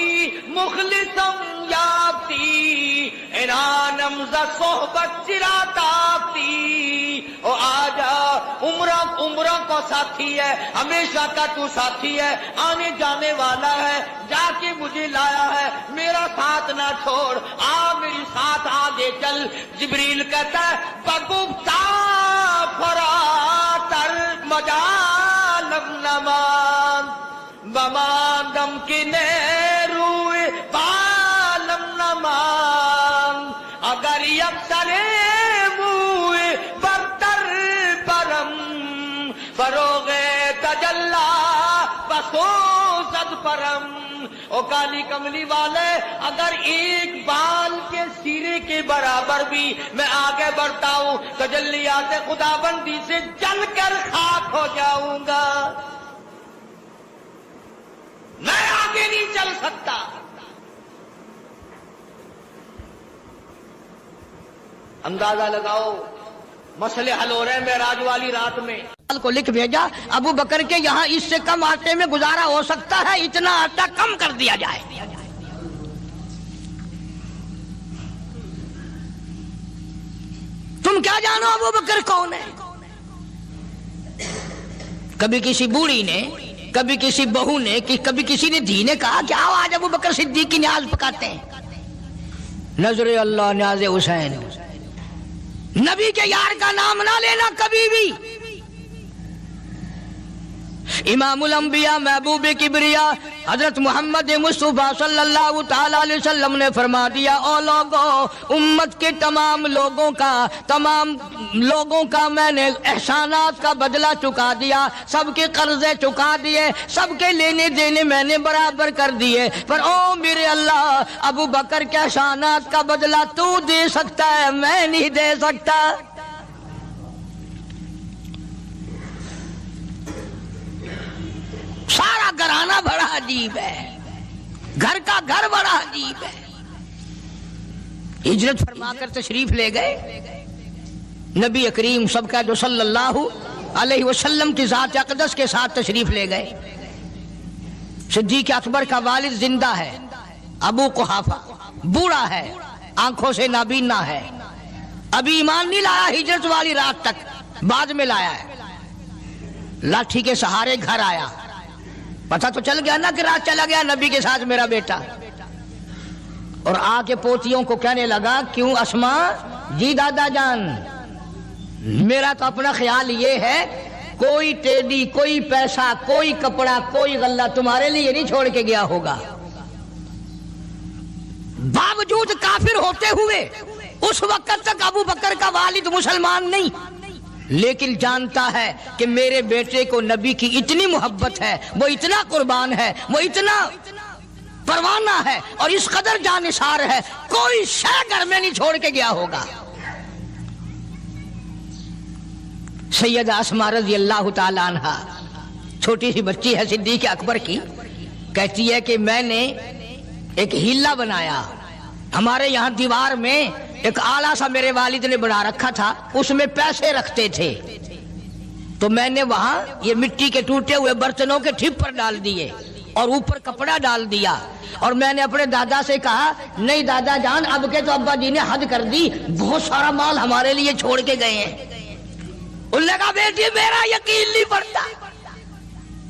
مخلصم یافتی، انانم ز صحبت چرا تافتی، او آجا عمرہ کا ساتھی ہے، ہمیشہ کا تو ساتھی ہے، آنے جانے والا ہے، جا کے مجھے لایا ہے، میرا ساتھ نہ چھوڑ، آ میری ساتھ آگے چل۔ جبریل کہتا ہے بگفتا فراتر مجالم نمان بماندم کی نیروی بالم نمان، اگر یکسر موی برتر پرم فروغ تجلا بسوزد پرم۔ او کالی کملی والے، اگر ایک بال کے سیرے کے برابر بھی میں آگے بڑھتا ہوں تجلیات خدا بندی سے جل کر خاک ہو جاؤں گا، میں آگے نہیں چل سکتا۔ اندازہ لگاؤ مسئلے حل ہو رہے ہیں معراج والی رات میں۔ کو لکھ بھیجا ابو بکر کے یہاں اس سے کم آٹے میں گزارا ہو سکتا ہے، اتنا آٹا کم کر دیا جائے۔ تم کیا جانو ابو بکر کون ہے؟ کبھی کسی بوڑھی نے، کبھی کسی بہو نے، کبھی کسی نے دھی نے کہا کہ آؤ آج ابو بکر صدیق کی نیاز پکاتے ہیں۔ نظر اللہ نیاز حسین، نبی کے یار کا نام نہ لینا کبھی بھی۔ امام الانبیاء محبوب کبریا حضرت محمد مصطفیٰ صلی اللہ تعالی علیہ وسلم نے فرما دیا، او لوگوں، امت کے تمام لوگوں کا میں نے احسانات کا بدلہ چکا دیا، سب کے قرضے چکا دیے، سب کے لینے دینے میں نے برابر کر دیے، پر او میرے اللہ، ابو بکر کے احسانات کا بدلہ تو دے سکتا ہے، میں نہیں دے سکتا۔ سارا گھرانہ بڑا عجیب ہے، گھر کا گھر بڑا عجیب ہے۔ ہجرت فرما کر تشریف لے گئے نبی کریم سب کا جو صلی اللہ علیہ وسلم کی ذات اقدس کے ساتھ تشریف لے گئے۔ صدیق اکبر کا والد زندہ ہے، ابو قحافہ بوڑھا ہے، آنکھوں سے نابینا ہے، ابھی ایمان نہیں لایا ہجرت والی رات تک، بعد میں لایا ہے۔ لاٹھی کے سہارے گھر آیا، پتہ تو چل گیا نا کہ رات چلا گیا نبی کے ساتھ میرا بیٹا، اور آ کے پوتیوں کو کہنے لگا، کیوں اسما جی دادا جان، میرا تو اپنا خیال یہ ہے کوئی ٹیڈی، کوئی پیسہ، کوئی کپڑا، کوئی غلہ تمہارے لیے نہیں چھوڑ کے گیا ہوگا۔ باوجود کافر ہوتے ہوئے اس وقت تک ابو بکر کا والد مسلمان نہیں، لیکن جانتا ہے کہ میرے بیٹے کو نبی کی اتنی محبت ہے، وہ اتنا قربان ہے، وہ اتنا پروانہ ہے اور اس قدر جانثار ہے، کوئی شے گھر میں نہیں چھوڑ کے گیا ہوگا۔ سیدہ اسماء رضی اللہ تعالی عنہ، چھوٹی سی بچی ہے صدیق اکبر کی، کہتی ہے کہ میں نے ایک ہیلا بنایا، ہمارے یہاں دیوار میں ایک آلہ سا میرے والد نے بنا رکھا تھا، اس میں پیسے رکھتے تھے، تو میں نے وہاں یہ مٹی کے ٹوٹے ہوئے برتنوں کے ٹھپ پر ڈال دیے اور اوپر کپڑا ڈال دیا، اور میں نے اپنے دادا سے کہا، نہیں دادا جان، اب کے تو ابا جی نے حد کر دی، بہت سارا مال ہمارے لیے چھوڑ کے گئے ہیں۔ انہوں نے کہا، بیٹی میرا یقین نہیں پڑتا،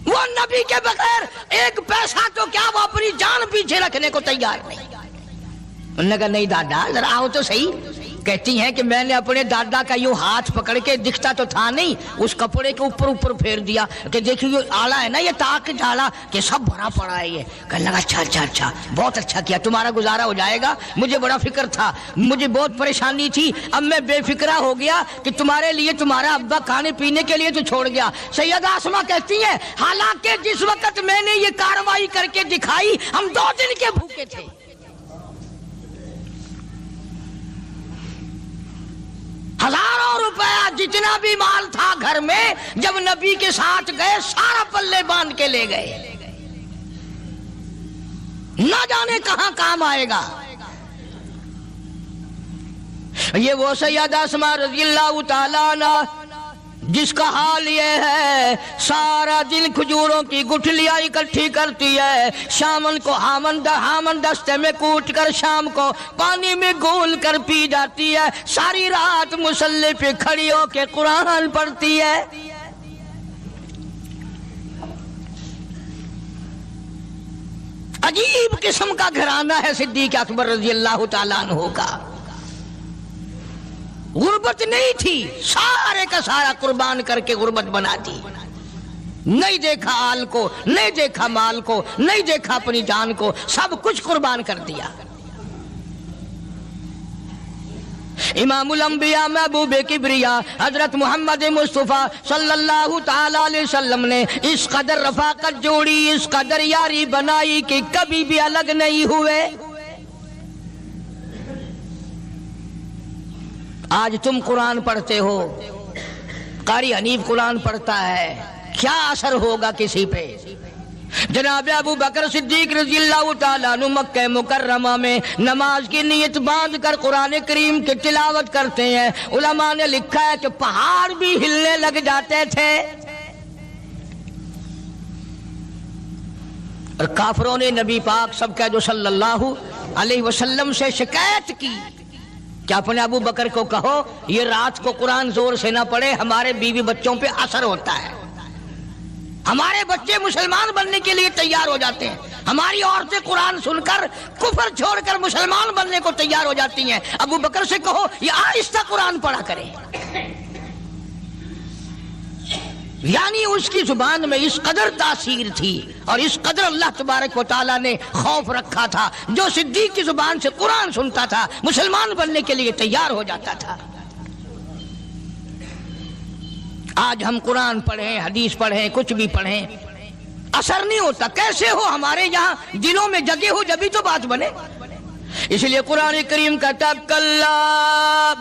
وہ نبی کے بغیر ایک پیسہ تو کیا وہ اپنی جان پیچھے رکھنے کو تیار نہیں۔ انہوں نے کہا، نہیں دادا ذرا آؤ تو صحیح۔ کہتی ہیں کہ میں نے اپنے دادا کا یوں ہاتھ پکڑ کے، دکھتا تو تھا نہیں، اس کپڑے کے اوپر پھیر دیا کہ دیکھو یہ آلہ ہے نا، یہ تاک ڈالا کہ سب بھرا پڑا ہے۔ یہ کہنے لگا، اچھا بہت اچھا کیا، تمہارا گزارا ہو جائے گا، مجھے بڑا فکر تھا، مجھے بہت پریشانی تھی، اب میں بے فکرہ ہو گیا کہ تمہارے لیے تمہارا ابا کھانے پینے کے لیے تو چھوڑ گیا۔ سیدہ اسماء کہتی ہیں، حالانکہ جس وقت میں نے یہ کارروائی کر کے دکھائی، ہم 2 دن کے بھوکے تھے۔ ہزاروں روپیہ جتنا بھی مال تھا گھر میں، جب نبی کے ساتھ گئے سارا پلے باندھ کے لے گئے، نہ جانے کہاں کام آئے گا۔ یہ وہ سیدہ اسماء رضی اللہ تعالیٰ عنہ جس کا حال یہ ہے، سارا دن کھجوروں کی گٹھلیاں اکٹھی کرتی ہے، شامن کو ہامن دستے میں کوٹ کر شام کو پانی میں گھول کر پی جاتی ہے، ساری رات مصلی پہ کھڑی ہو کے قرآن پڑھتی ہے۔ عجیب قسم کا گھرانہ ہے صدیق اکبر رضی اللہ تعالیٰ عنہ کا. غربت نہیں تھی، سارے کا سارا قربان کر کے غربت بنا دی. نہیں دیکھا آل کو، نہیں دیکھا مال کو، نہیں دیکھا اپنی جان کو، سب کچھ قربان کر دیا. امام الانبیاء محبوب کبریا حضرت محمد مصطفیٰ صلی اللہ تعالی علیہ وسلم نے اس قدر رفاقت جوڑی، اس قدر یاری بنائی کہ کبھی بھی الگ نہیں ہوئے. آج تم قرآن پڑھتے ہو، قاری حنیف قرآن پڑھتا ہے، کیا اثر ہوگا کسی پہ؟ جناب ابو بکر صدیق رضی اللہ تعالیٰ عنہ مکہ مکرمہ میں نماز کی نیت باندھ کر قرآن کریم کی تلاوت کرتے ہیں. علماء نے لکھا ہے کہ پہاڑ بھی ہلنے لگ جاتے تھے. اور کافروں نے نبی پاک سب کا جو صلی اللہ علیہ وسلم سے شکایت کی کہ اپنے ابو بکر کو کہو یہ رات کو قرآن زور سے نہ پڑھے، ہمارے بیوی بچوں پہ اثر ہوتا ہے، ہمارے بچے مسلمان بننے کے لیے تیار ہو جاتے ہیں، ہماری عورتیں قرآن سن کر کفر چھوڑ کر مسلمان بننے کو تیار ہو جاتی ہیں. ابو بکر سے کہو یہ آہستہ قرآن پڑھا کرے. یعنی اس کی زبان میں اس قدر تاثیر تھی اور اس قدر اللہ تبارک و تعالیٰ نے خوف رکھا تھا، جو صدیق کی زبان سے قرآن سنتا تھا مسلمان بننے کے لیے تیار ہو جاتا تھا. آج ہم قرآن پڑھیں، حدیث پڑھیں، کچھ بھی پڑھیں، اثر نہیں ہوتا. کیسے ہو؟ ہمارے یہاں دلوں میں جگہ ہو جبھی تو بات بنے. اس لیے قرآن کریم کہتا کلا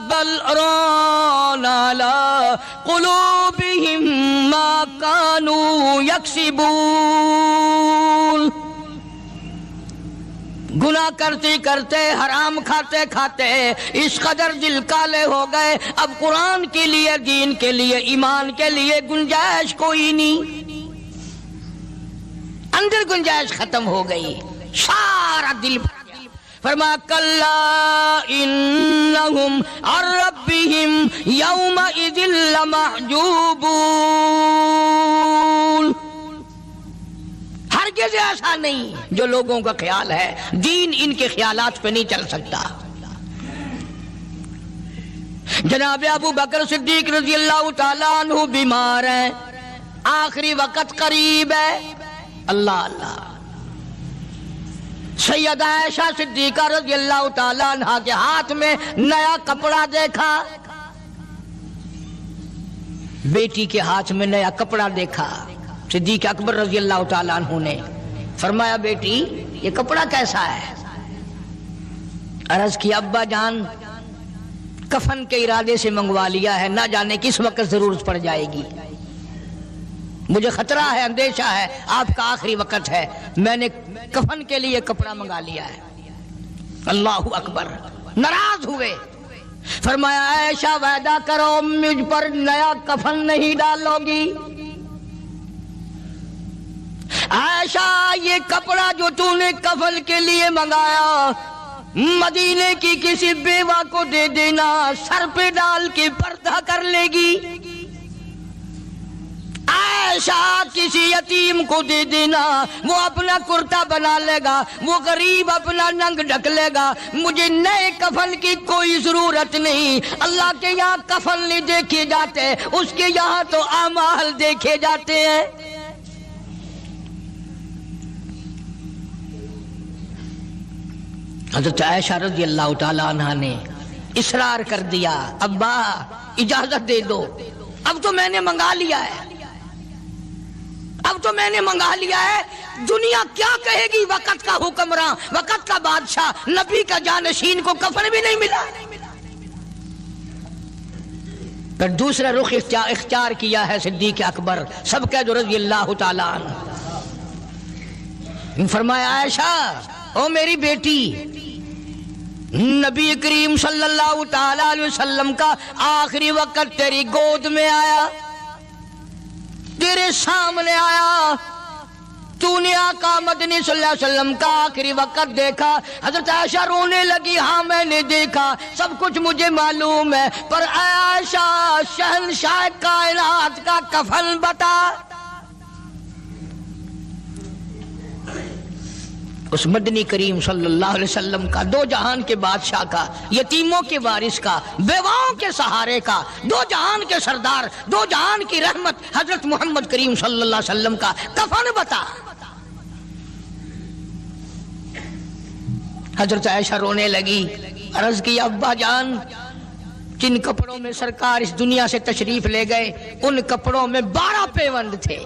بل ران علی قلوبہم ما کانوا یکسبون. گناہ کرتے کرتے، حرام کھاتے کھاتے اس قدر دل کالے ہو گئے، اب قرآن کے لیے، دین کے لیے، ایمان کے لیے گنجائش کوئی نہیں. اندر گنجائش ختم ہو گئی، سارا دل بھر گیا. فرمایا کلا انہم عن ربہم یومئذ لمحجوبون. ہرگز ایسا نہیں جو لوگوں کا خیال ہے، دین ان کے خیالات پہ نہیں چل سکتا. جناب ابو بکر صدیق رضی اللہ تعالیٰ عنہ بیمار ہیں، آخری وقت قریب ہے. اللہ اللہ. سیدہ عائشہ صدیقہ رضی اللہ تعالیٰ عنہ کے ہاتھ میں نیا کپڑا دیکھا، بیٹی کے ہاتھ میں نیا کپڑا دیکھا. صدیق اکبر رضی اللہ تعالیٰ عنہ نے فرمایا بیٹی یہ کپڑا کیسا ہے؟ عرض کی ابا جان کفن کے ارادے سے منگوا لیا ہے، نہ جانے کس وقت ضرورت پڑ جائے گی، مجھے خطرہ ہے، اندیشہ ہے، آپ کا آخری وقت ہے، میں نے کفن کے لیے کپڑا منگا لیا ہے. اللہ اکبر. ناراض ہوئے. فرمایا عائشہ وعدہ کرو مجھ پر نیا کفن نہیں ڈالو گی. عائشہ یہ کپڑا جو تو نے کفن کے لیے منگایا مدینے کی کسی بیوہ کو دے دینا، سر پہ ڈال کے پردہ کر لے گی. عائشہ کسی یتیم کو دے دینا، وہ اپنا کرتا بنا لے گا، وہ غریب اپنا ننگ ڈھک لے گا، مجھے نئے کفن کی کوئی ضرورت نہیں. اللہ کے یہاں کفن نہیں دیکھے جاتے، اس کے یہاں تو اعمال دیکھے جاتے ہیں. حضرت عائشہ رضی اللہ تعالیٰ عنہ نے اصرار کر دیا، ابا اجازت دے دو، اب تو میں نے منگا لیا ہے، اب تو میں نے منگا لیا ہے. دنیا کیا کہے گی؟ وقت کا حکمراں، وقت کا بادشاہ، نبی کا جانشین کو کفن بھی نہیں ملا. پھر دوسرا رخ اختیار کیا ہے صدیق اکبر سب کا جو رضی اللہ تعالیٰ عنہ. فرمایا عائشہ او میری بیٹی، نبی کریم صلی اللہ تعالیٰ علیہ وسلم کا آخری وقت تیری گود میں آیا، تیرے سامنے آیا، تو نے آقا مدنی صلی اللہ علیہ وسلم کا آخری وقت دیکھا. حضرت عائشہ رونے لگی، ہاں میں نے دیکھا، سب کچھ مجھے معلوم ہے، پر عائشہ شہنشاہ کائنات کا کفن بتا. اس مدنی کریم صلی اللہ علیہ وسلم کا، دو جہان کے بادشاہ کا، یتیموں کے وارث کا، بیواؤں کے سہارے کا، دو جہان کے سردار، دو جہان کی رحمت حضرت محمد کریم صلی اللہ علیہ وسلم کا کفن بتا۔ حضرت عائشہ رونے لگی، عرض کی ابا جان جن کپڑوں میں سرکار اس دنیا سے تشریف لے گئے ان کپڑوں میں 12 پیوند تھے،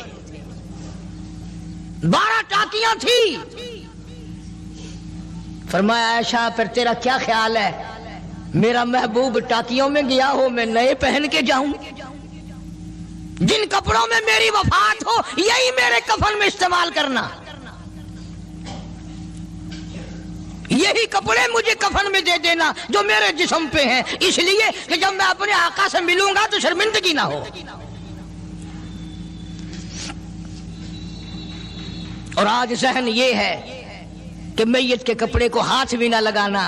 12 ٹاکیاں تھی۔ فرمایا عائشہ پھر تیرا کیا خیال ہے، میرا محبوب ٹاکیوں میں گیا ہو میں نئے پہن کے جاؤں؟ جن کپڑوں میں میری وفات ہو یہی میرے کفن میں استعمال کرنا، یہی کپڑے مجھے کفن میں دے دینا جو میرے جسم پہ ہیں، اس لیے کہ جب میں اپنے آقا سے ملوں گا تو شرمندگی نہ ہو۔ اور آج ذہن یہ ہے کہ میت کے کپڑے کو ہاتھ بھی نہ لگانا،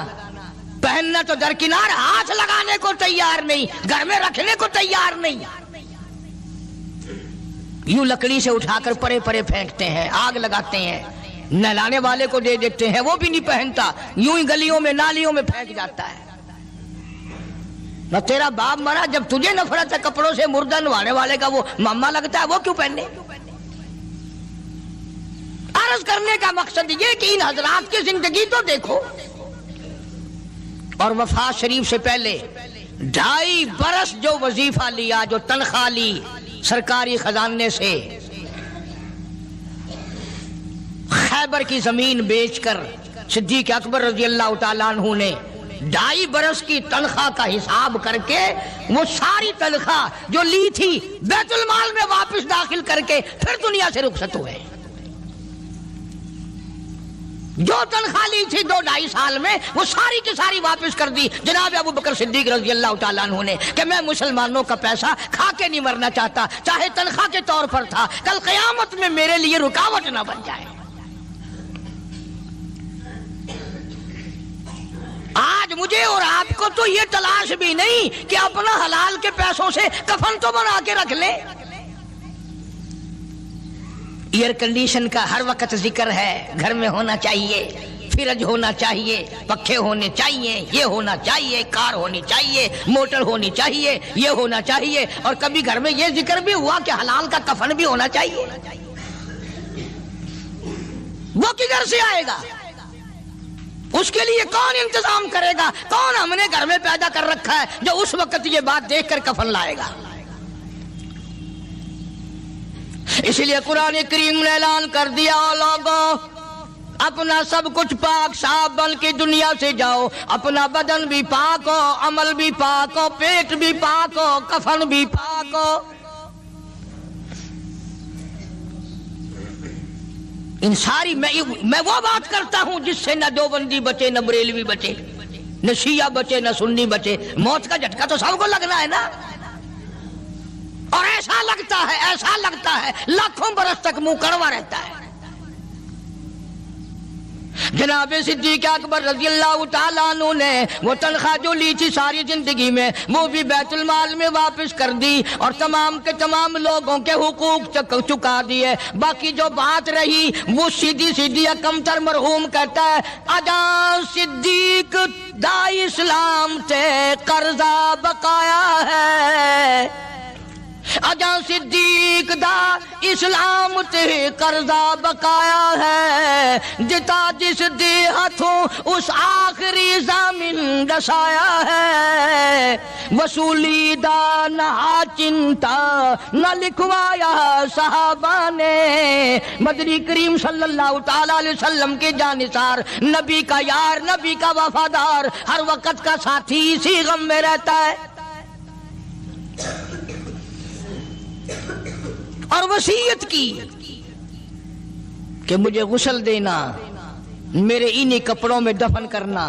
پہننا تو درکنار، ہاتھ لگانے کو تیار نہیں، گھر میں رکھنے کو تیار نہیں، یوں لکڑی سے اٹھا کر پرے پرے پھینکتے ہیں، آگ لگاتے ہیں، نہلانے والے کو دے دیتے ہیں، وہ بھی نہیں پہنتا، یوں ہی گلیوں میں نالیوں میں پھینک جاتا ہے۔ نہ تیرا باپ مرا، جب تجھے نفرت ہے کپڑوں سے، مردہ نوانے والے کا وہ ماما لگتا ہے، وہ کیوں پہنے؟ عرض کرنے کا مقصد یہ کہ ان حضرات کی زندگی تو دیکھو، اور وفات شریف سے پہلے 2.5 برس جو وظیفہ لیا، جو تنخواہ لی سرکاری خزانے سے، خیبر کی زمین بیچ کر صدیق اکبر رضی اللہ تعالیٰ عنہ نے 2.5 برس کی تنخواہ کا حساب کر کے وہ ساری تنخواہ جو لی تھی بیت المال میں واپس داخل کر کے پھر دنیا سے رخصت ہوئے۔ جو تنخواہ لی تھی 2-2.5 سال میں وہ ساری کی ساری واپس کر دی جناب ابو بکر صدیق رضی اللہ تعالیٰ عنہ نے، کہ میں مسلمانوں کا پیسہ کھا کے نہیں مرنا چاہتا، چاہے تنخواہ کے طور پر تھا، کل قیامت میں میرے لیے رکاوٹ نہ بن جائے۔ آج مجھے اور آپ کو تو یہ تلاش بھی نہیں کہ اپنا حلال کے پیسوں سے کفن تو بنا کے رکھ لیں۔ ایئر کنڈیشن کا ہر وقت ذکر ہے، گھر میں ہونا چاہیے، فریج ہونا چاہیے، پنکھے ہونے چاہیے، یہ ہونا چاہیے، کار ہونی چاہیے، موٹر ہونی چاہیے، یہ ہونا چاہیے، اور کبھی گھر میں یہ ذکر بھی ہوا کہ حلال کا کفن بھی ہونا چاہیے۔ وہ کدھر سے آئے گا؟ اس کے لیے کون انتظام کرے گا؟ کون ہم نے گھر میں پیدا کر رکھا ہے جو اس وقت یہ بات دیکھ کر کفن لائے گا؟ اس لیے قرآن کریم نے اعلان کر دیا، لوگوں اپنا سب کچھ پاک صاف بن کے دنیا سے جاؤ، اپنا بدن بھی پاک ہو، عمل بھی پاک ہو، پیٹ بھی پاک ہو، کفن بھی پاک ہو۔ ان ساری میں وہ بات کرتا ہوں جس سے نہ دیوبندی بچے، نہ بریلوی بچے، نہ شیعہ بچے، نہ سنی بچے۔ موت کا جھٹکا تو سب کو لگنا ہے نا، اور ایسا لگتا ہے لاکھوں برس تک منہ کڑوا رہتا ہے۔ جناب صدیق اکبر رضی اللہ تعالیٰ عنہ نے وہ تنخواہ جو لی تھی ساری زندگی میں وہ بھی بیت المال میں واپس کر دی، اور تمام کے تمام لوگوں کے حقوق چکا دیے۔ باقی جو بات رہی وہ سیدھی کمتر مرحوم کہتا ہے، اجا صدیق دا اسلام تے قرضہ بقایا ہے، اجا صدیق دا اسلام تے قرضہ بقایا ہے، جتا جس دے ہاتھوں اس آخری زمین دسایا ہے، وصولی دا نہ چنتا نہ لکھوایا صحابہ نے۔ مدنی کریم صلی اللہ تعالیٰ علیہ وسلم کے جانثار، نبی کا یار، نبی کا وفادار، ہر وقت کا ساتھی اسی غم میں رہتا ہے، اور وصیت کی کہ مجھے غسل دینا، میرے انہی کپڑوں میں دفن کرنا،